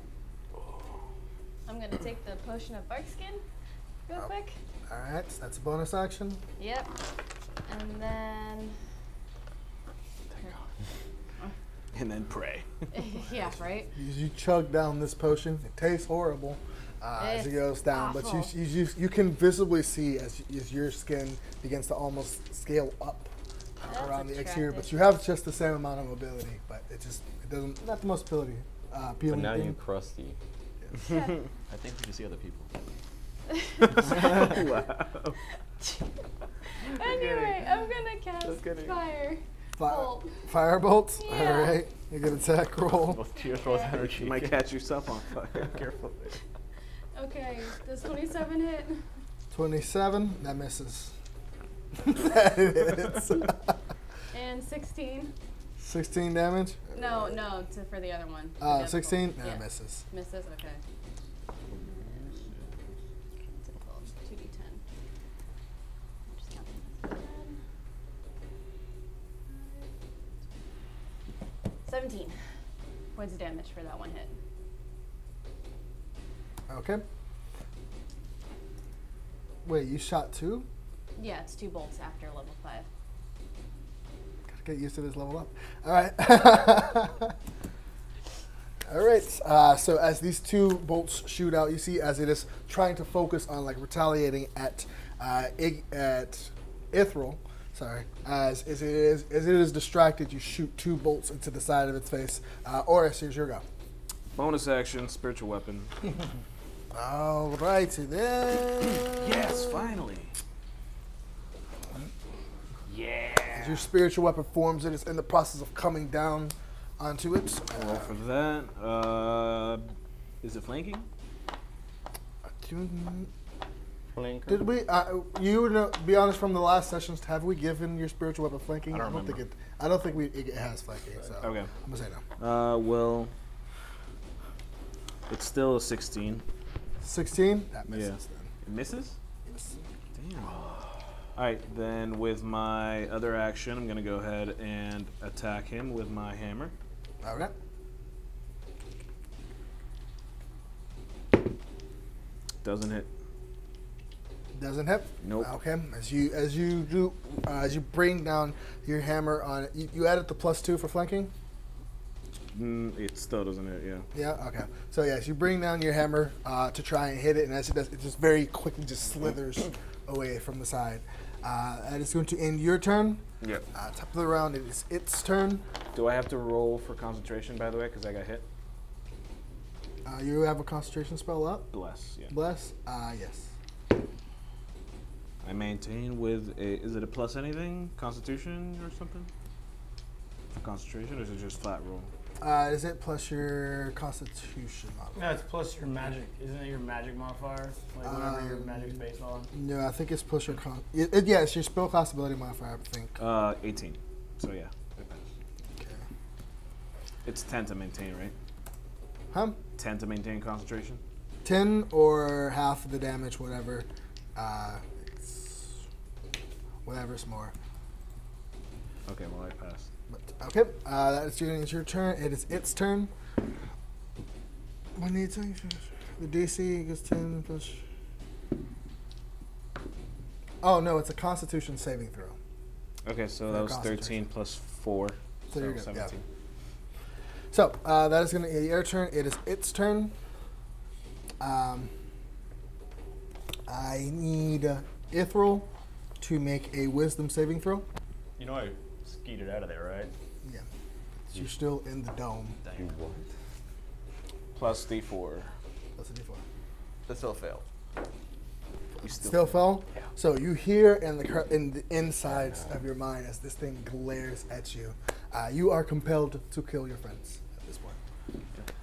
I'm gonna take the potion of bark skin real quick. All right, that's a bonus action. Yep. And then. And then pray. Yeah, right? You chug down this potion. It tastes horrible as it goes down, but you can visibly see as your skin begins to almost scale up around the exterior. But you have just the same amount of mobility, but it doesn't not the most appealing. But Appealing now thing. you crusty. Yeah. I think we can see other people. Wow. Anyway, I'm gonna cast fire. Bolt. Firebolt. Yeah. All right, you get attack roll. Both tears, both energy. You might catch yourself on fire. Careful. Okay, does 27 hit? 27. That misses. That hits. And 16? 16 damage. No, for the other one. The 16. yeah. That misses. Misses, okay. 2d10. Just counting this again. 17 points of damage for that one hit. Okay. Wait, you shot 2? Yeah, it's 2 bolts after level 5. Gotta get used to this level up. All right. All right. So as these 2 bolts shoot out, you see as it is trying to focus on like retaliating at Ithryl. Sorry. As it is distracted, you shoot 2 bolts into the side of its face. Orys, here's your go. Bonus action, spiritual weapon. All righty then. Yes, finally. Yeah. As your spiritual weapon forms, it is in the process of coming down onto it. Roll for that. Is it flanking? Did we? You know, be honest. From the last sessions, have we given your spiritual weapon flanking? I don't remember. think it. I don't think it has flanking. So Okay. I'm gonna say no. Well, it's still a 16. 16. That misses. Yeah. It misses? Damn. All right, then with my other action, I'm gonna go ahead and attack him with my hammer. All right. Doesn't hit. Doesn't hit. Nope. Okay. As you bring down your hammer on it, you added the +2 for flanking. It still doesn't hit. Yeah. Yeah. Okay. So yes, you bring down your hammer to try and hit it, and as it does, it just very quickly just slithers away from the side. That is going to end your turn. Yep. Top of the round, it is its turn. Do I have to roll for concentration, by the way, because I got hit? You have a concentration spell up. Bless. Yeah. Bless. Yes. I maintain with a. Is it a plus anything? Constitution or something? For concentration, or is it just flat roll? Is it plus your Constitution modifier? No, it's plus your magic. Isn't it your magic modifier? Like whatever your magic's based on? No, I think it's plus your yeah, it's your spellcast ability modifier, I think. 18. So yeah, it passed. Okay. It's 10 to maintain, right? Huh? 10 to maintain concentration? 10 or half of the damage, whatever. Whatever's more. Okay, well I passed. But, okay, that is your turn. It is its turn. What needs the DC gets 10 plus. Oh no, it's a Constitution saving throw. Okay, so that was 13 plus 4. So you're good. 17. Yeah. So that is going to be your turn. It is its turn. I need Ithryl to make a Wisdom saving throw. You know I skeeted out of there, right? Yeah. You're still in the dome. What? Plus D4. That's a D4. That still failed. You Still fell? Yeah. So you hear in the insides of your mind as this thing glares at you. You are compelled to kill your friends at this point.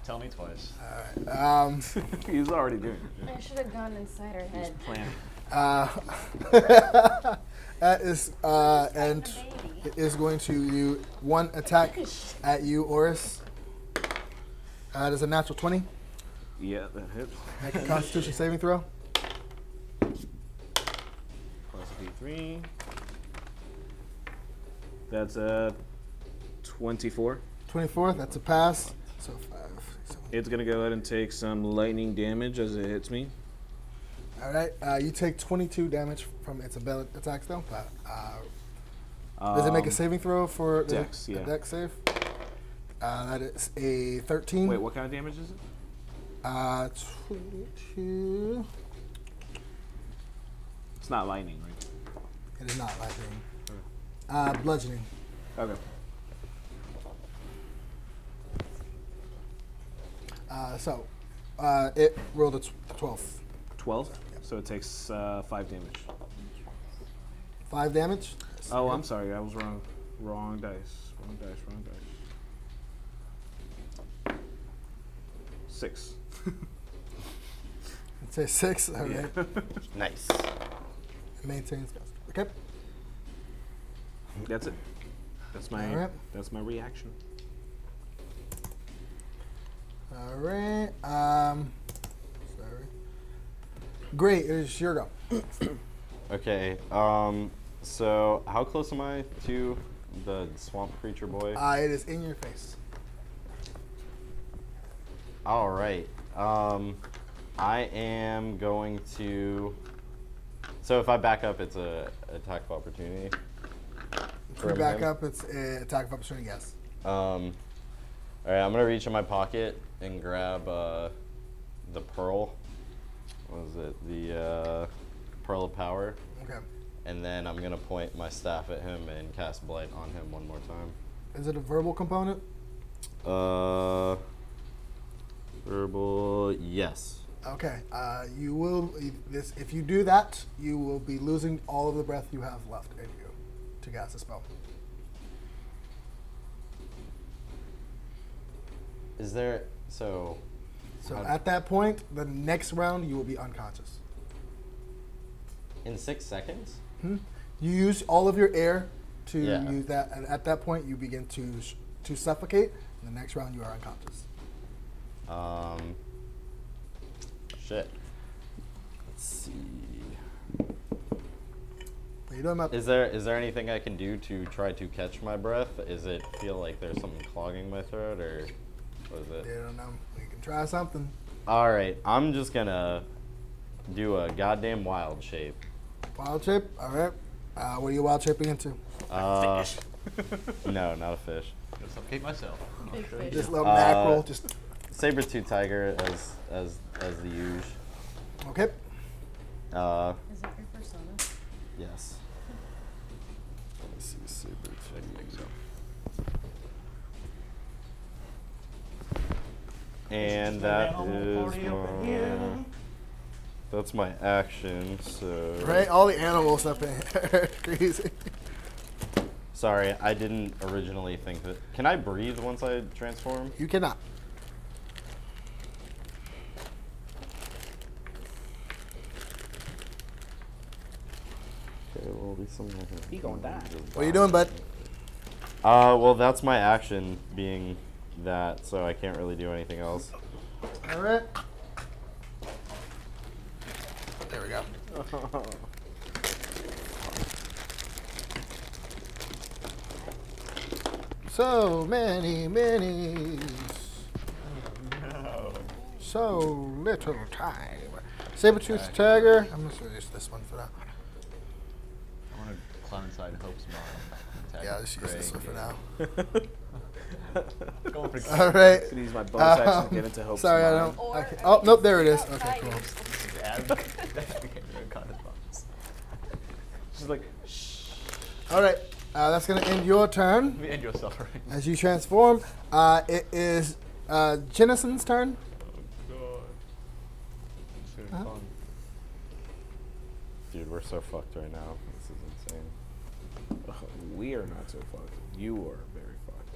Tell me twice. All right. He's already doing it. I should have gone inside her head. Plan. That is, and it is going to do one attack at you, Orys. That is a natural 20. Yeah, that hits. Make a Constitution saving throw. Plus D3. That's a 24. 24, that's a pass. So 5, 6, 7. It's gonna go ahead and take some lightning damage as it hits me. All right, you take 22 damage from its ability attacks though. Does it make a saving throw for the Dex, yeah. Dex save? That is a 13. Wait, what kind of damage is it? 22. It's not lightning, right? It is not lightning. Bludgeoning. Okay. It rolled a 12. 12? So it takes 5 damage. 5 damage? Oh, I'm sorry. I was wrong. Wrong dice. Wrong dice. 6. I'd say 6. All right. Nice. It maintains. Okay. That's it. That's my All right. That's my reaction. All right. Sorry. Great. It is your go. Okay. So how close am I to the swamp creature boy? It is in your face. All right. I am going to. So if I back up, it's a attack of opportunity. If you back up, it's an attack of opportunity. Yes. All right. I'm gonna reach in my pocket and grab the pearl. What is it? The pearl of power. Okay. And then I'm gonna point my staff at him and cast blight on him one more time. Is it a verbal component? Verbal, yes. Okay. You will. If you do that, you will be losing all of the breath you have left in you to cast a spell. Is there so? So at that point, the next round you will be unconscious. In 6 seconds? You use all of your air to Yeah. use that, and at that point you begin to suffocate. In the next round, you are unconscious. Shit. Let's see. What are you doing about Is there anything I can do to try to catch my breath? Is it feel like there's something clogging my throat, or what is it? I don't know. We can try something. All right, I'm just gonna do a goddamn wild shape. Wild shape. All right. What are you wild shaping into? Fish. No, not a fish. I'll suffocate myself. Big fish. Just a little mackerel. Just Saber-tooth tiger as the usual. okay. Is that your persona? Yes. Let me see, saber-tooth. And that is that's my action. So Right. All the animal stuff in here. Crazy. sorry, I didn't originally think that. Can I breathe once I transform? You cannot. Okay, well, be something like that. He gonna die. What are you doing, bud? Well, that's my action being that, so I can't really do anything else. All right. There we go. So many minis. No. So little time. Saber-tooth tiger. I'm gonna use this one for now. I want to climb inside Hope's mom. Yeah, let's use this one for now. Going for All right. I'm gonna use my bonus action to get into Hope's Sorry, I mind. don't. Or Okay. I Oh, can nope, there it sit is. Okay, outside cool. add. She's like, shh. All right. That's going to end your turn. You end yourself, right? As you transform, it is Jennison's turn. Oh, God. It's gonna be fun. Dude, we're so fucked right now. This is insane. We are not so fucked. You are very fucked.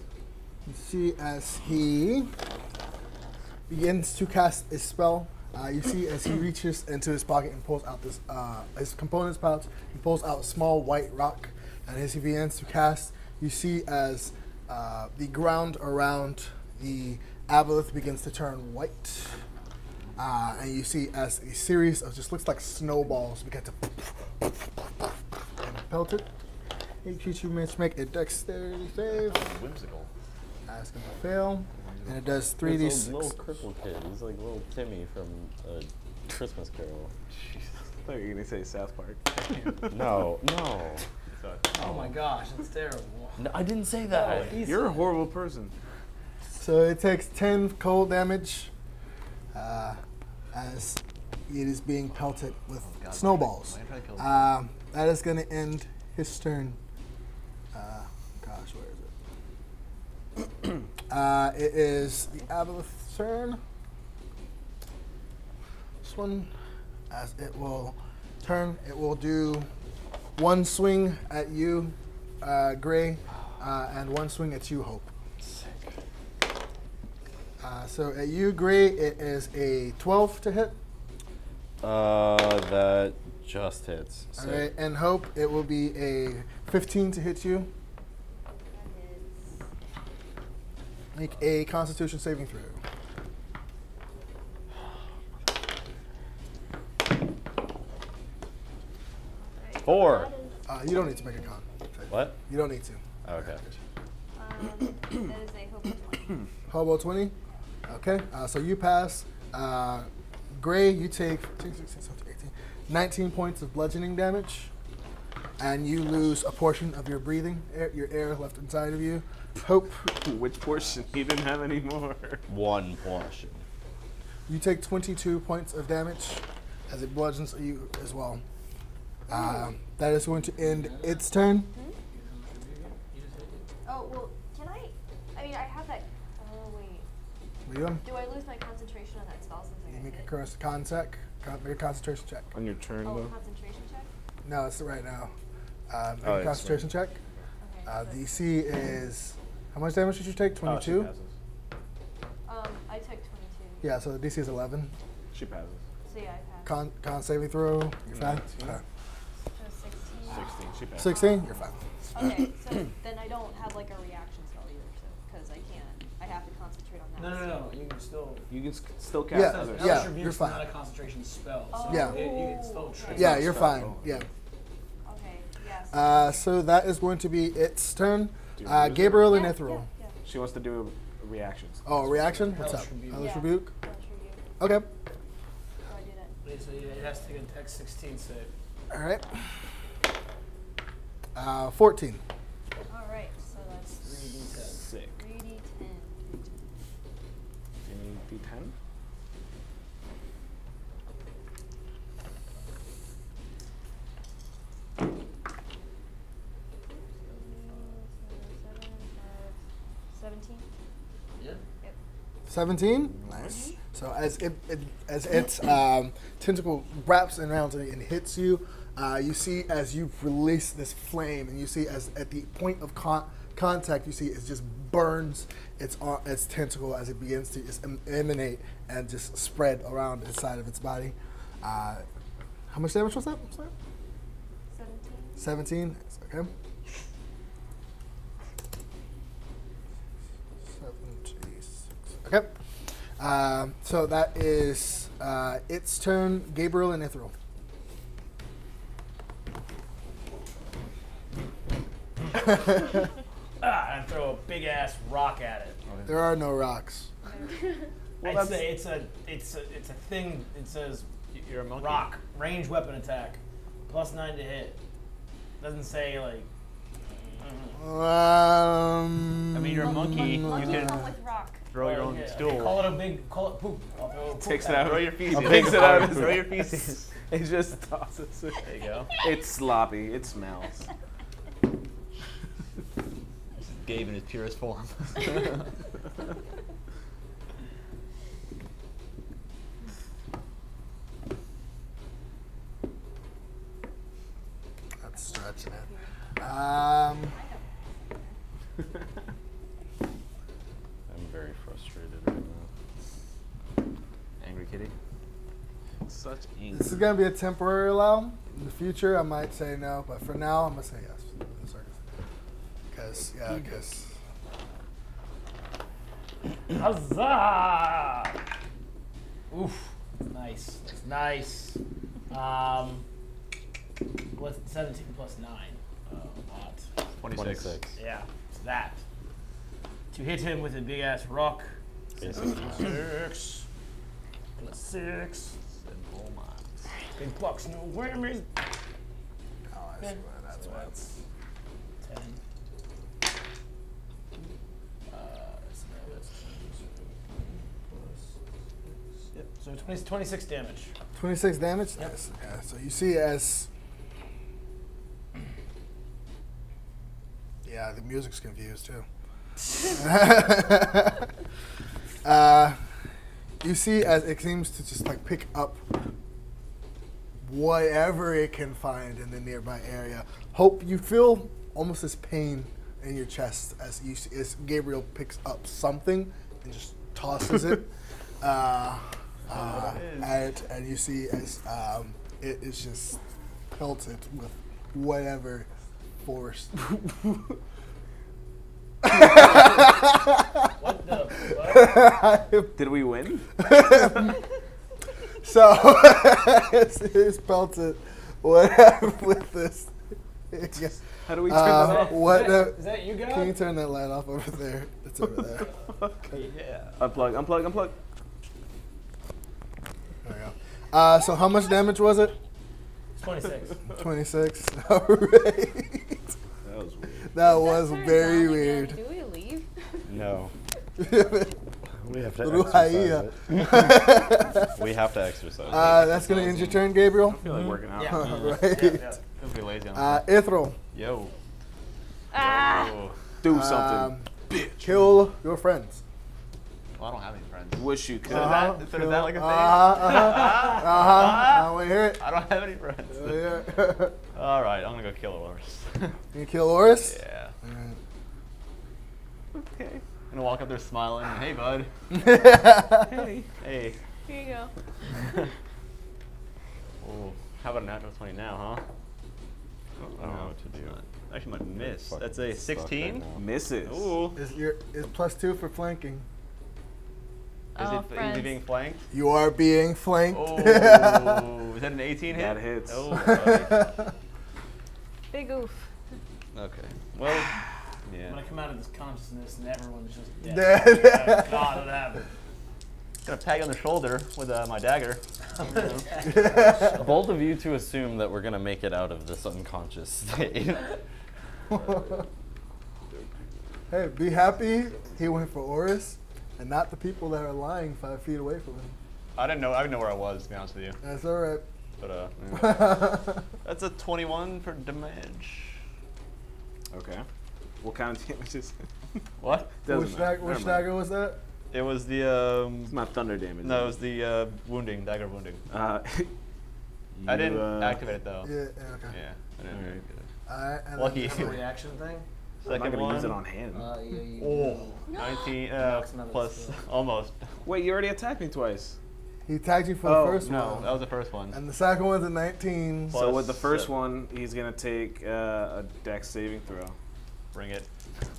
You see as he begins to cast a spell. You see as he reaches into his pocket and pulls out this his components pouch. He pulls out a small white rock, and as he begins to cast, you see as the ground around the aboleth begins to turn white, and you see as a series of just looks like snowballs begin to and pelt it. Each creature must make a dexterity save. Whimsical. Ask him to fail, and it does He's a 3d6. little crippled kid. He's like little Timmy from a Christmas Carol. I thought you were going to say South Park. No. Oh my gosh, that's terrible. No, I didn't say that. You're a horrible person. So it takes 10 cold damage as it is being pelted with snowballs. That is going to end his turn. Gosh, where is it? It is the aboleth's turn. This one, as it will turn, it will do one swing at you, Gray, and one swing at you, Hope. So at you, Gray, it is a 12 to hit. That just hits. All right, and Hope, it will be a 15 to hit you. Make a Constitution saving throw. Four. You don't need to make a con. What? You don't need to. Okay. That is a hope of 20. Hobo 20. Okay, so you pass. Gray, you take 19 points of bludgeoning damage, and you lose a portion of your breathing, your air left inside of you. Hope, Which portion? He didn't have any more. One portion. you take 22 points of damage as it bludgeons you as well. That is going to end its turn. Oh, well, can I mean, I have that. Oh, wait. What are you doing? Do I lose my concentration on that spell since I You got make a hit? make a concentration check. On your turn, Oh, though? concentration check? No, it's right now. Make Oh, a it's concentration check. Okay. DC is, how much damage did you take? 22? Oh, she passes. I took 22. Yeah, so the DC is 11. She passes. So yeah, I passed. Con saving throw, you're fine. 19. Okay. So 16. 16. She passes. 16, you're fine. Okay, so then I don't have like a reaction spell either, so because I can't. I have to concentrate on that. No. You can still. You can still cast Yeah, others. yeah. Rebuke's you're fine. not a concentration spell. So Oh. Yeah. you can still trigger. Yeah, not you're spell. fine. Yeah. Okay. Yes. So that is going to be its turn. Do you wanna use it? Gabriel and Yeah, Ithryl. Yeah. She wants to do reactions. Oh, reaction? What's up? Hellish Rebuke. Hellish Yeah. Rebuke? Don't trigger. Okay. So I do that. So it has to take a Dex 16 save. All right. 14. All right. So that's 3d10. Sick. 3d10. Do you need D10? So 17. Yeah. Yep. 17. Nice. So as its tentacle wraps around it and hits you, you see as you release this flame, and you see as at the point of contact, you see it just burns its tentacle as it begins to just emanate and just spread around inside of its body. How much damage was that? I'm sorry? 17. 17. Okay. 76. Okay. So that is its turn. Gabriel and Ithryl. And throw a big ass rock at it. There are no rocks. I'd say it's a thing. It says You're a monkey. rock range weapon attack, +9 to hit. Doesn't say like. I mean, you're a monkey. You Monkey can come with rock. throw your own Okay, stool. Call it a big. Call it poop. I'll throw a poop Takes it at out. it. Throw your feces. A big Takes it out. poop. Throw your feces. It just tosses it. There you go. It's sloppy. It smells. Gabe in his purest form. That's stretching it. I'm very frustrated right now. Angry kitty. Such ink. This is gonna be a temporary allow. In the future, I might say no, but for now, I'm gonna say yes. Because Huzzah! Oof. Nice. That's nice. What's 17 plus 9? What? 26. Yeah, it's that. To hit him with a big ass rock. 6 plus 6. Big bucks, no whammies. oh, I see why that's So why. that's 10. Yep. So 26 damage. 26 damage? Yep. Nice. Yeah, so you see as... Yeah, the music's confused too. You see as it seems to just like pick up whatever it can find in the nearby area. Hope you feel almost this pain in your chest as Gabriel picks up something and just tosses it. And you see as it is just pelted with whatever force. What the fuck? Did we win? So it's pelted whatever with this. Yes. How do we turn that off? Is that you guys? Can you turn that light off over there? It's over there. Yeah. Unplug. There we go. So how much damage was it? It's 26. 26. All right. That was weird. That was Turns very on again. weird. Do we leave? No. We have to Little exercise it. We have to exercise That's going to end your turn, Gabriel. I feel like working out. Yeah. All right. Don't be lazy on that. Ithryl, Yo. Ah! Oh. Do something. kill your friends. Well, I don't have any friends. Wish you could. So is that like a thing? I want to hear it. I don't have any friends. Yeah. All right, I'm gonna go kill Orys. You kill Orys? Yeah. Okay. I'm gonna walk up there smiling. Hey, bud. Hey. Hey. Here you go. Oh, how about a natural 20 now, huh? I don't know what to do. Actually, might miss. Fucking That's a stuck right 16. now. Misses. Ooh. Is +2 for flanking. Is Oh, it friends. easy being flanked? You are being flanked. Oh, is that an 18 hit? That hits. Oh, buddy. Big oof. Okay. Well, When yeah. I come out of this consciousness and everyone's just dead. Dead. Oh, God, what happened? Gonna pat you on the shoulder with my dagger. Bold of you to assume that we're gonna make it out of this unconscious state. Hey, be happy he went for Orys and not the people that are lying 5 feet away from him. I didn't know where I was, to be honest with you. That's all right. But yeah. That's a 21 for damage. Okay. What kind of damage is it? What? Doesn't matter. Which Never mind. dagger was that? It was the It's not thunder damage. no, it was the wounding, dagger wounding. I didn't activate it though. Yeah, okay. Yeah, I didn't Alright. activate it. Alright, and Lucky. That's a reaction thing? I'm not Second gonna one. use it on him. Yeah, you Oh, 19 Knocks another plus skill. almost. Wait, you already attacked me twice. He tagged you for Oh, the first No, one. that was the first one. And the second one's a 19. Plus So with the first 7. one, he's gonna take a dex saving throw. Bring it.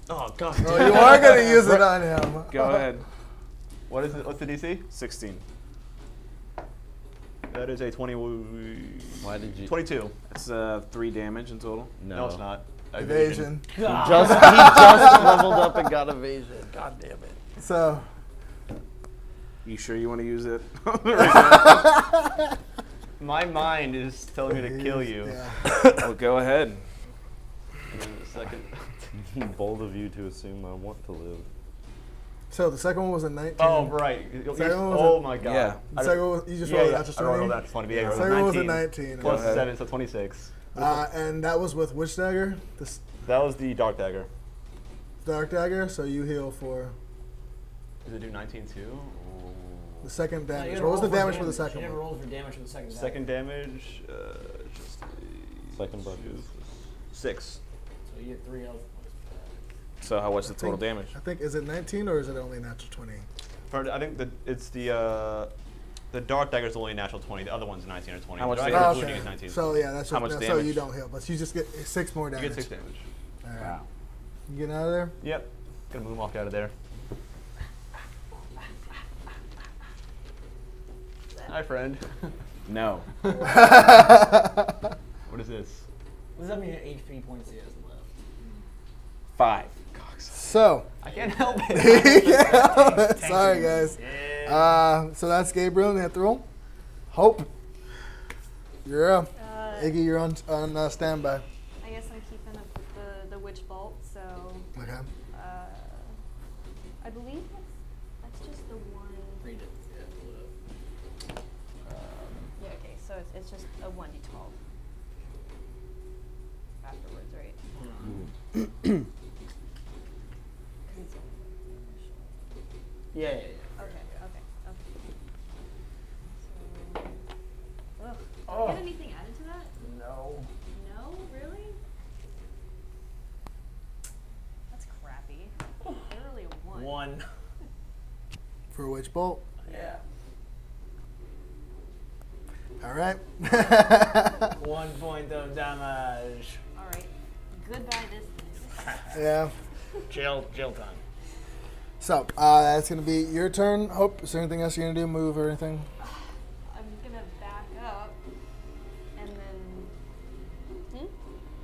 Oh god. Oh, you are going to use it on him. Go ahead. What is it? What's the DC? 16. That is a 20. Why did you? 22. It's 3 damage in total. No, it's not. Evasion. He just leveled up and got evasion. God damn it. So, You sure you want to use it? My mind is telling me to kill you. yeah. Oh, go ahead. In a second. Bold of you to assume I want to live. So the second one was a 19. Oh right. Second one was Oh a- my god. Yeah. The second one, you just Yeah, rolled a yeah. natural I rolled 20. that 20. Yeah, I rolled Second one was a 19. 19. Plus Go ahead. 7, so 26. And that was with which dagger? This. That was the dark dagger. Dark Dagger, so you heal for Does it do 19 too? the second You damage. gotta What was roll the damage for the You second never one? rolled for damage for the second. Second damage, just Second bucket. 6. So you get 3 health points. So how what's the total think- damage? I think, is it 19 or is it only natural 20? I think it's the Dark Dagger is only natural 20. The other one's 19 or 20. How much Dark damage? Dagger Oh, wounding okay. is 19. So yeah, that's How just, much so you damage? don't heal, but you just get 6 more you damage. get 6 damage. All right. Wow. You getting out of there? Yep. Gonna move walk out of there. Hi, friend. No. What is this? What does that mean? HP points he has left. 5. So, I can't help it. yeah. Sorry guys. Yeah. So that's Gabriel and Ithryl. Hope. You're up. Iggy, you're on standby. I guess I'm keeping up with the witch bolt, so Okay. I believe that's just the one. Read it. Yeah, pull it up. Yeah, okay, so it's just a 1d12 afterwards, right? 'Cause it's Yeah. okay, okay. So, ugh. Oh. Get anything added to that? No. No, really? That's crappy. Literally a 1. 1. For Witch Bolt. Yeah. All right. 1 point of damage. All right. Goodbye this time. Yeah. Jail time. So, that's going to be your turn. Hope, is there anything else you're going to do? Move or anything? I'm gonna back up, and then.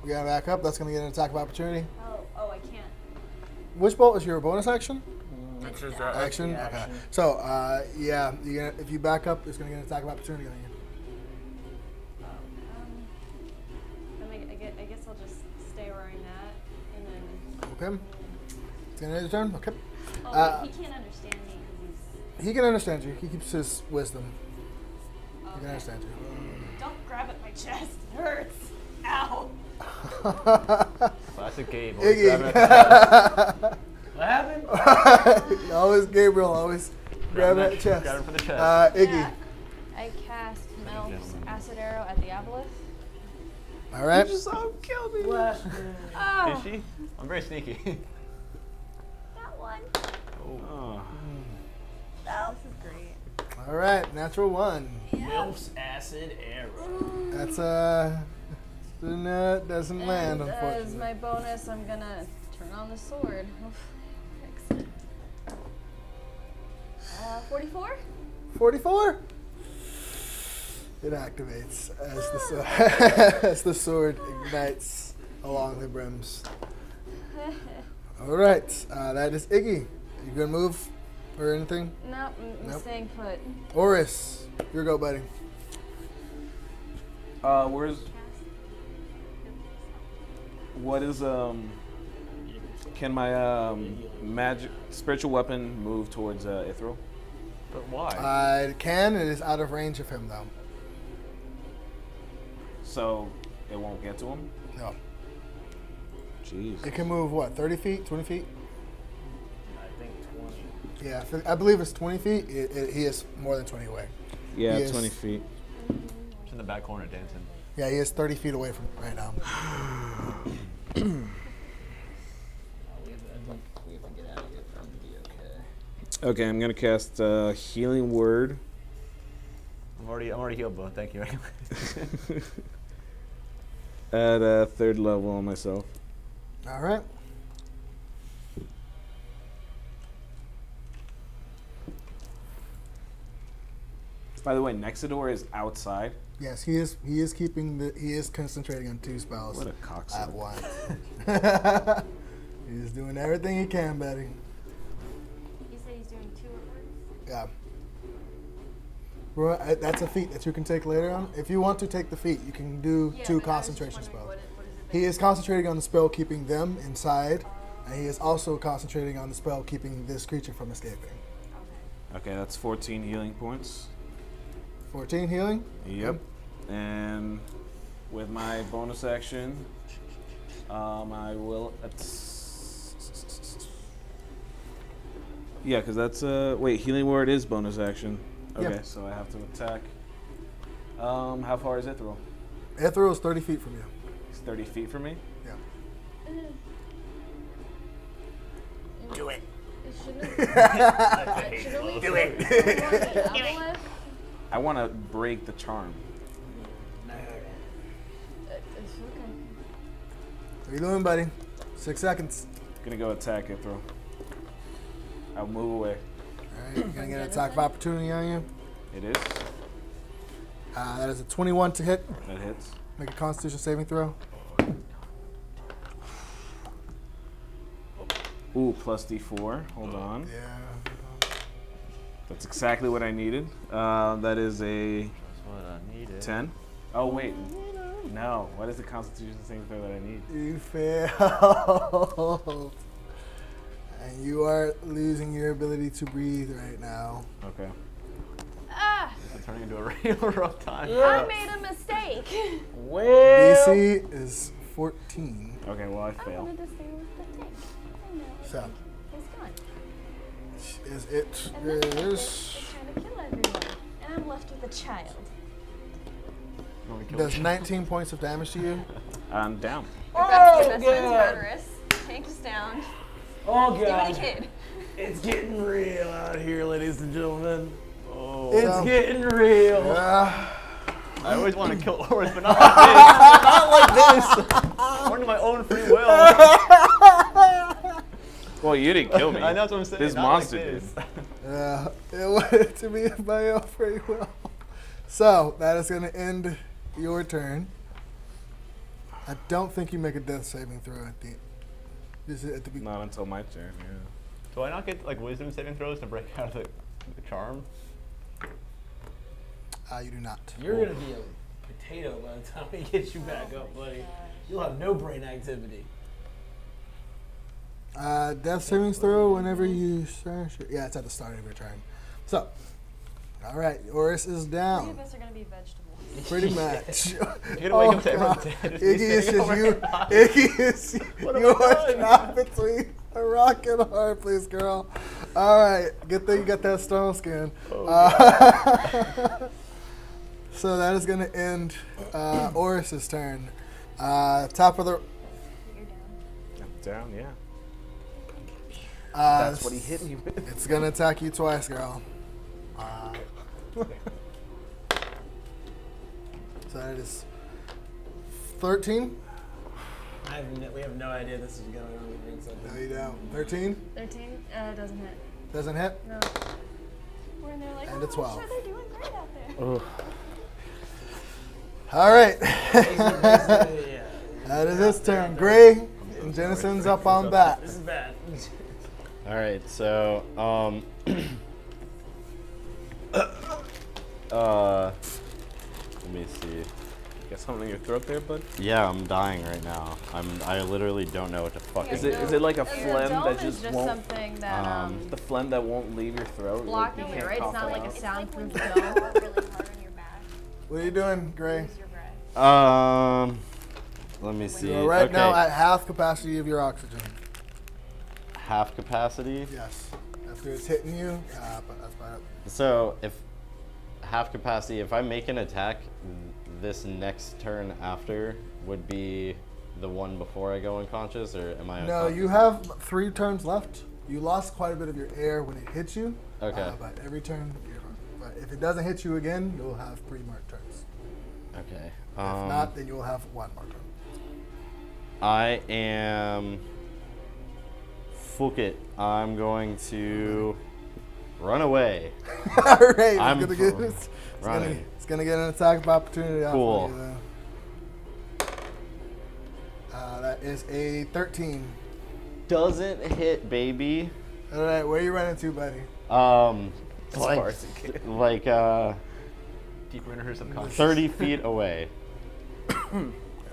You're going to back up. That's going to get an attack of opportunity. Oh, I can't. Witch Bolt is your bonus action? That's just Action? Okay. So, yeah, you're gonna, if you back up, it's going to get an attack of opportunity on you. Then I guess I'll just stay where I'm at, and then. Okay. It's going to end your turn? Okay. Oh, wait, he can't understand me because He can understand you. He keeps his wisdom. he's. He can understand you. Don't grab at my chest. It hurts. Ow. Classic Gabe. Iggy. What happened? Always Gabriel, always grab at the chest. Grab him for the chest. Iggy. Yeah. I cast Mel's acid arrow at the aboleth. All right. Blast. Oh, Is she? I'm very sneaky. that one. Oh. Oh, this is great. All right. Natural 1. Milf's acid arrow. That's doesn't land, And as unfortunately. my bonus, I'm gonna turn on the sword. Oof. Excellent. 44? 44. It activates as the sword ignites along the brims. All right. That is Iggy. You gonna move or anything? Nope, I'm Nope. staying put. Orys, your go, buddy. What is can my magic spiritual weapon move towards Ithryl? But why? It can. It is out of range of him, though. So it won't get to him? No. Jeez. It can move, what, 30 feet, 20 feet? I think 20. Yeah, I believe it's 20 feet. He is more than 20 away. Yeah, He is- 20 feet. She's in the back corner dancing. Yeah, he is 30 feet away from right now. We have to get out of here for him to be okay. Okay, I'm gonna cast Healing Word. I'm already healed, bro. Thank you. At 3rd level on myself. All right. By the way, Nexidor is outside. Yes, he is. He is concentrating on 2 spells What a at cocksucker. once. He's doing everything he can, Betty. You said he's doing 2 at once? Yeah. Well, that's a feat that you can take later on. If you want to take the feat, you can do 2 concentration spells. What is it He is concentrating on the spell keeping them inside, and he is also concentrating on the spell keeping this creature from escaping. Okay, that's 14 healing points. 14 healing? Yep. And with my bonus action, I will Yeah, because that's wait, healing word is bonus action. Okay, Yep. so I have to attack. How far is Ithryl? Ithryl is 30 feet from you. It's 30 feet from me. Yeah. Do it. Do it. I want to break the charm. What are you doing, buddy? 6 seconds. Gonna go attack Ithryl. I'll move away. All right, you're gonna get an attack of opportunity on you. It is. That is a 21 to hit. That hits. Make a Constitution saving throw. Ooh, plus D4. Hold on. Yeah. That's exactly what I needed. That is a That's what I needed. 10. Oh wait, no. What is the Constitution saving throw that I need? You failed. And you are losing your ability to breathe right now. Okay. Ah! It's turning into a real rough time. I made a mistake. Well, DC is 14. Okay, well I I fail. wanted to stay with the tank. I know. So, He's gone. is it And this bandit is is trying to kill everyone. And I'm left with a child. does 19 points of damage to you. I'm down. That's your best friend's murderous. Tank is down. oh Give me god, the kid. it's getting real out here, ladies and gentlemen. Oh. It's getting real. I always want to kill Orys, but not like this. Not like this. According to my own free will. Well, you didn't kill me. I know that's what I'm saying. This not monster like did. this. It wanted to be by own free will. So, that is going to end your turn. I don't think you make a death saving throw at the beginning. Not until my turn. Yeah. Do I not get like wisdom saving throws to break out of the charm? You do not. You're gonna be a potato by the time we get you back up, buddy. You'll have no brain activity. Death savings throw whenever you start. Yeah, it's at the start of your turn. So, all right, Orys is Three down. of us are gonna be vegetables. Pretty much. You're gonna wake up to everyone God. dead. Just be Iggy is sitting just over you. here dying. Iggy is What have you I are done? trapped between a rock and a hard place, girl. All right, good thing you got that stone skin. So that is going to end Orys' turn. Top of the. You're down. I'm down. Yeah. That's what he hit me with. It's going to attack you twice, girl. So that is 13. We have no idea this is going on. No, you don't. 13 13 doesn't hit. doesn't hit. No. We're in there like, And oh, a 12. I'm sure they're doing great out there. All right. Yeah, That is his turn. Gray and Jennison's up on bat. this is bad. All right, so let me see. Got something in your throat there, bud? Yeah, I'm dying right now. I literally don't know what to fuck. Is it like a The phlegm dome that is just just won't? something that The phlegm that won't leave your throat. blocking like, you it, can't right? It's cough not it like a out. soundproof It's like dome. when you work really hard on your back. What are you doing, Gray? Lose your breath. Let me see. You are right okay. now at half capacity of your oxygen. half capacity. Yes. After it's hitting you, but that's about it. So if half capacity, if I make an attack, this next turn after would be the one before I go unconscious, or am I? No, you have 3 turns left. You lost quite a bit of your air when it hit you. Okay. But every turn, but if it doesn't hit you again, you'll have 3 more turns. Okay. If not, then you'll have 1 more turn. I am. Fuck it. I'm going to run away. All right, I'm it's running. gonna get an attack of opportunity. off Cool. of you, though. That is a 13. Doesn't hit, baby. All right, where are you running to, buddy? As far as it can. like Deeper into her subconscious. 30 feet away. Yeah, I'm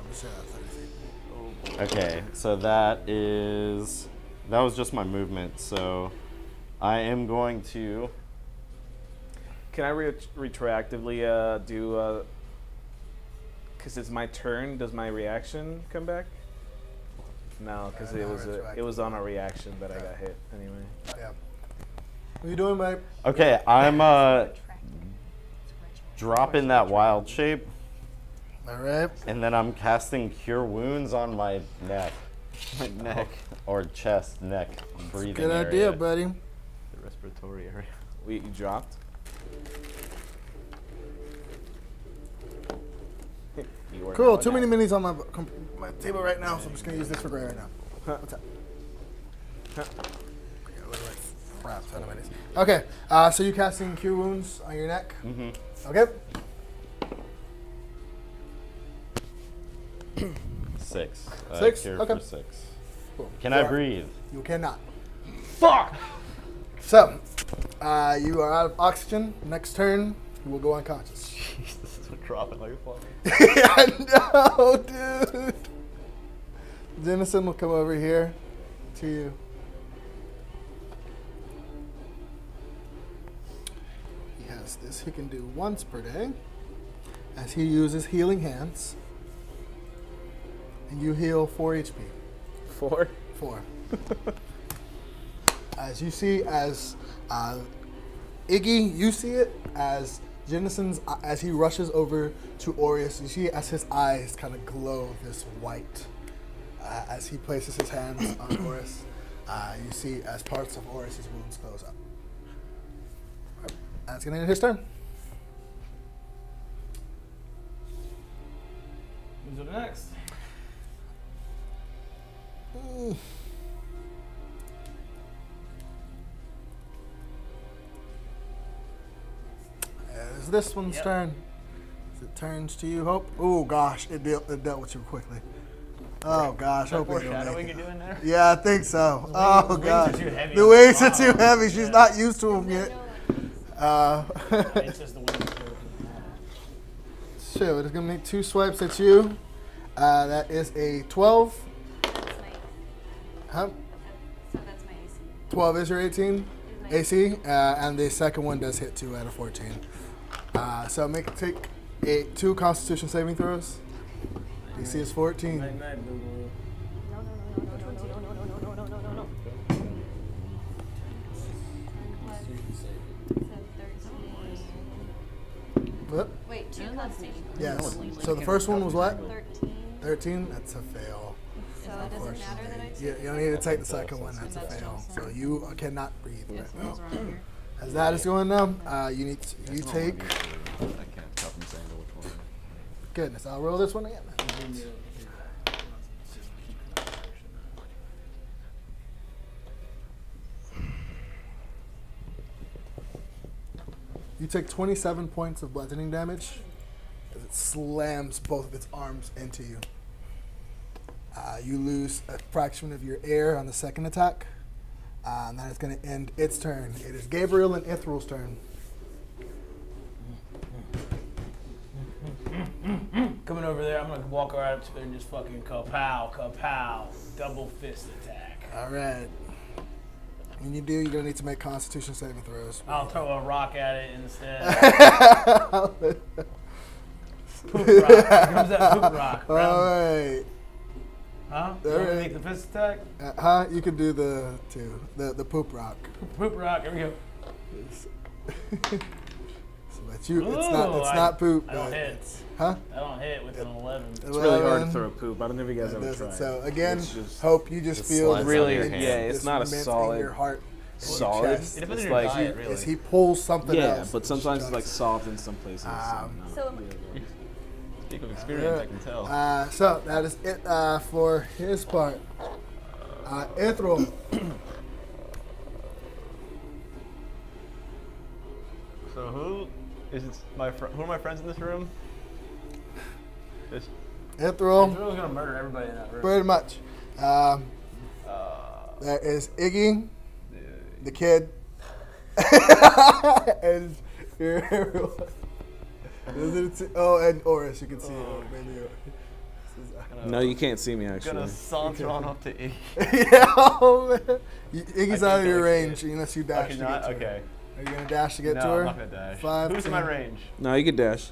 just saying that 30 feet. Okay, so that was just my movement. So I am going to. Can I retroactively do? Because it's my turn. Does my reaction come back? No, because No, it was on a reaction that I got hit anyway. Yeah. What are you doing, babe? Okay, I'm dropping that wild shape, All right. and then I'm casting Cure Wounds on my neck. My neck. Or chest, neck, breathing Good area. idea, buddy. The respiratory area. Wait, you dropped? You were Cool. not Too many that. minis on my table right now, so I'm just gonna use this for Gray right now. What's up? Yeah, look like crap ton of minis. Okay. So you casting Cure Wounds on your neck. Mm-hmm. Okay. 6. 6? Cure Okay. for 6. Cool. Can I breathe? You cannot. Fuck! So, you are out of oxygen. Next turn, you will go unconscious. Jeez, this is dropping like a fuck. I know, dude. Denison will come over here to you. He has this he can do once per day as he uses Healing Hands. And you heal 4 HP. 4? 4. As you see, as Iggy, you see it as Jennison's, as he rushes over to Orys, you see as his eyes kind of glow this white. As he places his hands on Orys, you see as parts of Orys' wounds close up. That's going to end his turn. Who's up next? It's this one's turn. As it turns to you, Hope. Oh gosh, it dealt with you quickly. Oh gosh, Hope you don't Foreshadowing make you it. doing there? Yeah, I think so. Oh wings gosh, are too heavy the on wings the are too bomb. heavy. She's not used to them yet. It's just the wings. Sure, it's gonna make 2 swipes at you. That is a 12. That's my, Huh? so that's my AC. 12 is your 18 Is my AC, and the second one does hit 2 out of 14. So take 2 Constitution saving throws. DC is 14. Night, night, boo boo. No, no, no, no, no, no, no, no, no, no, no, no, no. 13. What? Wait, 2 Yeah, Constitution. Yes. So the first one was what? 13. 13. That's a fail. So it doesn't matter that I take. You don't need to take the second one. That's a fail. So you cannot breathe Yes, right now. those are on here. As that is going now, you take. I can't tell from saying which one. Goodness, I'll roll this one again. You take 27 points of bludgeoning damage as it slams both of its arms into you. You lose a fraction of your air on the second attack, and that is going to end its turn. It is Gabriel and Ithryl's turn. Coming over there, I'm gonna walk right up to there and just fucking kapow, kapow, double fist attack. All right. When you do, you're going to need to make Constitution saving throws. I'll throw a rock at it instead. Poop rock. Here comes that poop rock. All right. Huh? You All want me to right. make the fist attack? You can do the poop rock. Poop rock. Here we go. But you, it's Ooh, not poop. I don't but hit. it's- Huh? I don't hit with an 11. It's really hard to 11. throw poop. I don't know if you guys It ever doesn't. tried. So again, It's just Hope you just It feel slides this out of really, your immense- yeah, it's this not a immense solid- in your heart, in your solid. chest. It depends It's on your like diet, really. As he pulls something Yeah, else. but sometimes it's like soft in some places. So Speak of experience, I can tell. So that is it for his part. Ithryl. So who is it? Who are my friends in this room? This, Ithryl. Drill's gonna murder everybody in that room. Pretty much. There is Iggy, the kid, and and Orys. You can see it. Maybe No, you can't see me actually. gonna saunter on up to Iggy. yeah, oh, man. Iggy's I out of can't your do it. range unless you dash Okay, to get not to her. okay. Are you gonna dash to get No, to her? I'm not gonna dash. 5, Who's in my 10. range? No, you can dash.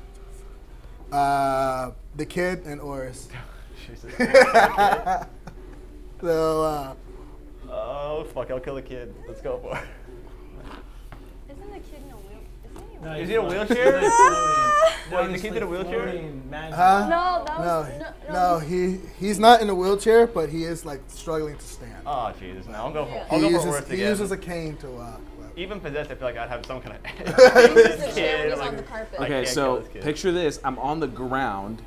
The kid and Orys. Jesus. So, Oh fuck! I'll kill the kid. Let's go for it. kid in a wheel? No, Is he in a wheelchair? He's, like, floating. Wait, the he's, kid in a wheelchair? floating magic. Huh? No, that No, was he's not in a wheelchair, but he is like struggling to stand. Oh Jesus! No, I'll go for Yeah. I'll He go for uses Orys he again. uses a cane to walk. Even possessed, I feel like I'd have some kind of. He uses the chair kid, when he's like- on the carpet. I Okay, can't kill so this kid. picture this. I'm on the ground.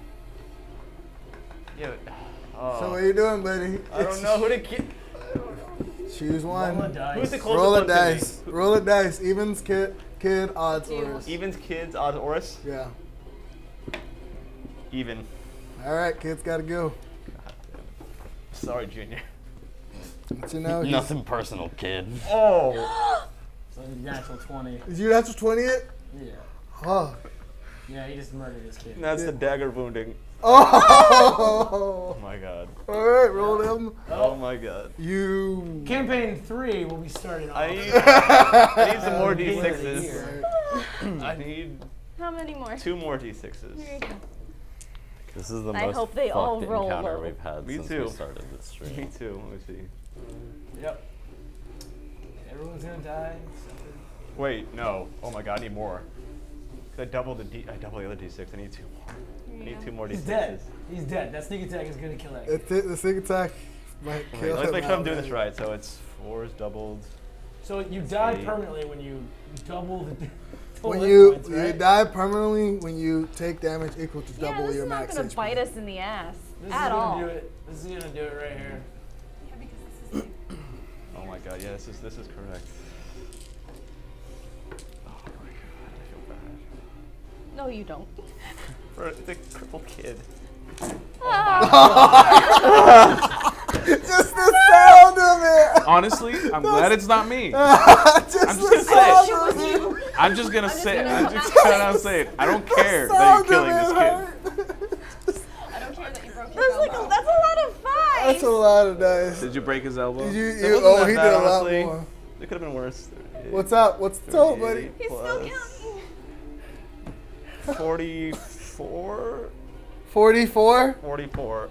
Yeah. But, So what are you doing, buddy? I don't know who to kill. Choose one. Roll a dice. Who's the closest Roll a one to dice. Roll a dice. Evens, kid, odds, Two. Orys. me? Evens, kids, odds, Orys. Yeah. Even. All right, kids, gotta go. Sorry, Junior. But you know, Nothing personal, kid. Oh. So the natural 20. Did you natural 20 it? Yeah. Oh. Yeah, he just murdered this kid. That's the dagger wounding. Oh. Oh my god. All right, roll them. Oh my god. You. Campaign 3 will be starting off. I need some more Beginning of the D6s. year. I need How many more? 2 more D6s. Here you go. This is the I most hope they all fucked roll encounter low. we've had Me since too. we started this stream. Me too. Let me see. Yep. Everyone's gonna die. except for- Wait, no. Oh my god, I need more. 'Cause I doubled the other D6. I need 2 more. I need 2 more D6s. He's dead. He's dead. That sneak attack is gonna kill that kid. The sneak attack might Wait, kill let's him make sure I'm doing outright. this right. So it's 4s doubled. So you die 8. permanently when you double the When hit you points, you right? die permanently when you take damage equal to Yeah, double this your is not max gonna HP. bite us in the ass This at is all. gonna do it. This is gonna do it right here. Yeah, because this is like, Oh my god, yeah, this is correct. Oh my god, I feel bad. no, you don't. For the crippled kid. Just the sound of it. Honestly, I'm glad it's not me. Just I'm the just gonna sound say of it. it. you. I'm just gonna say it. gonna I'm just gonna say it. I don't care that Sound you're of killing this it kid. hurt. I don't care that you broke That's your like elbow. that's a lot of fights. That's a lot of dice. Did you break his elbow? Did you, It you, wasn't oh, that he bad, did a lot honestly. more. It could have been worse. What's up? What's the total, buddy? He's still counting. 44? 44? 44.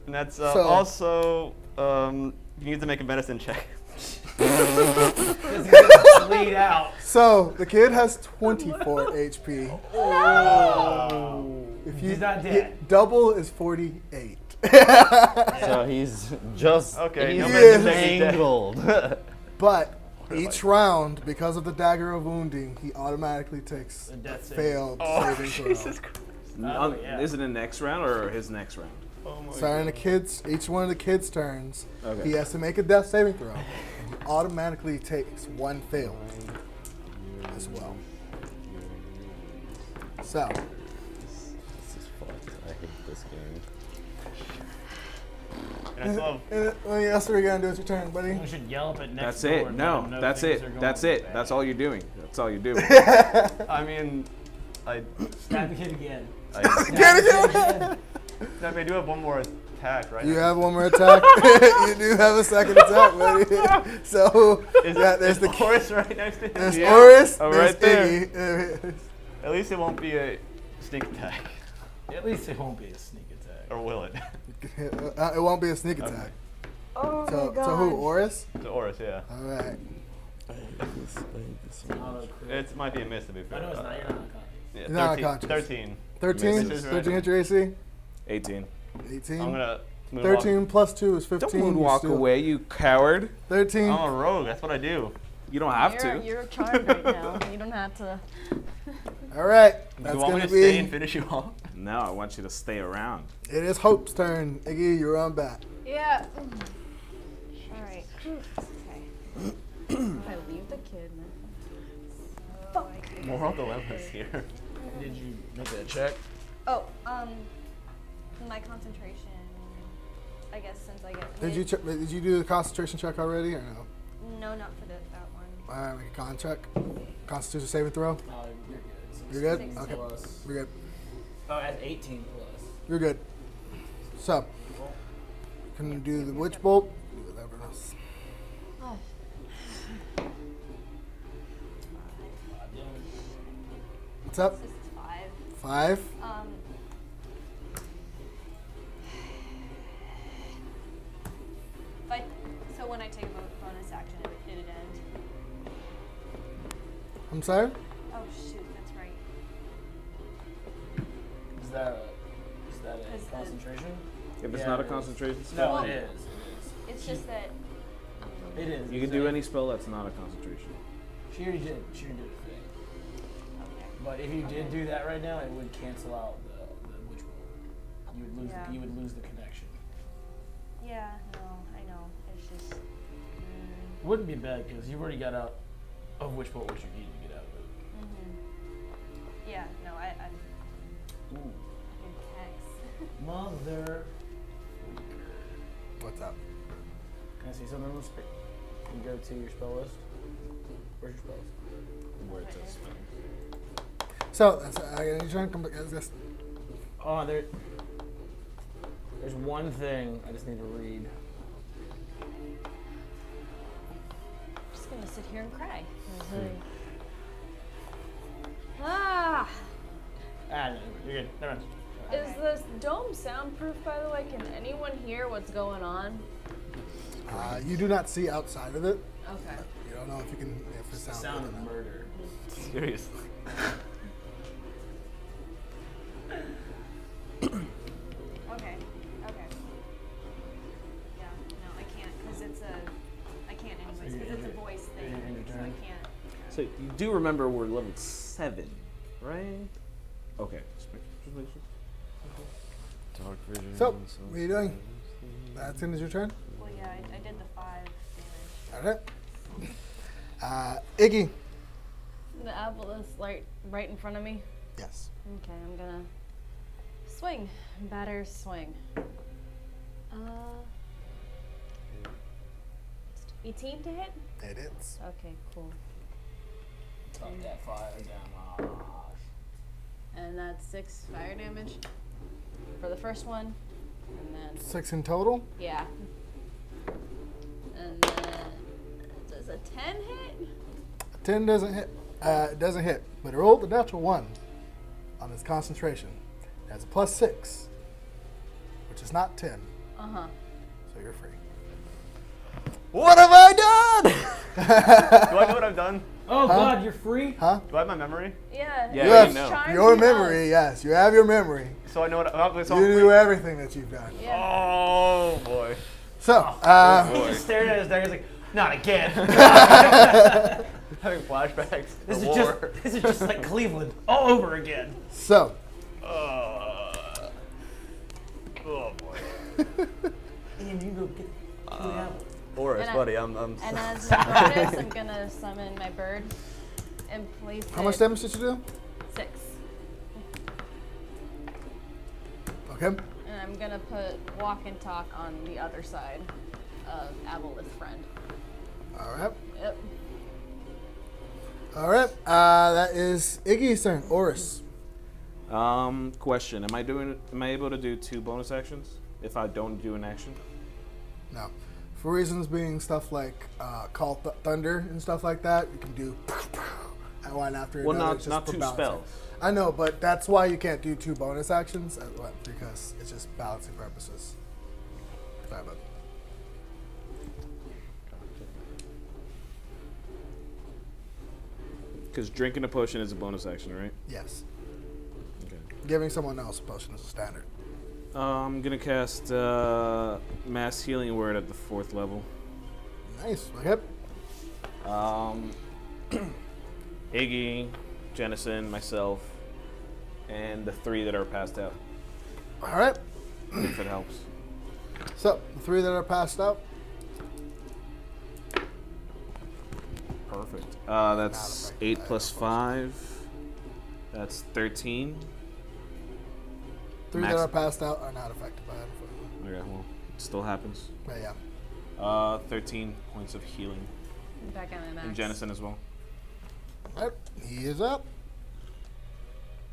And that's So- also, you need to make a medicine check. This is gonna bleed out. So, the kid has 24 HP. If He's not dead. Double is 48. So he's just Okay, he's no medicine check is dead. mangled. But each round, because of the dagger of wounding, he automatically takes A death save. failed Oh, saving throw. Jesus Christ. Oh, yeah. Is it the next round or his next round? Oh my Starting the kids, each one of the kids' turns, Okay. he has to make a death saving throw. He automatically takes 1 failed as well. So, This is fucked. I hate this game. And I still have, what else are we gonna do? It's your turn, buddy. We should yell up at next That's door it. and No, let them know that's things it. are going That's it. bad. That's all you're doing. That's all you're doing. I mean, I Stab the kid again. Get it! I mean, I do have one more attack, right? You have one more attack. You do have a second attack, buddy. So, yeah, there's the Orys right next to him. there's Yeah. Orys, Oh, there's right there. Iggy. At least it won't be a sneak attack. At least it won't be a sneak attack. Or will it? It won't be a sneak attack. Oh So who? Orys? To Orys, yeah. All right. Auto crit. It might be a miss to be fair. I know it's not. You're not on copy. Yeah, You're not 13. unconscious. 13. 13. Misses. 13 hit your AC. 18. 18. I'm gonna moonwalk. 13 plus 2 is 15. Don't You moonwalk still- away, you coward. 13. I'm a rogue. That's what I do. You don't have to. You're charmed right now. You don't have to. All right. Do That's you want me gonna to stay and be. finish you off? No, I want you to stay around. It is Hope's turn. Iggy, you're on back. Yeah. All right. Okay. If I leave the kid, man. Fuck. Moral dilemmas here. Did you make that check? Oh, my concentration. I guess since I get. Did you do the concentration check already or no? No, not for that one. All right, make a con check. Constitution saving throw. Oh, you're good. You're good. 16 Okay. Plus. We're good. Oh, at 18 plus. You're good. So, can do the witch bolt. Do whatever else. Oh. What's up? This is 5. 5. So when I take a bonus action, it'd end. I'm sorry? Oh shoot, that's right. Is that Is a the- concentration? If it's Yeah, not a it is. concentration spell, No, it is. It's just that. It is. you can do any spell that's not a concentration. She already did. She already did a thing. Okay. But if you did do that right now, it would cancel out the witch bolt. You would lose. Yeah. You would lose the connection. Yeah, no, I know. It's just. It wouldn't be bad because you've already got out of witch bolt what you need to get out of it. Yeah, no, I Ooh. can text. Mother. What's up? Can I see something real quick? You go to your spell list. Where's your spells? Where it says spell. So, you trying to come back? Oh, there's one thing I just need to read. I'm just gonna sit here and cry. Ah! Ah, no, you're good. Never mind. Is this dome soundproof, by the way? Can anyone hear what's going on? You do not see outside of it. Okay. You don't know if you can, if it It's the sounds sound good of or not. murder. Seriously. Okay. Okay. Yeah. No, I can't because it's a. I can't anyways because it's a voice thing, so I can't. So you do remember we're level 7, right? Okay. Dark vision. So, what are you doing? That's in as your turn? Well, yeah, I did the 5 damage. Alright. Iggy. The apple is right in front of me. Yes. Okay, I'm gonna swing. Batter swing. 18 to hit? It is. Okay, cool. Talk that fire damage. And that's 6 fire damage for the first one. And then 6 in total? yeah. And then does a 10 hit? 10 doesn't hit. It doesn't hit. But it rolled the natural 1 on its concentration. It has a +6, which is not 10. Uh-huh. So you're free. What have I done? Do I know what I've done? Oh God, you're free? Huh? Do I have my memory? Yeah. Yeah, You have you know. Charms your and memory, spells. yes. You have your memory. So I know what. So You knew everything that you've done. Yeah. Oh boy. So, He just stared at his dagger. He's like, not again. Having flashbacks. to This the is war. just like Cleveland all over again. so, Oh boy. Ian, you go get the apple. Orys, And I- buddy, I'm. And as a bonus, I'm gonna summon my bird and place how much it damage did you do? 6. Okay. And I'm gonna put walk and talk on the other side of Aboleth's friend. Alright. Yep. Alright. That is Iggy's turn. Orys. Question: Am I able to do 2 bonus actions if I don't do an action? No. For reasons being stuff like call thunder and stuff like that, you can do one after Well, another. not It's just not for 2 balancing. spells. I know, but that's why you can't do 2 bonus actions, because it's just balancing purposes. Sorry about that. Because drinking a potion is a bonus action, right? Yes. Okay. Giving someone else a potion is a standard. I'm gonna cast Mass Healing Word at the 4th level. Nice. Okay. Iggy, Jennison, myself, and the 3 that are passed out. Alright. If it helps. So, the 3 that are passed out. Perfect. That's 8 plus 5. That's 13. 3 Max- that are passed out are not affected by it, unfortunately. Okay, well, it still happens. But yeah. 13 points of healing. Back on my max. And Jennison as well. Alright. He is up.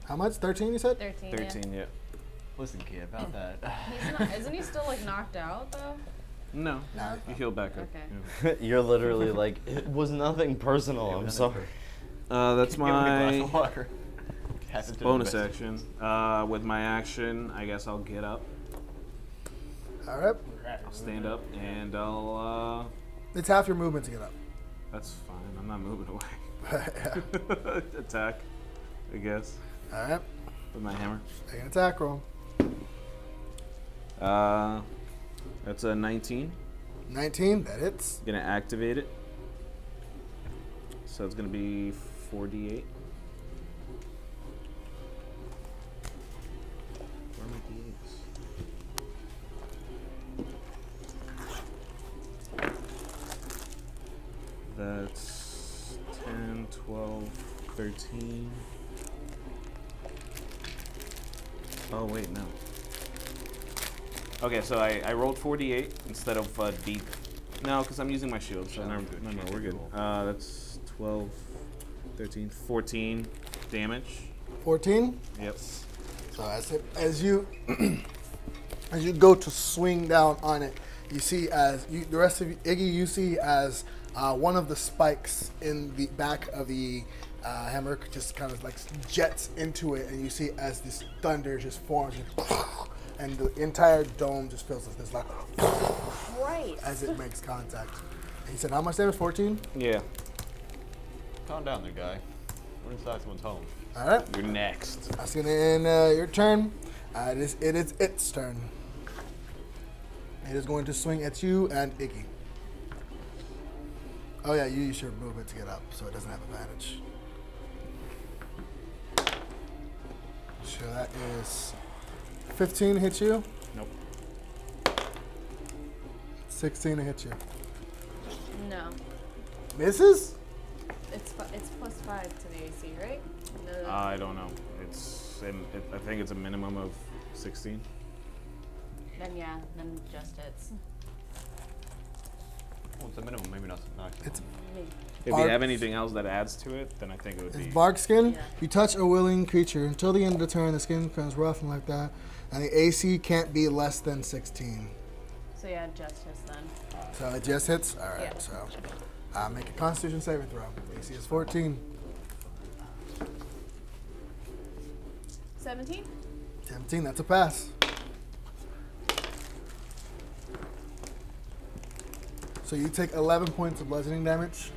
How much? 13 you said? 13. 13, yeah. Listen, kid, about that. He's not, isn't he still like knocked out though? No, No. you heal back up. Okay. You're literally like, it was nothing personal. I'm sorry. That's Give me a glass my of water. Pass it to the bonus best. action. With my action, I guess I'll get up. Alright. I'll stand up and I'll. It's half your movement to get up. That's fine. I'm not moving away. Attack, I guess, All right. with my hammer. Make an attack roll. That's a 19. 19. That hits. Gonna activate it. So it's gonna be 4d8. Where are my d8s? That's 10, 12, 13. Oh wait, no. Okay, so I rolled 4d8 instead of d. No, because I'm using my shield, so no, we're good. That's 12, 13, 14 damage. 14. Yep. So as you as you go to swing down on it, you see the rest of you, Iggy, you see as one of the spikes in the back of the hammer just kind of like jets into it, and you see as this thunder just forms, and the entire dome just fills with this like Right. as it makes contact. And he said, "How much damage? 14." Yeah. Calm down there, guy. We're inside someone's home. All right. You're next. That's gonna end your turn. It is its turn. It is going to swing at you and Iggy. Oh yeah, you use your movement to get up, so it doesn't have advantage. So that is 15 to hit you. Nope. 16 to hit you. No. Misses? It's +5 to the AC, right? No. I don't know. I think it's a minimum of 16. Then yeah, then just hits. Well, it's a minimum, maybe not. It's Maybe. If you have anything else that adds to it, then I think it would be. bark skin. Yeah. You touch a willing creature until the end of the turn. The skin becomes rough and like that, and the AC can't be less than 16. So yeah, just hits then. So it just hits. All right. Yeah. So make a Constitution saving throw. AC is 14. 17? 17. That's a pass. So you take 11 points of bludgeoning damage.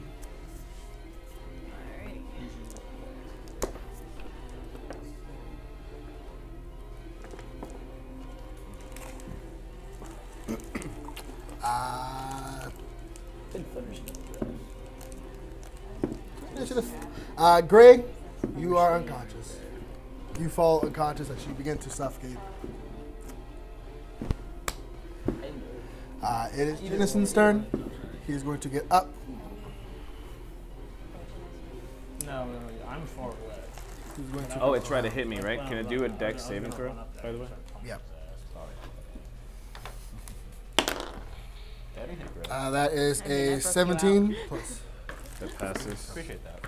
Alright. Gray, you are unconscious. You fall unconscious as you begin to suffocate. It is Jennison's turn. He is going to get up. No, I'm far away. He's going to Oh, it tried to hit me, right? Can it do a dex saving throw, by the way? Yep. Daddy hit Greg. That is I mean, I a broke you 17 plus. That passes. Appreciate that.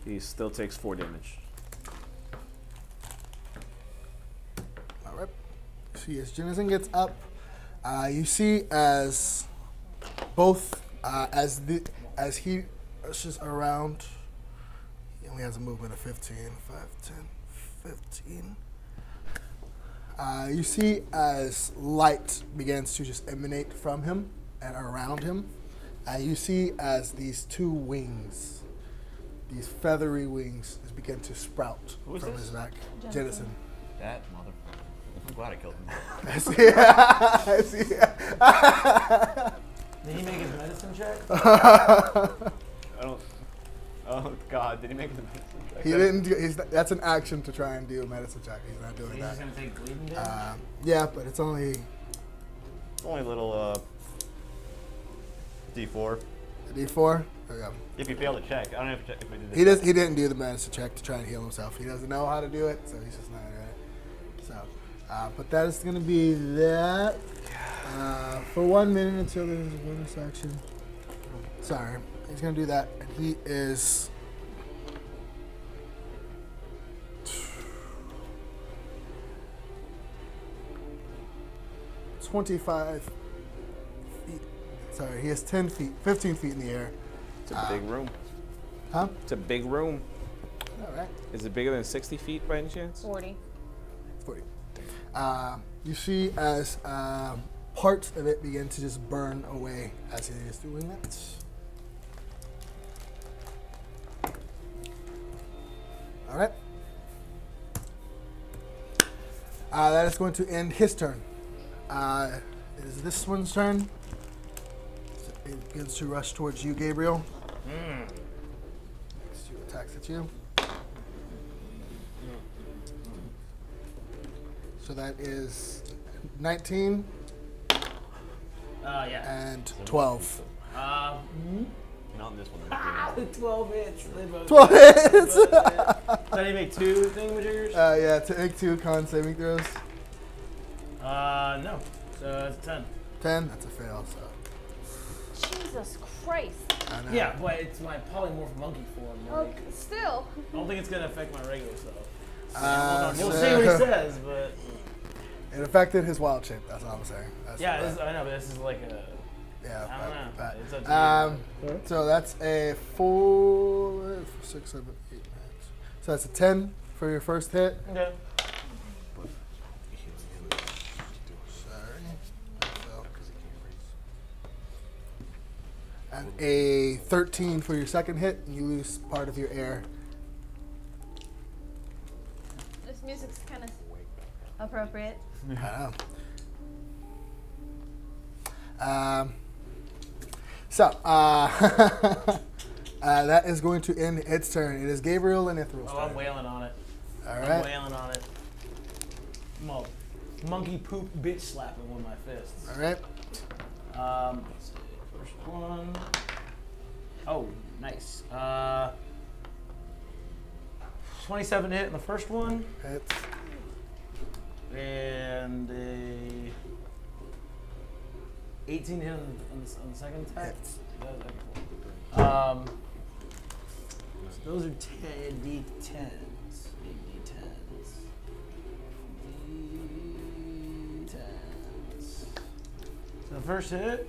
He still takes 4 damage. All right. See, as Jennison gets up, you see as both as he rushes around. He only has a movement of 15, 5, 10, 15. You see as light begins to just emanate from him and around him. You see as these two wings, these feathery wings, just begin to sprout Who is from this? his back. Jennison. Jennison. That motherfucker. I'm glad I killed him. I see. I see. Did he make his medicine check? I don't. Oh God! Did he make the medicine check? He didn't do. That's an action to try and do a medicine check. He's not doing He's that. just gonna take bleeding damage? Yeah, but it's only It's only a little D4. a D4. There we go. If you fail to check, I don't know if I did this. He does. He didn't do the medicine check to try and heal himself. He doesn't know how to do it, so he's just not right. So, but that is going to be that for 1 minute until there's a bonus action. Sorry, he's going to do that, and he is. "25 feet. Sorry, he has 10 feet, 15 feet in the air. It's a big room. Huh? It's a big room. All right. Is it bigger than 60 feet by any chance? 40. 40. You see as parts of it begin to just burn away as he is doing that. All right. That is going to end his turn. It is this one's turn. So it begins to rush towards you, Gabriel. Next two attacks at you. So that is 19 Yeah. and 12. Not in this one. 12 hits. They both 12 hits! So you make 2 thingamajiggers? Yeah, to make 2 con saving throws. No. So it's 10. 10, that's a fail, so. Jesus Christ. I know. Yeah, but it's my polymorph monkey form. Like, Still. I don't think it's gonna affect my regular stuff. so We'll see what he says, but it affected his wild shape, that's all I'm saying. That's yeah, I know, but this is like a. yeah. I don't know. that. It's up to you. So that's a 4, 6, 7, 8, 9. So that's a 10 for your first hit. Okay. And a 13 for your second hit, and you lose part of your air. This music's kind of appropriate. I know. That is going to end its turn. It is Gabriel and Ithryl's Oh, turn. I'm wailing on it. All I'm right. wailing on it. Monkey poop bitch slapping with my fists. All right. Let's see. First one. Oh, nice. 27 to hit in the first one. Hits. And a 18 hit on the second attack. Hits. So those are 10 D10s. Big D10s. D10s. So the first hit.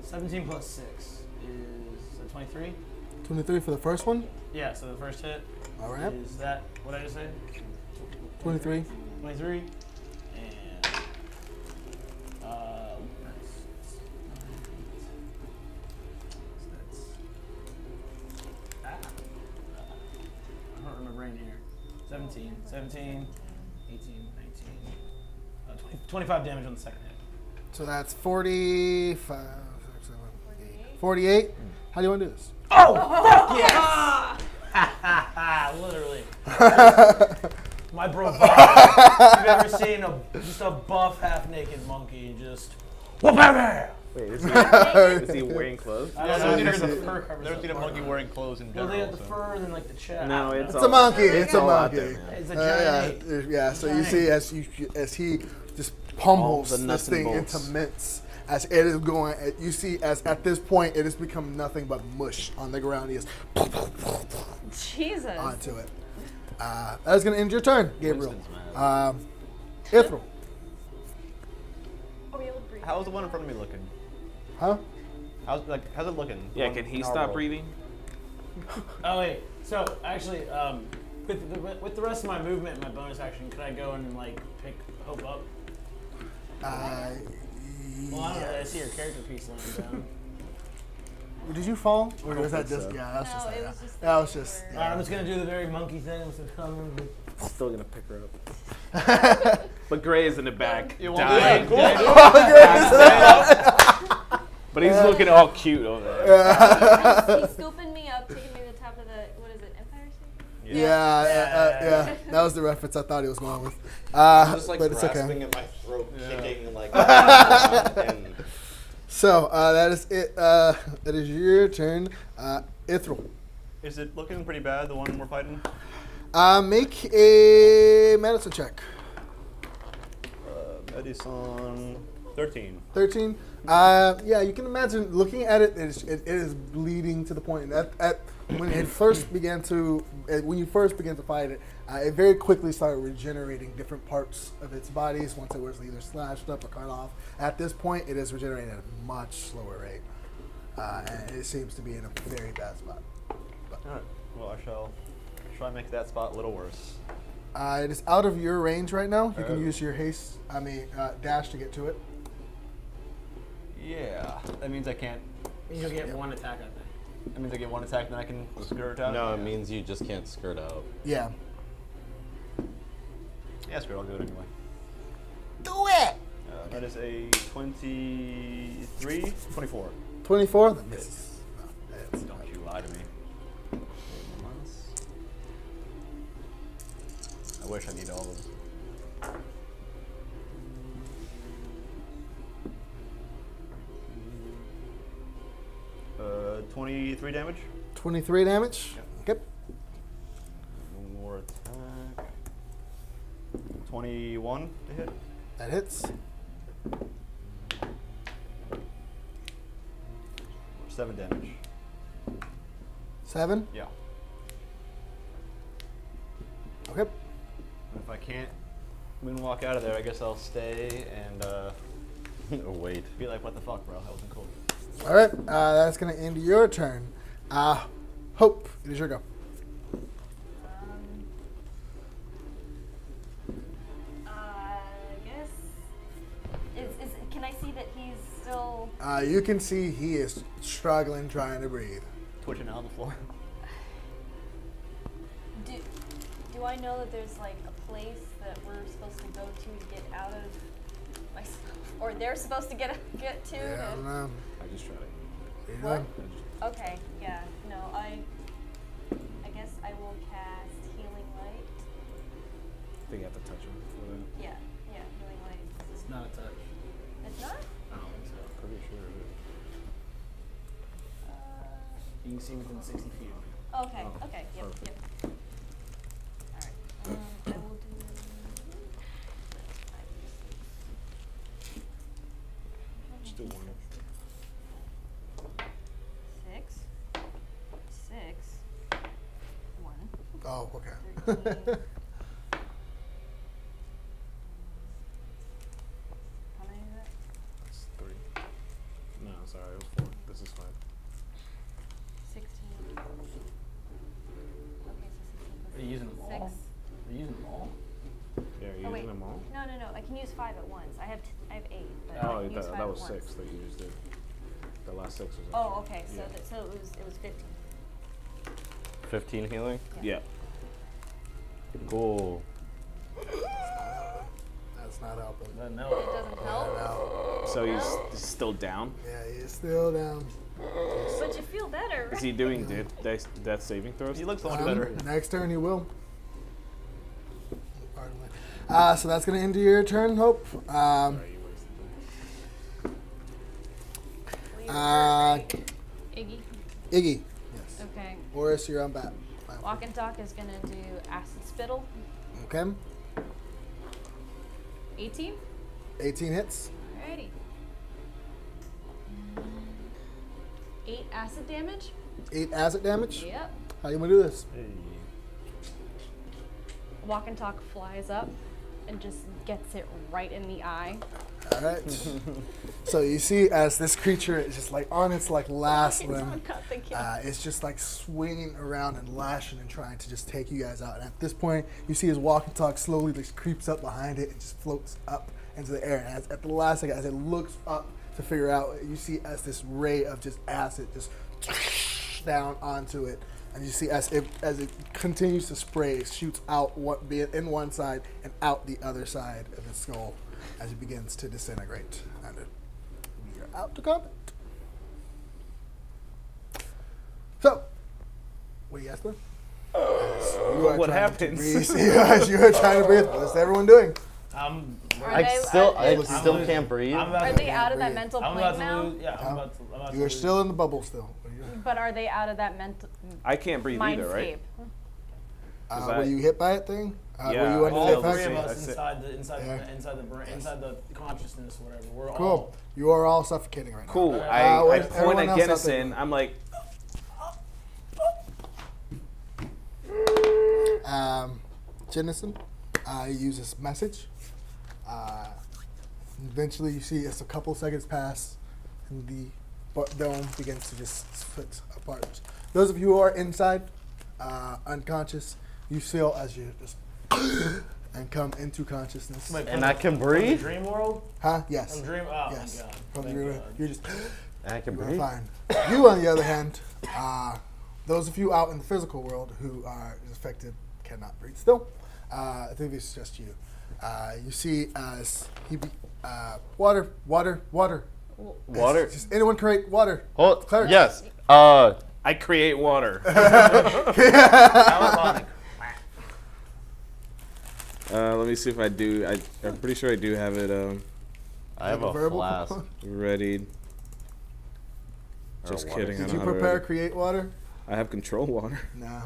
17 plus 6 is 23. 23 for the first one. Yeah, so the first hit All right. is that, what did I just say? 23. 23. And, I don't remember in here. 17, 18, 19, 25 damage on the second hit. So that's 45, 6, 7, 8, 48. How do you want to do this? Oh, fuck yes! Literally. My bravado. You've ever seen just a buff, half-naked monkey just whoop at me? Wait, is he wearing clothes? I Yeah, don't know. never The fur covers never up seen a the monkey part. wearing clothes in Well, general. they have the so. fur and then like the chest. No, it's It's a monkey. It's a all out monkey. there, man. It's a giant ape. Yeah. So you see as he just pummels All the this nuts and thing bolts. into mince. As it is going, you see as at this point it has become nothing but mush on the ground. He is Jesus. onto it. That is going to end your turn, Gabriel. Winston's mad. Ithryl. Are we able to breathe? How's the one in front of me looking? Huh? How's it looking? The Yeah, one can he in our stop world? breathing? Oh wait. So actually, with the rest of my movement and my bonus action, could I go and like pick Hope up? Well, I don't know. I see your character piece laying down. Did you fall, or don't was that think just? so. Yeah, that's No, just. it Yeah. was just That was just. the- Alright, I'm just gonna do the very monkey thing. I'm just gonna come. Still gonna pick her up. But Gray is in the back, You won't do dying. that. But he's looking all cute over there. He's scooping me up, taking me to the top of the, what is it, Empire State? Yeah. That was the reference I thought he was going with. Just like but it's grasping okay. at my throat, kicking like. and So that is it. That is your turn, Ithryl. Is it looking pretty bad, the one we're fighting? Make a medicine check. Medicine 13. 13. Yeah, you can imagine looking at it. It is bleeding to the point that when it first began to, when you first began to fight it, it very quickly started regenerating different parts of its bodies once it was either slashed up or cut off. At this point, it is regenerating at a much slower rate, and it seems to be in a very bad spot. Alright. Well, I shall try and make that spot a little worse. It is out of your range right now. You Oh. can use your dash to get to it. Yeah. That means I can't You'll get one attack, I think. That means I get one attack, then I can skirt out? No, it means you just can't skirt out. Yeah. Yeah, screw it, I'll do it anyway. Do it! That is a 23, 24. 24? That misses. Don't you lie to me. I wish I need all of them. 23 damage. 23 damage? Yep. One more attack. 21 to hit. That hits. 7 damage. 7? Yeah. Okay. And if I can't moonwalk out of there, I guess I'll stay and Wait. be like, what the fuck, bro? That wasn't cool. All right. That's going to end your turn. Hope, it is your go. I guess. Can I see that he's still? You can see he is struggling trying to breathe. Twitching out on the floor. Do I know that there's like a place that we're supposed to go to get out of myself, or they're supposed to get to? Yeah, I don't know. I just tried it. You What? know? Okay, yeah, no, I guess I will cast Healing Light. I think you have to touch him for that. Yeah, Healing Light. It's not a touch. It's not? I don't think so. Pretty sure it is. You can see within 60 feet. Okay, Oh, okay, yep. perfect. Alright, I will do... Just do one. 6, 1. Oh, okay. 13. How many is that? That's 3. No, sorry, it was 4. This is 5. 16. Okay, so 16 plus Are you using them all? 6. Are you using them all? Yeah, are you Oh, wait. using them all? No, I can use 5 at once. I have 8, but I Oh, can use 5 that at was once. 6 that you just did. The last 6 was Oh, okay. So Yeah. so it was 15. 15 healing? Yeah. Cool. That's not helping. No. It doesn't help. No. So he's still down? Yeah, he's still down. But you feel better. Is he doing death saving throws? He looks so much better. Next turn he will. Pardon me. So that's going to end your turn, Hope. Sorry, you wasted Iggy. Iggy. Yes. Okay. Orys, you're on bat. Walk and Talk is gonna do Acid Spittle. Okay. 18. 18 hits. Alrighty. 8 acid damage. 8 acid damage. Yep. How you want to do this? Walk and Talk flies up and just gets it right in the eye. All right. So you see as this creature is just like on its like last limb, it's just like swinging around and lashing and trying to just take you guys out. And at this point, you see his walk and talk slowly just creeps up behind it and just floats up into the air. And at the last second, as it looks up to figure out, you see as this ray of just acid just down onto it. And you see as it continues to spray, it shoots out in one side and out the other side of its skull as it begins to disintegrate. And we are out to combat. So, what do you ask for? What happens? As you are trying to breathe, what's everyone doing? I still can't breathe. Are they out of that breathe. mental I'm plane about to now? lose. Yeah, I'm about to You are lose. still in the bubble still. What are you doing? But are they out of that mental I can't breathe either, right? mindscape? Were you hit by it thing? Yeah, were you I All under the feel three the effect? of same. us That's inside the brain, inside the consciousness, whatever. We're Cool. all. You are all suffocating right Cool. now. I where's point everyone at else out there Guinnison. I'm like, Jennison uses message. Eventually, you see as a couple seconds pass, and the dome begins to just split apart. Those of you who are inside, unconscious, you feel as you just and come into consciousness. Wait, And I can from the breathe? dream world? Huh? Yes. From dream. Oh Yes. my god. From Thank your, God. you're just I can You are breathe. fine. You, on the other hand, those of you out in the physical world who are affected cannot breathe still. I think it's just you. You see as water. Water. Just anyone create water. Hold. Cleric. Yes. I create water. Let me see if I do. I'm pretty sure I do have it I have a verbal flask. component? ready. Just water. kidding. I Did don't you have it prepare ready. create water? I have control water. No.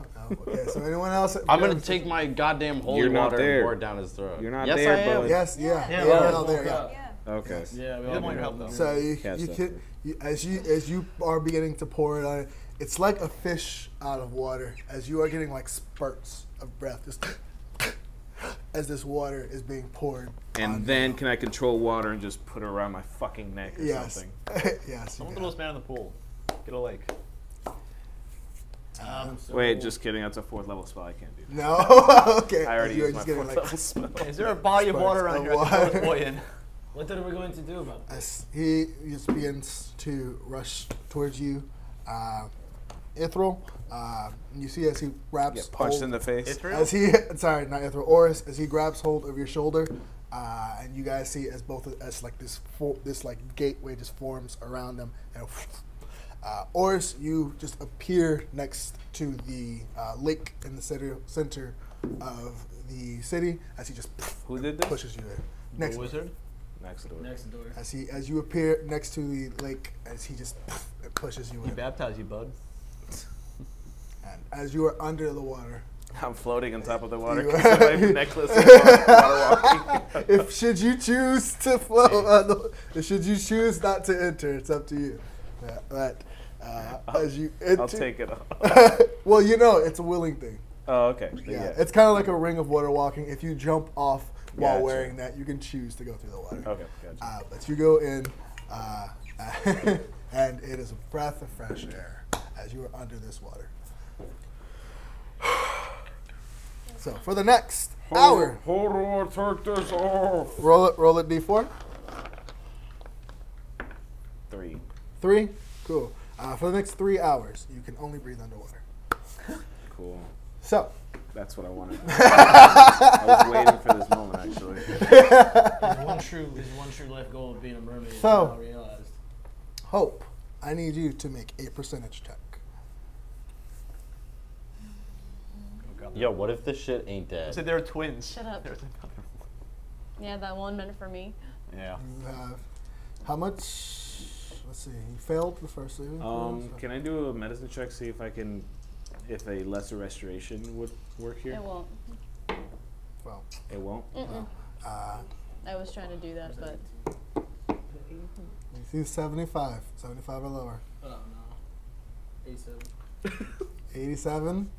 Okay, so anyone else? I'm gonna take my goddamn holy You're not water there. and pour it down his throat. You're not yes, there, I am. bud. Yes, yeah. Yeah. You're Yeah. out there, yeah. Yeah. Okay. Yeah, we You all don't want your know. help, though. So you Cast can as you are beginning to pour it on, it's like a fish out of water as you are getting like spurts of breath, just as this water is being poured. And on then you. can I control water and just put it around my fucking neck or Yes, something? yes. I'm You the got most man in the pool. Get a lake. So Wait, just kidding. That's a 4th level spell. I can't do. it. No, okay. I already You are used my just getting 4th like level spell. Is there a body of water around here? I can throw this boy in. what are we going to do about this? as he just begins to rush towards you, Ithryl. You see as he grabs Get punched hold- in the face. Ithryl? As he, sorry, not Ithryl, Orys, as he grabs hold of your shoulder, and you guys see as both as like this like gateway just forms around them, and Orys, you just appear next to the lake in the center of the city as he just Who did this? pushes you in. The Next, wizard? Next door. Next door. as you appear next to the lake, as he just pushes you He in, baptized you, bud. and as you are under the water. I'm floating on top of the water You because are- of my necklace is water walking. If should you choose to float, should you choose not to enter, it's up to you. But as you enter, I'll take it off. well, you know, it's a willing thing. Oh, okay. Yeah, it's kind of like a ring of water walking. If you jump off while Gotcha. wearing that, you can choose to go through the water. Okay, gotcha. But you go in, and it is a breath of fresh air as you are under this water. So for the next hour, Hold on, take this off. roll it D4. 3. 3, cool. For the next 3 hours, you can only breathe underwater. Cool. So, That's what I wanted. I was waiting for this moment, actually. His one true life goal of being a mermaid is So- now realized. Hope, I need you to make a percentage check. Yo, what if this shit ain't dead? So they're twins. Shut up. There's another one. Yeah, that one meant for me. Yeah. You have how much? Let's see. He failed the first saving. throw, so- Can I do a medicine check, see if I can, if a lesser restoration would work here? It won't. Well, It won't? Mm-mm. I was trying to do that, but you see 75 or lower. Oh no. 87. 87.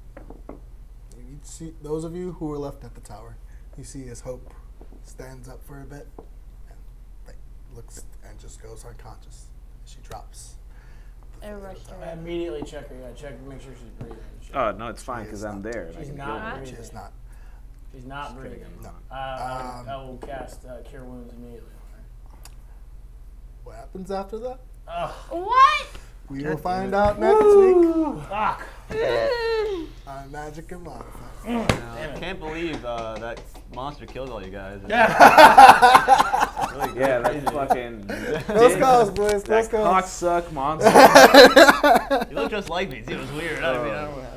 You see those of you who were left at the tower. You see as Hope stands up for a bit and like looks and just goes unconscious. She drops. I rushed I her. immediately check her. Yeah, check to make sure she's breathing. Oh, no, it's fine She because is I'm not. there. and I She's can not. heal her. breathing. She is not. She's not breathing. No. I will cast Cure Wounds immediately on What happens after that? her. What? We will find out next week Fuck! on Magic and Modifiers. I can't believe that monster killed all you guys. Yeah, that's fucking. Close calls, boys. Close That calls. cocksuck monster. You look just like me, too. It was weird. I mean, I don't know.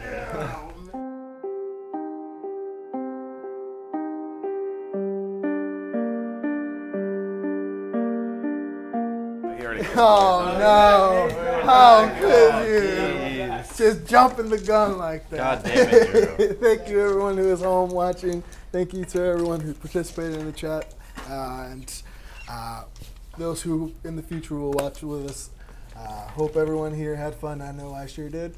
He already Oh no! How could you just jumping the gun like that? God damn it, Drew. Thank you, everyone who is home watching. Thank you to everyone who participated in the chat, and those who in the future will watch with us. Hope everyone here had fun. I know I sure did.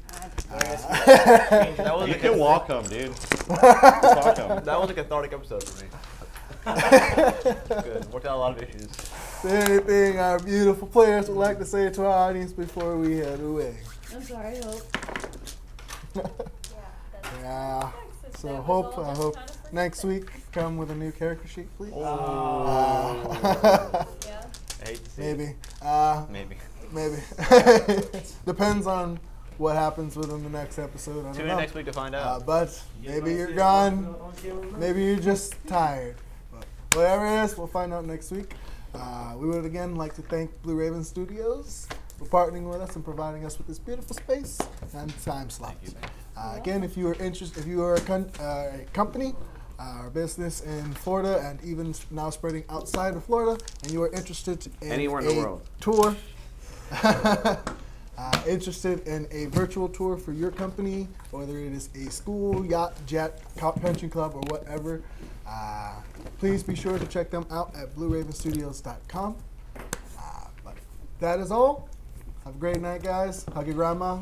That was You like can walk him, dude. Walk him. That was a cathartic episode for me. Good. Worked out a lot of issues. Is there anything our beautiful players would like to say to our audience before we head away? I'm sorry, Hope. Yeah. So Hope, I hope next week come with a new character sheet, please. Yeah. I hate to see Maybe. it. Maybe. Maybe. Depends on what happens within the next episode. I don't Tune know. in next week to find out. But maybe you're gone. Maybe you're just tired. But whatever it is, we'll find out next week. We would again like to thank Blue Raven Studios for partnering with us and providing us with this beautiful space and time slot. Again, if you are interested, if you are a company or business in Florida and even now spreading outside of Florida, and you are interested in Anywhere in the world. Tour, interested in a virtual tour for your company, whether it is a school, yacht, jet, country club, or whatever, please be sure to check them out at blueravenstudios.com. But that is all. Have a great night, guys. Hug your grandma.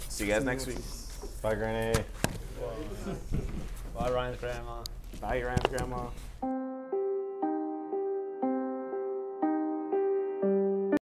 See you guys next week. Bye, Granny. Bye, Ryan's grandma. Bye, your grandma.